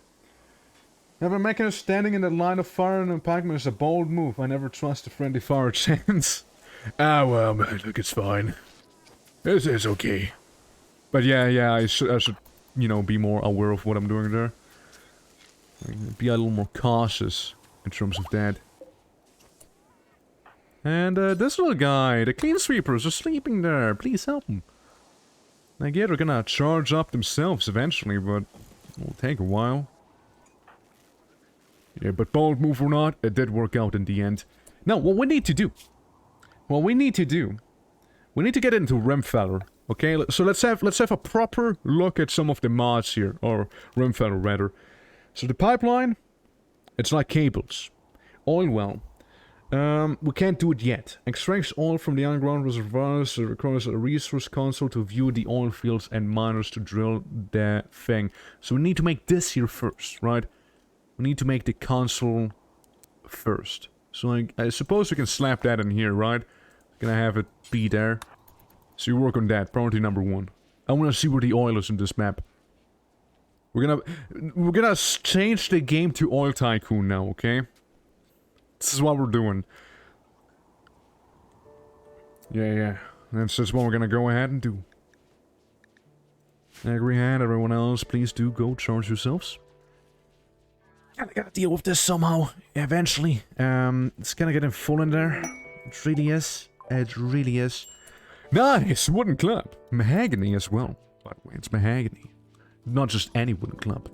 Have a mechanist standing in the line of fire and embankment is a bold move. I never trust a friendly fire chance. Ah, well, look, it's fine. It's okay. But yeah, I should, you know, be more aware of what I'm doing there. Be a little more cautious in terms of that. And this little guy, the clean sweepers, are sleeping there. Please help him. I get they're gonna charge up themselves eventually, but it'll take a while. Yeah, but bold move or not, it did work out in the end. Now, what we need to do... we need to get into RIMWORLD, okay? So let's have a proper look at some of the mods here, or RIMWORLD rather. So the pipeline, it's like cables. Oil well. We can't do it yet. Extracts oil from the underground reservoirs. It requires a resource console to view the oil fields and miners to drill the thing. So we need to make this here first, right? We need to make the console first. So I suppose we can slap that in here, right? Gonna have it be there. So you work on that, priority number 1. I wanna see where the oil is in this map. We're gonna change the game to Oil Tycoon now, okay? This is what we're doing. Yeah. That's just what we're gonna go ahead and do. Agree hand, everyone else, please do go charge yourselves. I gotta deal with this somehow, eventually. It's gonna get in full in there. It really is. It really is. Nice! Wooden club. Mahogany as well. By the way, it's mahogany. Not just any wooden club.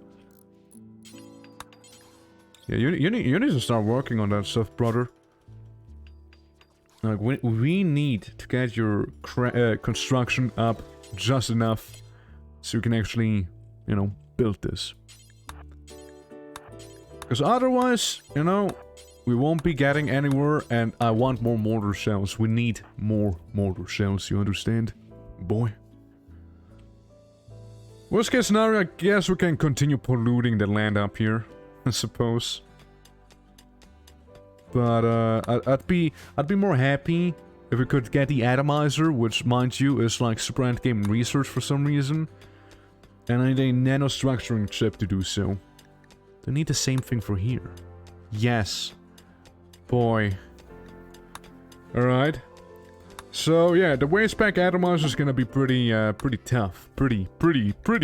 Yeah, you need to start working on that stuff, brother. Like, we need to get your construction up just enough so you can actually, you know, build this. Because otherwise, you know, we won't be getting anywhere, and I want more mortar shells. We need more mortar shells, you understand? Boy. Worst case scenario, I guess we can continue polluting the land up here, I suppose. But, I'd be more happy if we could get the atomizer, which, mind you, is like super endgame research for some reason. And I need a nanostructuring chip to do so. They need the same thing for here. Yes. Boy. Alright. So, yeah, the waste pack atomizer is gonna be pretty tough. Pretty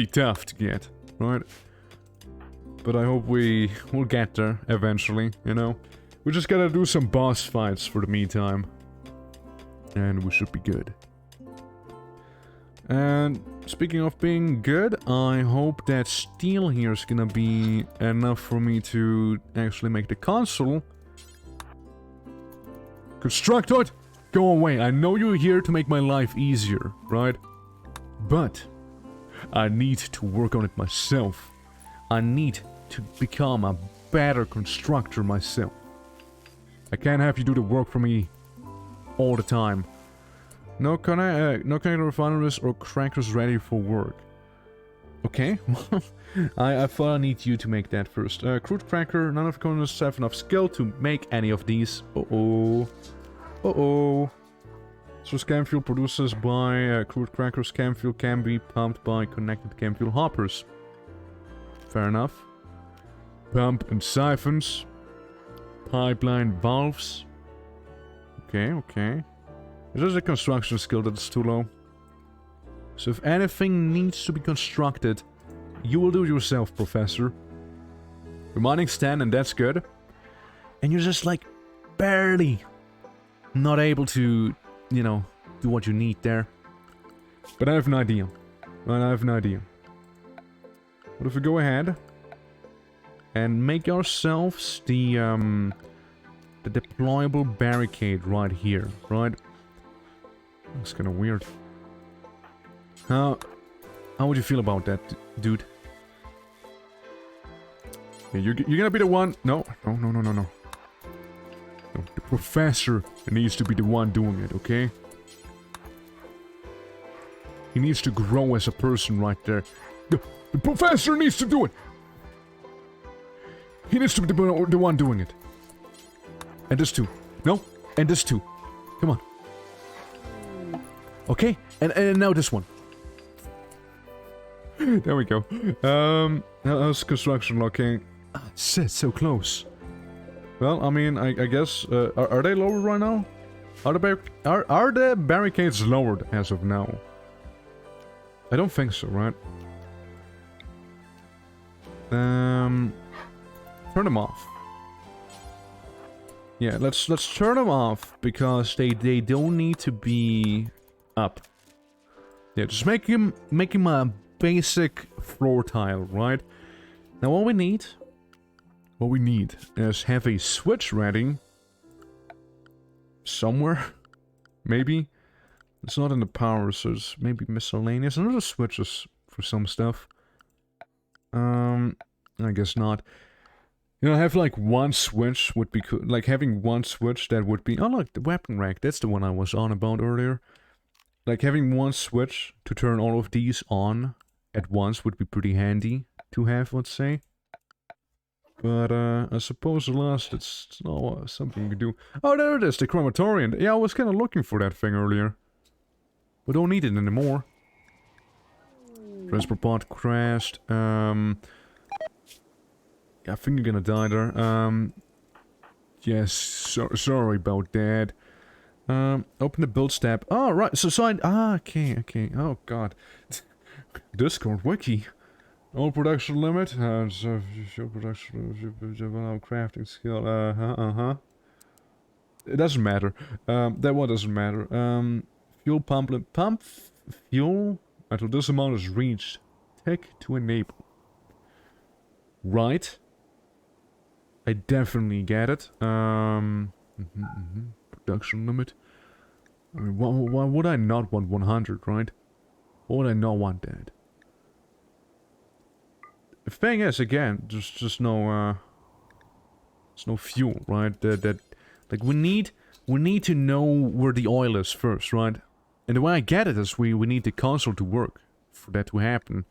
tough to get, right? But I hope we'll get there eventually, you know? We just gotta do some boss fights for the meantime. And we should be good. And speaking of being good, I hope that steel here is gonna be enough for me to actually make the console. Constructoid, go away. I know you're here to make my life easier, right? But I need to work on it myself. I need to become a better constructor myself. I can't have you do the work for me all the time. No connector refineries or crackers ready for work. Okay, I thought I need you to make that first. Crude cracker, none of the components have enough skill to make any of these. Uh-oh. Uh-oh. So cam fuel produces by crude crackers. Cam fuel can be pumped by connected cam fuel hoppers. Fair enough. Pump and siphons. Pipeline valves. Okay. Is this a construction skill that's too low? So if anything needs to be constructed, you will do it yourself, Professor. Your mining's 10 and that's good. And you're just like, barely not able to, you know, do what you need there. But I have an idea. What if we go ahead and make ourselves the deployable barricade right here, right? That's kind of weird. How would you feel about that, dude? Yeah, you're gonna be the one. No. No, the professor needs to be the one doing it, okay? He needs to grow as a person right there. The professor needs to do it! He needs to be the one doing it. And this too. No, and this too. Come on. Okay, and now this one. There we go. How's construction looking? Shit, so close. Well, I mean, I guess... are they lowered right now? Are the barricades lowered as of now? I don't think so, right? Turn them off. Yeah, let's turn them off because they don't need to be up. Yeah, just make him a basic floor tile, right? Now what we need is have a switch ready somewhere. Maybe it's not in the power, so it's maybe miscellaneous. Another switches for some stuff. I guess not. You know, have like one switch would be cool. Like having one switch that would be... Oh look, the weapon rack. That's the one I was on about earlier. Like having one switch to turn all of these on at once would be pretty handy to have, let's say. But I suppose at last it's not something you can do. Oh, there it is, the crematorium. Yeah, I was kind of looking for that thing earlier. We don't need it anymore. Transport pod crashed. I think you're gonna die there. Yes, sorry about that. Open the build tab. Oh, right, so okay. Oh, God. Discord wiki. All production limit. So show production crafting skill. It doesn't matter. That one doesn't matter. Fuel pump fuel until this amount is reached. Tick to enable. Right. I definitely get it. Production limit. I mean, why would I not want 100, right? Why would I not want that? The thing is, again, there's just no, there's no fuel, right? Like, we need to know where the oil is first, right? And the way I get it is we need the console to work for that to happen.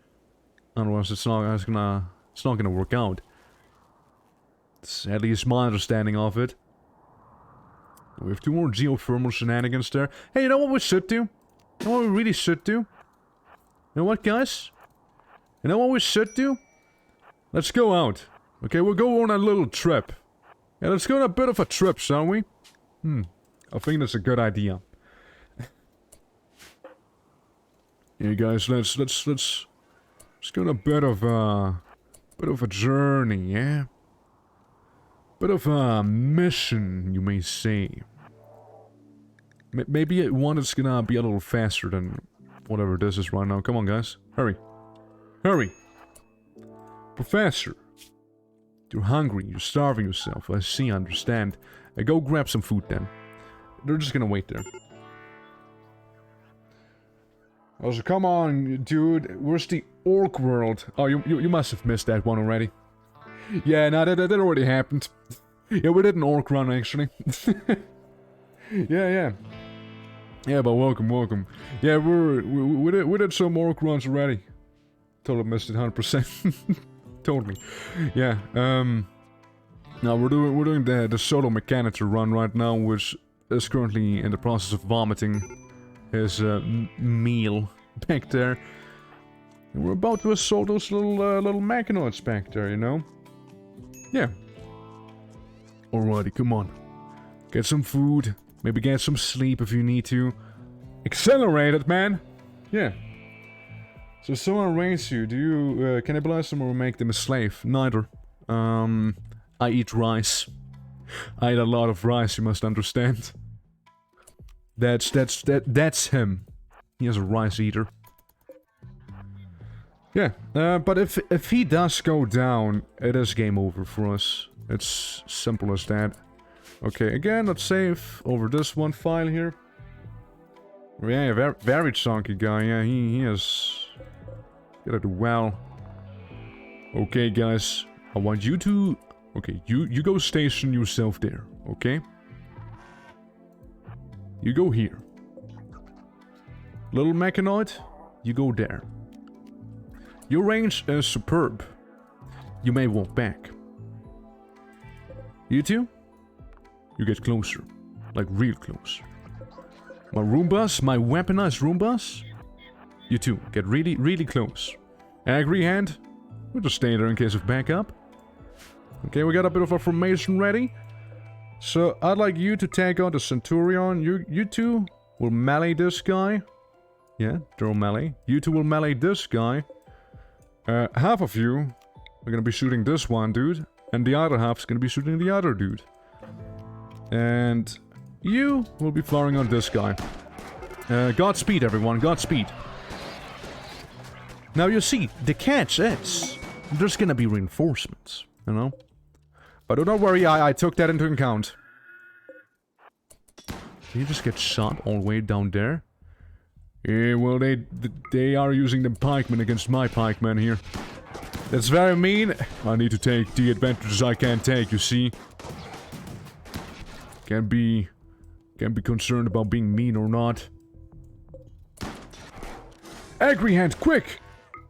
Otherwise, it's not gonna work out. It's at least my understanding of it. We have 2 more geothermal shenanigans there. Hey, you know what we should do? You know what we really should do? You know what, guys? You know what we should do? Let's go out. Okay, we'll go on a little trip. Yeah, let's go on a bit of a trip, shall we? I think that's a good idea. Yeah, guys, let's go on a bit of a journey, yeah? Bit of a mission, you may say. Maybe one that's gonna be a little faster than whatever this is right now. Come on, guys. Hurry. Hurry! Professor! You're hungry, you're starving yourself. I see, I understand. Go grab some food then. They're just gonna wait there. Oh, so come on, dude. Where's the orc world? Oh, you must have missed that one already. Yeah, no, that already happened. Yeah, we did an orc run, actually. Yeah. Yeah, but welcome. Yeah, we did some orc runs already. Totally missed it 100%. Totally. Yeah, now we're doing the solo mechanical run right now, which is currently in the process of vomiting his meal back there. And we're about to assault those little mechanoids back there, you know? Yeah. Alrighty, come on. Get some food. Maybe get some sleep if you need to. Accelerate it, man! Yeah. So someone raids you. Do you cannibalize them or make them a slave? Neither. I eat rice. I eat a lot of rice, you must understand. That's him. He is a rice eater. Yeah, but if he does go down, it is game over for us. It's simple as that. Okay, again, let's save over this one file here. Yeah, very chunky guy. Yeah, he is. Gotta do well. Okay, guys, I want you to. Okay, you go station yourself there. Okay. You go here. Little mechanoid, you go there. Your range is superb. You may walk back. You two? You get closer. Like real close. My Roombas, my weaponized Roombas? You two, get really close. Angry hand? We'll just stay there in case of backup. Okay, we got a bit of a formation ready. So, I'd like you to take on the Centurion. You two will melee this guy. Yeah, throw melee. You two will melee this guy. Half of you are gonna be shooting this one dude. And the other half is gonna be shooting the other dude. And you will be firing on this guy. Godspeed, everyone. Godspeed. Now, you see, the catch is... there's gonna be reinforcements, you know? But don't worry, I took that into account. Did you just get shot all the way down there? Yeah, well, they are using the pikemen against my pikemen here. That's very mean. I need to take the advantages I can take, you see. Can't be concerned about being mean or not. Agri hand, quick!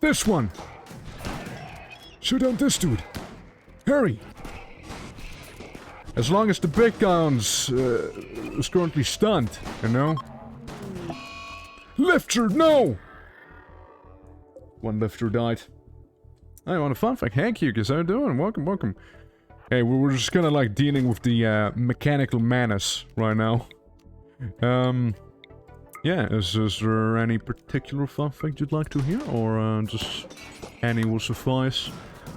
This one! Shoot down this dude! Hurry! As long as the big guns is currently stunned, you know? Lifter, no! One lifter died. I want a fun fact. Hey, Cucus, how you doing? Welcome, welcome. Hey, we're just kinda like dealing with the mechanical menace right now. Yeah, is there any particular fun fact you'd like to hear? Or just any will suffice?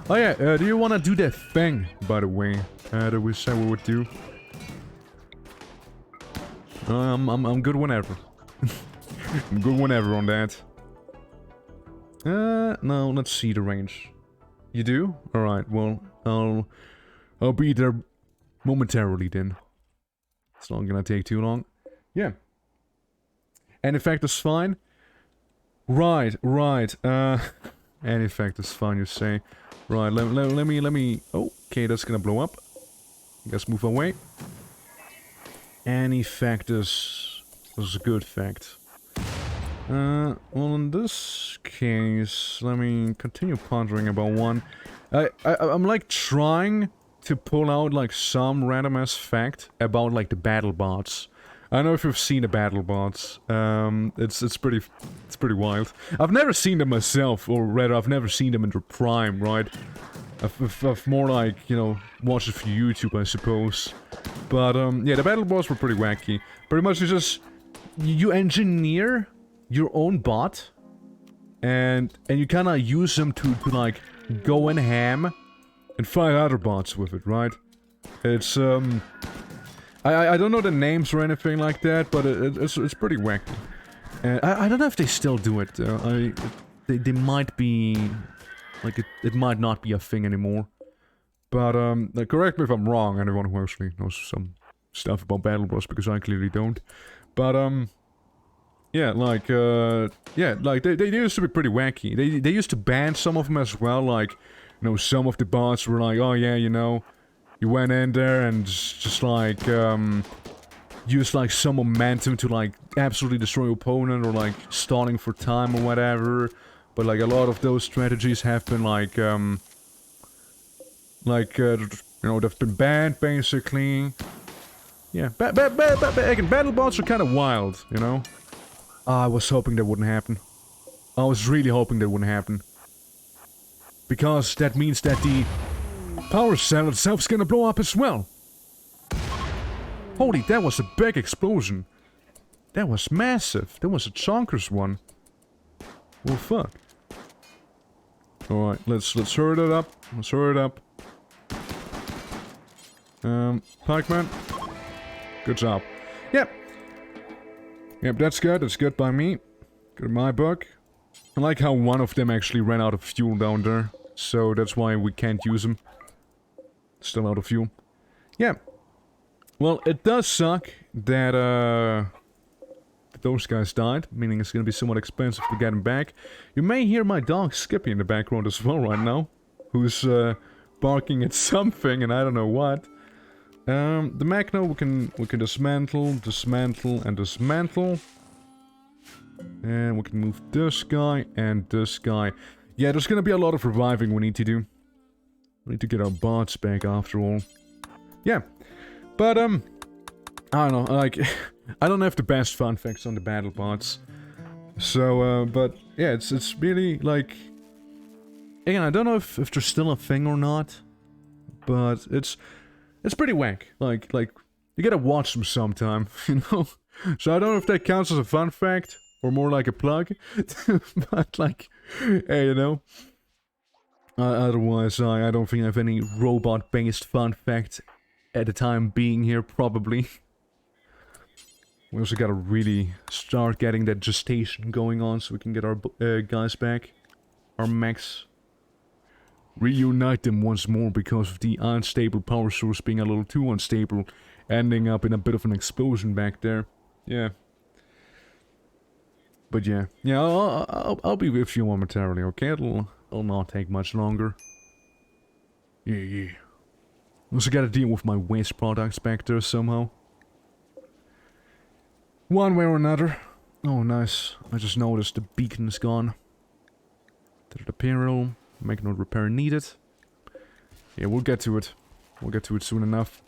Oh yeah, do you wanna do that thing, by the way, that we said we would do? I'm good whenever. I'm good whenever on that. No, let's see the range. You do? Alright, well, I'll be there momentarily then. It's not gonna take too long. Yeah. And effect is fine? Right. And effect is fine, you say. Right, let me... Oh, okay, that's gonna blow up. Let's move away. And effect is a good fact. Well, in this case, let me continue pondering about one. I'm like trying to pull out like some random ass fact about like the battle bots. I don't know if you've seen the battle bots. It's pretty wild. I've never seen them myself, or rather, I've never seen them in their prime, right? I've more like, you know, watched it for YouTube, I suppose. But yeah, the battle bots were pretty wacky. Pretty much, it's just you engineer your own bot, and you kind of use them to like go in ham and fight other bots with it, right? It's I don't know the names or anything like that, but it's pretty wacky. I don't know if they still do it. They might be like it might not be a thing anymore. But correct me if I'm wrong. Anyone who actually knows some stuff about battle bots, because I clearly don't. But yeah, like they used to be pretty wacky. They used to ban some of them as well. Like, you know, some of the bots were like, oh yeah, you know, you went in there and just like used like some momentum to like absolutely destroy your opponent, or like stalling for time or whatever. But like a lot of those strategies have been like you know, they've been banned basically. Yeah, again, battle bots are kind of wild, you know. I was hoping that wouldn't happen. I was really hoping that wouldn't happen. Because that means that the power cell itself is gonna blow up as well. Holy, that was a big explosion. That was massive. That was a chonkers one. Well, fuck. Alright, let's hurry it up. Let's hurry it up. Pikeman. Good job. Yep. Yep, that's good. That's good by me. Good in my book. I like how one of them actually ran out of fuel down there. So that's why we can't use them. Still out of fuel. Yeah. Well, it does suck that, those guys died, meaning it's gonna be somewhat expensive to get them back. You may hear my dog Skippy in the background as well right now, who's barking at something, and I don't know what. The Magno we can dismantle, and dismantle. And we can move this guy and this guy. Yeah, there's gonna be a lot of reviving we need to do. We need to get our bots back after all. Yeah. But I don't know, like I don't have the best fun facts on the battle bots. So but yeah, it's really like, again, I don't know if they're still a thing or not. but it's pretty wank. Like you gotta watch them sometime, you know. So I don't know if that counts as a fun fact or more like a plug, but like, hey, you know. Otherwise, I don't think I have any robot-based fun fact at the time being here, probably. We also gotta really start getting that gestation going on so we can get our guys back. Our mechs. Reunite them once more because of the unstable power source being a little too unstable, ending up in a bit of an explosion back there. Yeah. But yeah. Yeah, I'll be with you momentarily, okay? It'll not take much longer. Yeah. Also gotta deal with my waste products back there somehow. One way or another. Oh, nice. I just noticed the beacon is gone. There's the payroll. Make no repair needed. Yeah, we'll get to it. We'll get to it soon enough.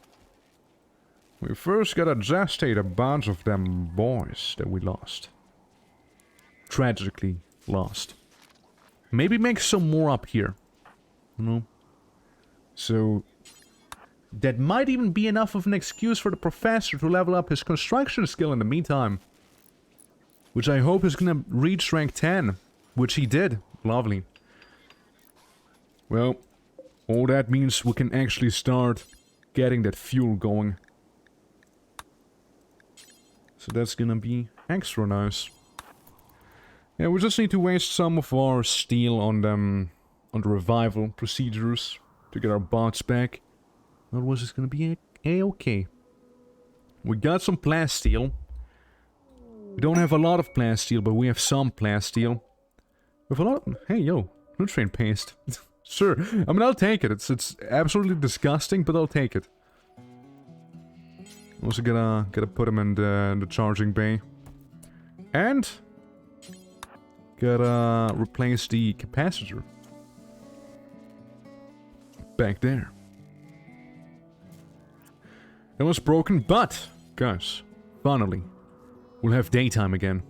We first gotta gestate a bunch of them boys that we lost. Tragically lost. Maybe make some more up here. You know? So... that might even be enough of an excuse for the professor to level up his construction skill in the meantime. Which I hope is gonna reach rank 10. Which he did. Lovely. Well, all that means we can actually start getting that fuel going. So that's gonna be extra nice. Yeah, we just need to waste some of our steel on them, on the revival procedures to get our bots back. Otherwise it's gonna be a-okay. We got some plasteel. We don't have a lot of plasteel, but we have some plasteel. We have a lot of... hey, yo, nutrient paste. Sure, I mean, I'll take it. It's absolutely disgusting, but I'll take it. Also gotta put them in the charging bay. And... gotta replace the capacitor. Back there. It was broken, but, guys, finally, we'll have daytime again.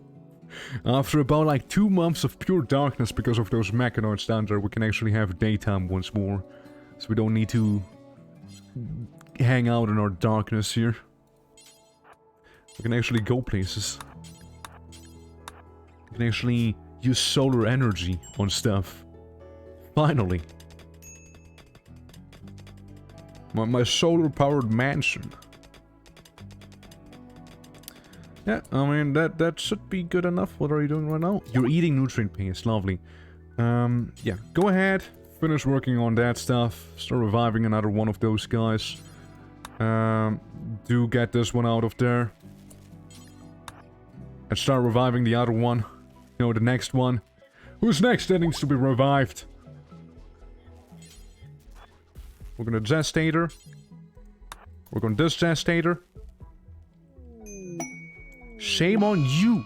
After about like 2 months of pure darkness because of those mechanoids down there, we can actually have daytime once more. So we don't need to hang out in our darkness here. We can actually go places. We can actually use solar energy on stuff. Finally. My solar-powered mansion. Yeah, I mean, that should be good enough. What are you doing right now? You're eating nutrient paste. Lovely. Yeah, go ahead. Finish working on that stuff. Start reviving another one of those guys. Do get this one out of there. And start reviving the other one. You know, the next one. Who's next that needs to be revived? We're gonna gestator. We're gonna disgestator. Shame on you.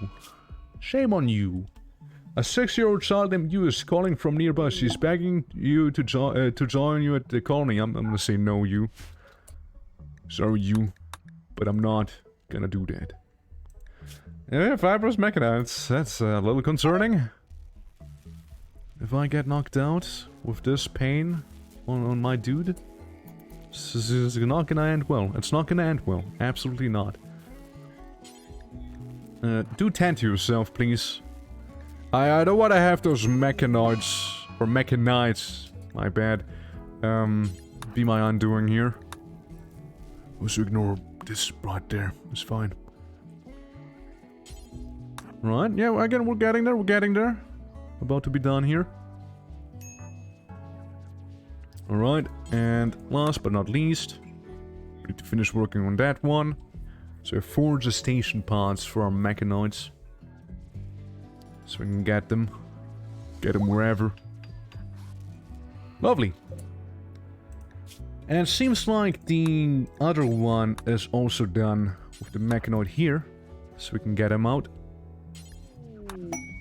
Shame on you. A 6-year-old child named you is calling from nearby. She's begging you to join you at the colony. I'm gonna say no, you. Sorry, you. But I'm not gonna do that. Yeah, fibrous mechanites. That's a little concerning. If I get knocked out with this pain on my dude, this is not gonna end well. It's not gonna end well. Absolutely not. Do tend to yourself, please. I don't want to have those mechanoids, or mechanites, my bad, be my undoing here. Also ignore this right there, it's fine. Right, yeah, again, we're getting there. About to be done here. Alright, and last but not least, we need to finish working on that one. So we have 4 gestation pods for our mechanoids. So we can get them wherever. Lovely. And it seems like the other one is also done with the mechanoid here. So we can get him out.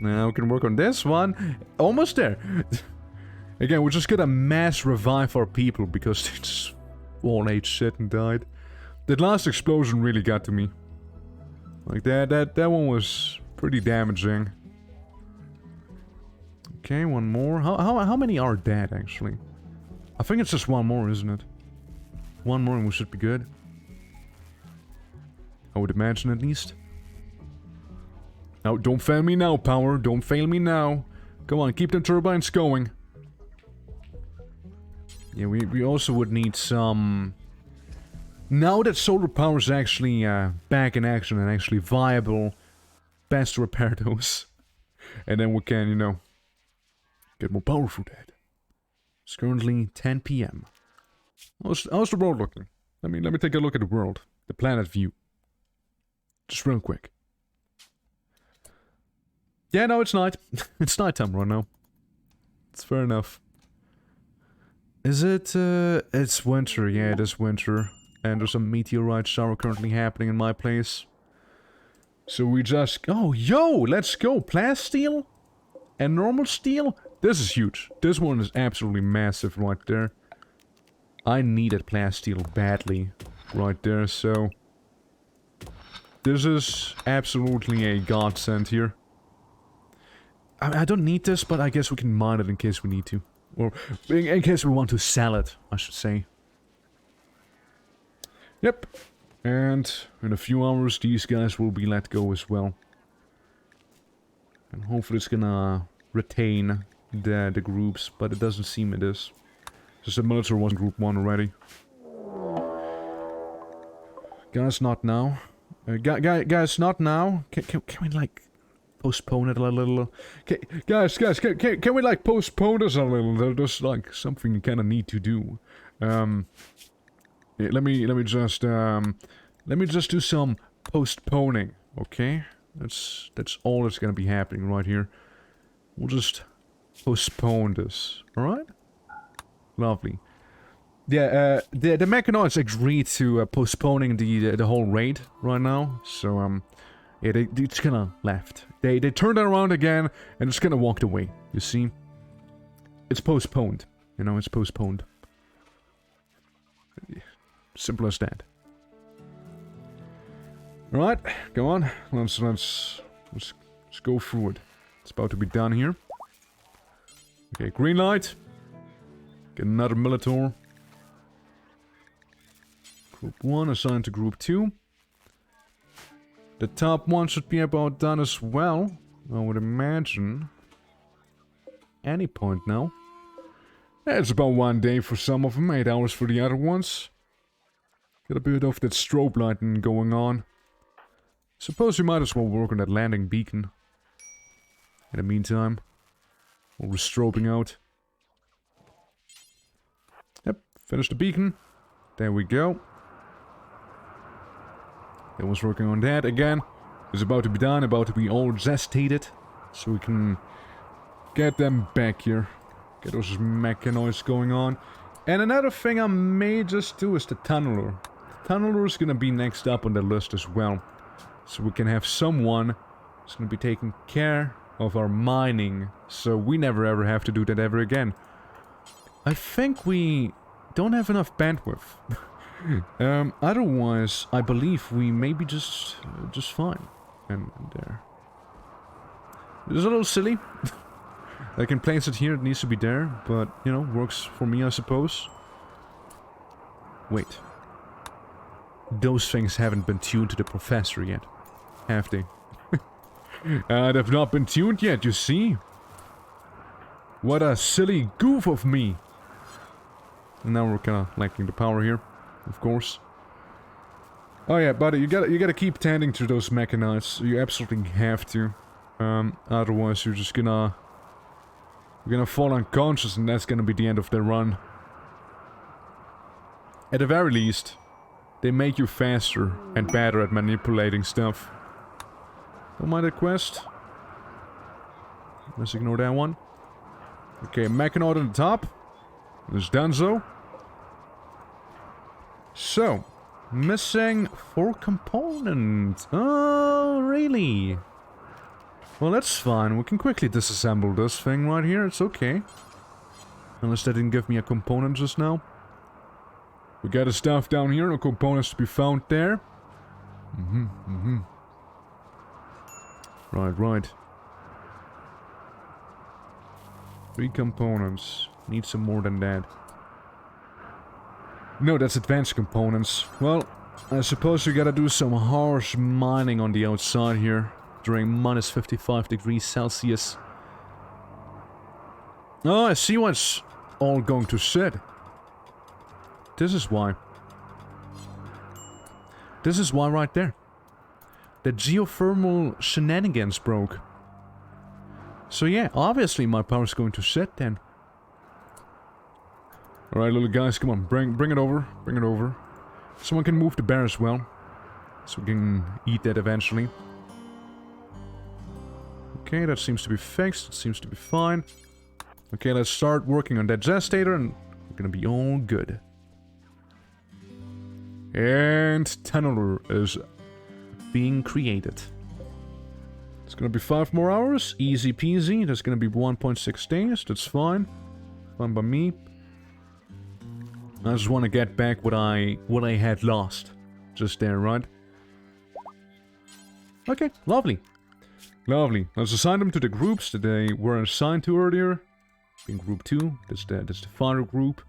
Now we can work on this one. Almost there. Again, we're just gonna mass revive our people because they just all ate shit and died. That last explosion really got to me. Like that one was pretty damaging. Okay, one more. How many are dead actually? I think it's just one more, isn't it? one more and we should be good. I would imagine at least. Now, don't fail me now, power. Don't fail me now. Come on, keep them turbines going. Yeah, we also would need some... Now that solar power is actually back in action and actually viable, best to repair those. And then we can, you know, get more power for that. It's currently 10 PM. How's the world looking? Let me take a look at the world. The planet view. Just real quick. Yeah, no, it's night. It's nighttime right now. It's fair enough. Is it, it's winter. Yeah, it is winter. And there's a meteorite shower currently happening in my place. So we just... Oh, yo! Let's go! Plasteel? And normal steel? This is huge. This one is absolutely massive right there. I needed plasteel badly right there, so... This is absolutely a godsend here. I don't need this, but I guess we can mine it in case we need to. Or in case we want to sell it, I should say. Yep. And in a few hours, these guys will be let go as well. And hopefully it's gonna retain the groups, but it doesn't seem it is. Just the military was in group 1 already. Guys, not now. Guys, not now. Can we, like, postpone it a little? Guys, can we, like, postpone this a little? There's, like, something you kind of need to do. Yeah, let me just do some postponing, okay? That's all that's gonna be happening right here. We'll just postpone this, alright? Lovely. Yeah, the mechanoids agreed to postponing the whole raid right now, so yeah, they just kinda left. They turned around again and just kinda walked away. You see, it's postponed. You know, it's postponed. Simple as that. All right, go on. Let's go through it. It's about to be done here. Okay, green light. Get another Militor. Group 1 assigned to Group 2. The top one should be about done as well, I would imagine. Any point now. It's about 1 day for some of them, 8 hours for the other ones. Got a bit of that strobe lighting going on. Suppose we might as well work on that landing beacon. In the meantime, while we're strobing out. Yep, finish the beacon. There we go. That was working on that again. It's about to be done, about to be all gestated. So we can get them back here. Get those mechanoids going on. And another thing I may just do is the tunneler. The tunneler is gonna be next up on the list as well. So we can have someone who's gonna be taking care of our mining. So we never ever have to do that ever again. I think we don't have enough bandwidth. Otherwise, I believe we may be just fine. And there. It's a little silly. I can place it here, it needs to be there, but, you know, works for me, I suppose. Wait. Those things haven't been tuned to the professor yet, have they? They've not been tuned yet, you see? What a silly goof of me! And now we're kinda lacking the power here, of course. Oh yeah, buddy, you gotta keep tending to those mechanites. You absolutely have to. Otherwise you're just gonna... You're gonna fall unconscious and that's gonna be the end of the run. At the very least, they make you faster and better at manipulating stuff. Don't mind the quest. Let's ignore that one. Okay, mechanoid on the top. It's done so. So, missing 4 components. Oh, really? Well, that's fine. We can quickly disassemble this thing right here. It's okay. Unless they didn't give me a component just now. We got the stuff down here. No components to be found there. Right. 3 components. Need some more than that. No, that's advanced components. Well, I suppose we gotta do some harsh mining on the outside here during minus 55 degrees Celsius. Oh, I see what's all going to sit. This is why. This is why right there. The geothermal shenanigans broke. So yeah, obviously my power's going to sit then. Alright, little guys, come on, bring it over. Bring it over. Someone can move the bear as well. So we can eat that eventually. Okay, that seems to be fixed. It seems to be fine. Okay, let's start working on that gestator and we're gonna be all good. And tunneler is being created. It's gonna be 5 more hours. Easy peasy. That's gonna be 1.6 days. That's fine. Fine by me. I just want to get back what I had lost. Just there, right? Okay, lovely. Lovely. Let's assign them to the groups that they were assigned to earlier. In group 2, that's the fire group.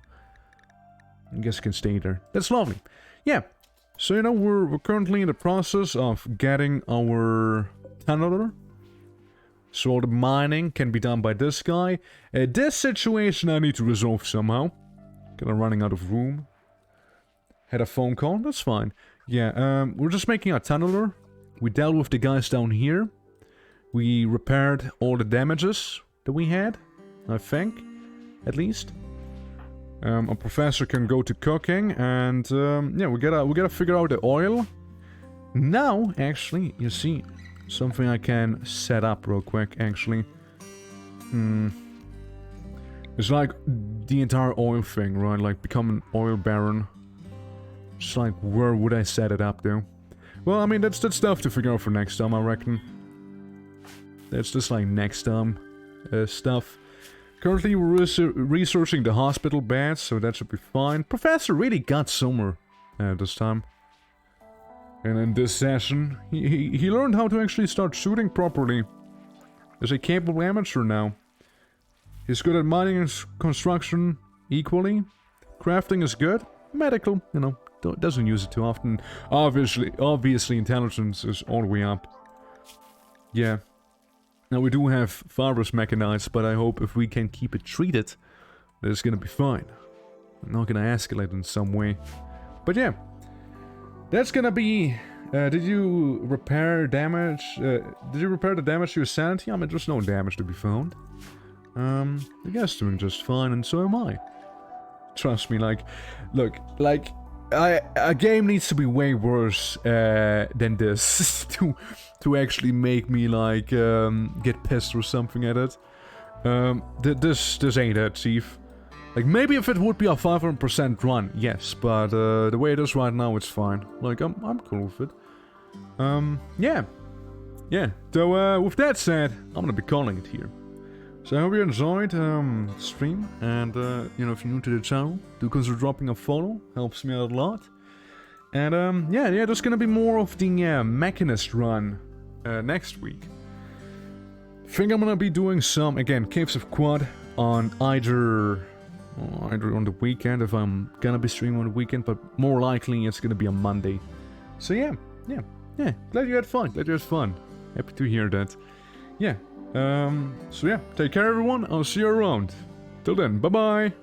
I guess you can stay there. That's lovely. Yeah. So, you know, we're currently in the process of getting our tunneler. So all the mining can be done by this guy. This situation I need to resolve somehow. Kinda running out of room. Had a phone call, that's fine. Yeah, we're just making a tunneler. We dealt with the guys down here. We repaired all the damages that we had, I think, at least. A professor can go to cooking, and yeah, we gotta figure out the oil. Now, actually, you see, something I can set up real quick, actually. It's like the entire oil thing, right? Like become an oil baron. Just like, where would I set it up, though? Well, I mean, that's stuff to figure out for next time, I reckon. That's just like next time stuff. Currently, we're researching the hospital beds, so that should be fine. Professor really got somewhere this time. And in this session, he learned how to actually start shooting properly. He's a capable amateur now. He's good at mining and construction equally. Crafting is good. Medical, you know, doesn't use it too often. Obviously, intelligence is all the way up. Yeah. Now, we do have fibers mechanized, but I hope if we can keep it treated, that it's gonna be fine. I'm not gonna escalate in some way. But yeah. That's gonna be... did you repair damage? Did you repair the damage to your sanity? I mean, there's no damage to be found. The guy's doing just fine, and so am I. Trust me, like... Look, like... a game needs to be way worse than this to actually make me, like, get pissed or something at it. This ain't it, Chief. Like, maybe if it would be a 500% run, yes, but the way it is right now, it's fine. Like, I'm cool with it. Yeah. Yeah, so with that said, I'm gonna be calling it here. So I hope you enjoyed the stream, and you know, if you're new to the channel, do consider dropping a follow, helps me out a lot. And yeah, there's gonna be more of the Mechanist run next week. Think I'm gonna be doing some, again, Caves of Quad on either on the weekend, if I'm gonna be streaming on the weekend, but more likely it's gonna be on Monday. So yeah, glad you had fun, happy to hear that. Yeah, so yeah, take care everyone, I'll see you around. Till then, bye bye!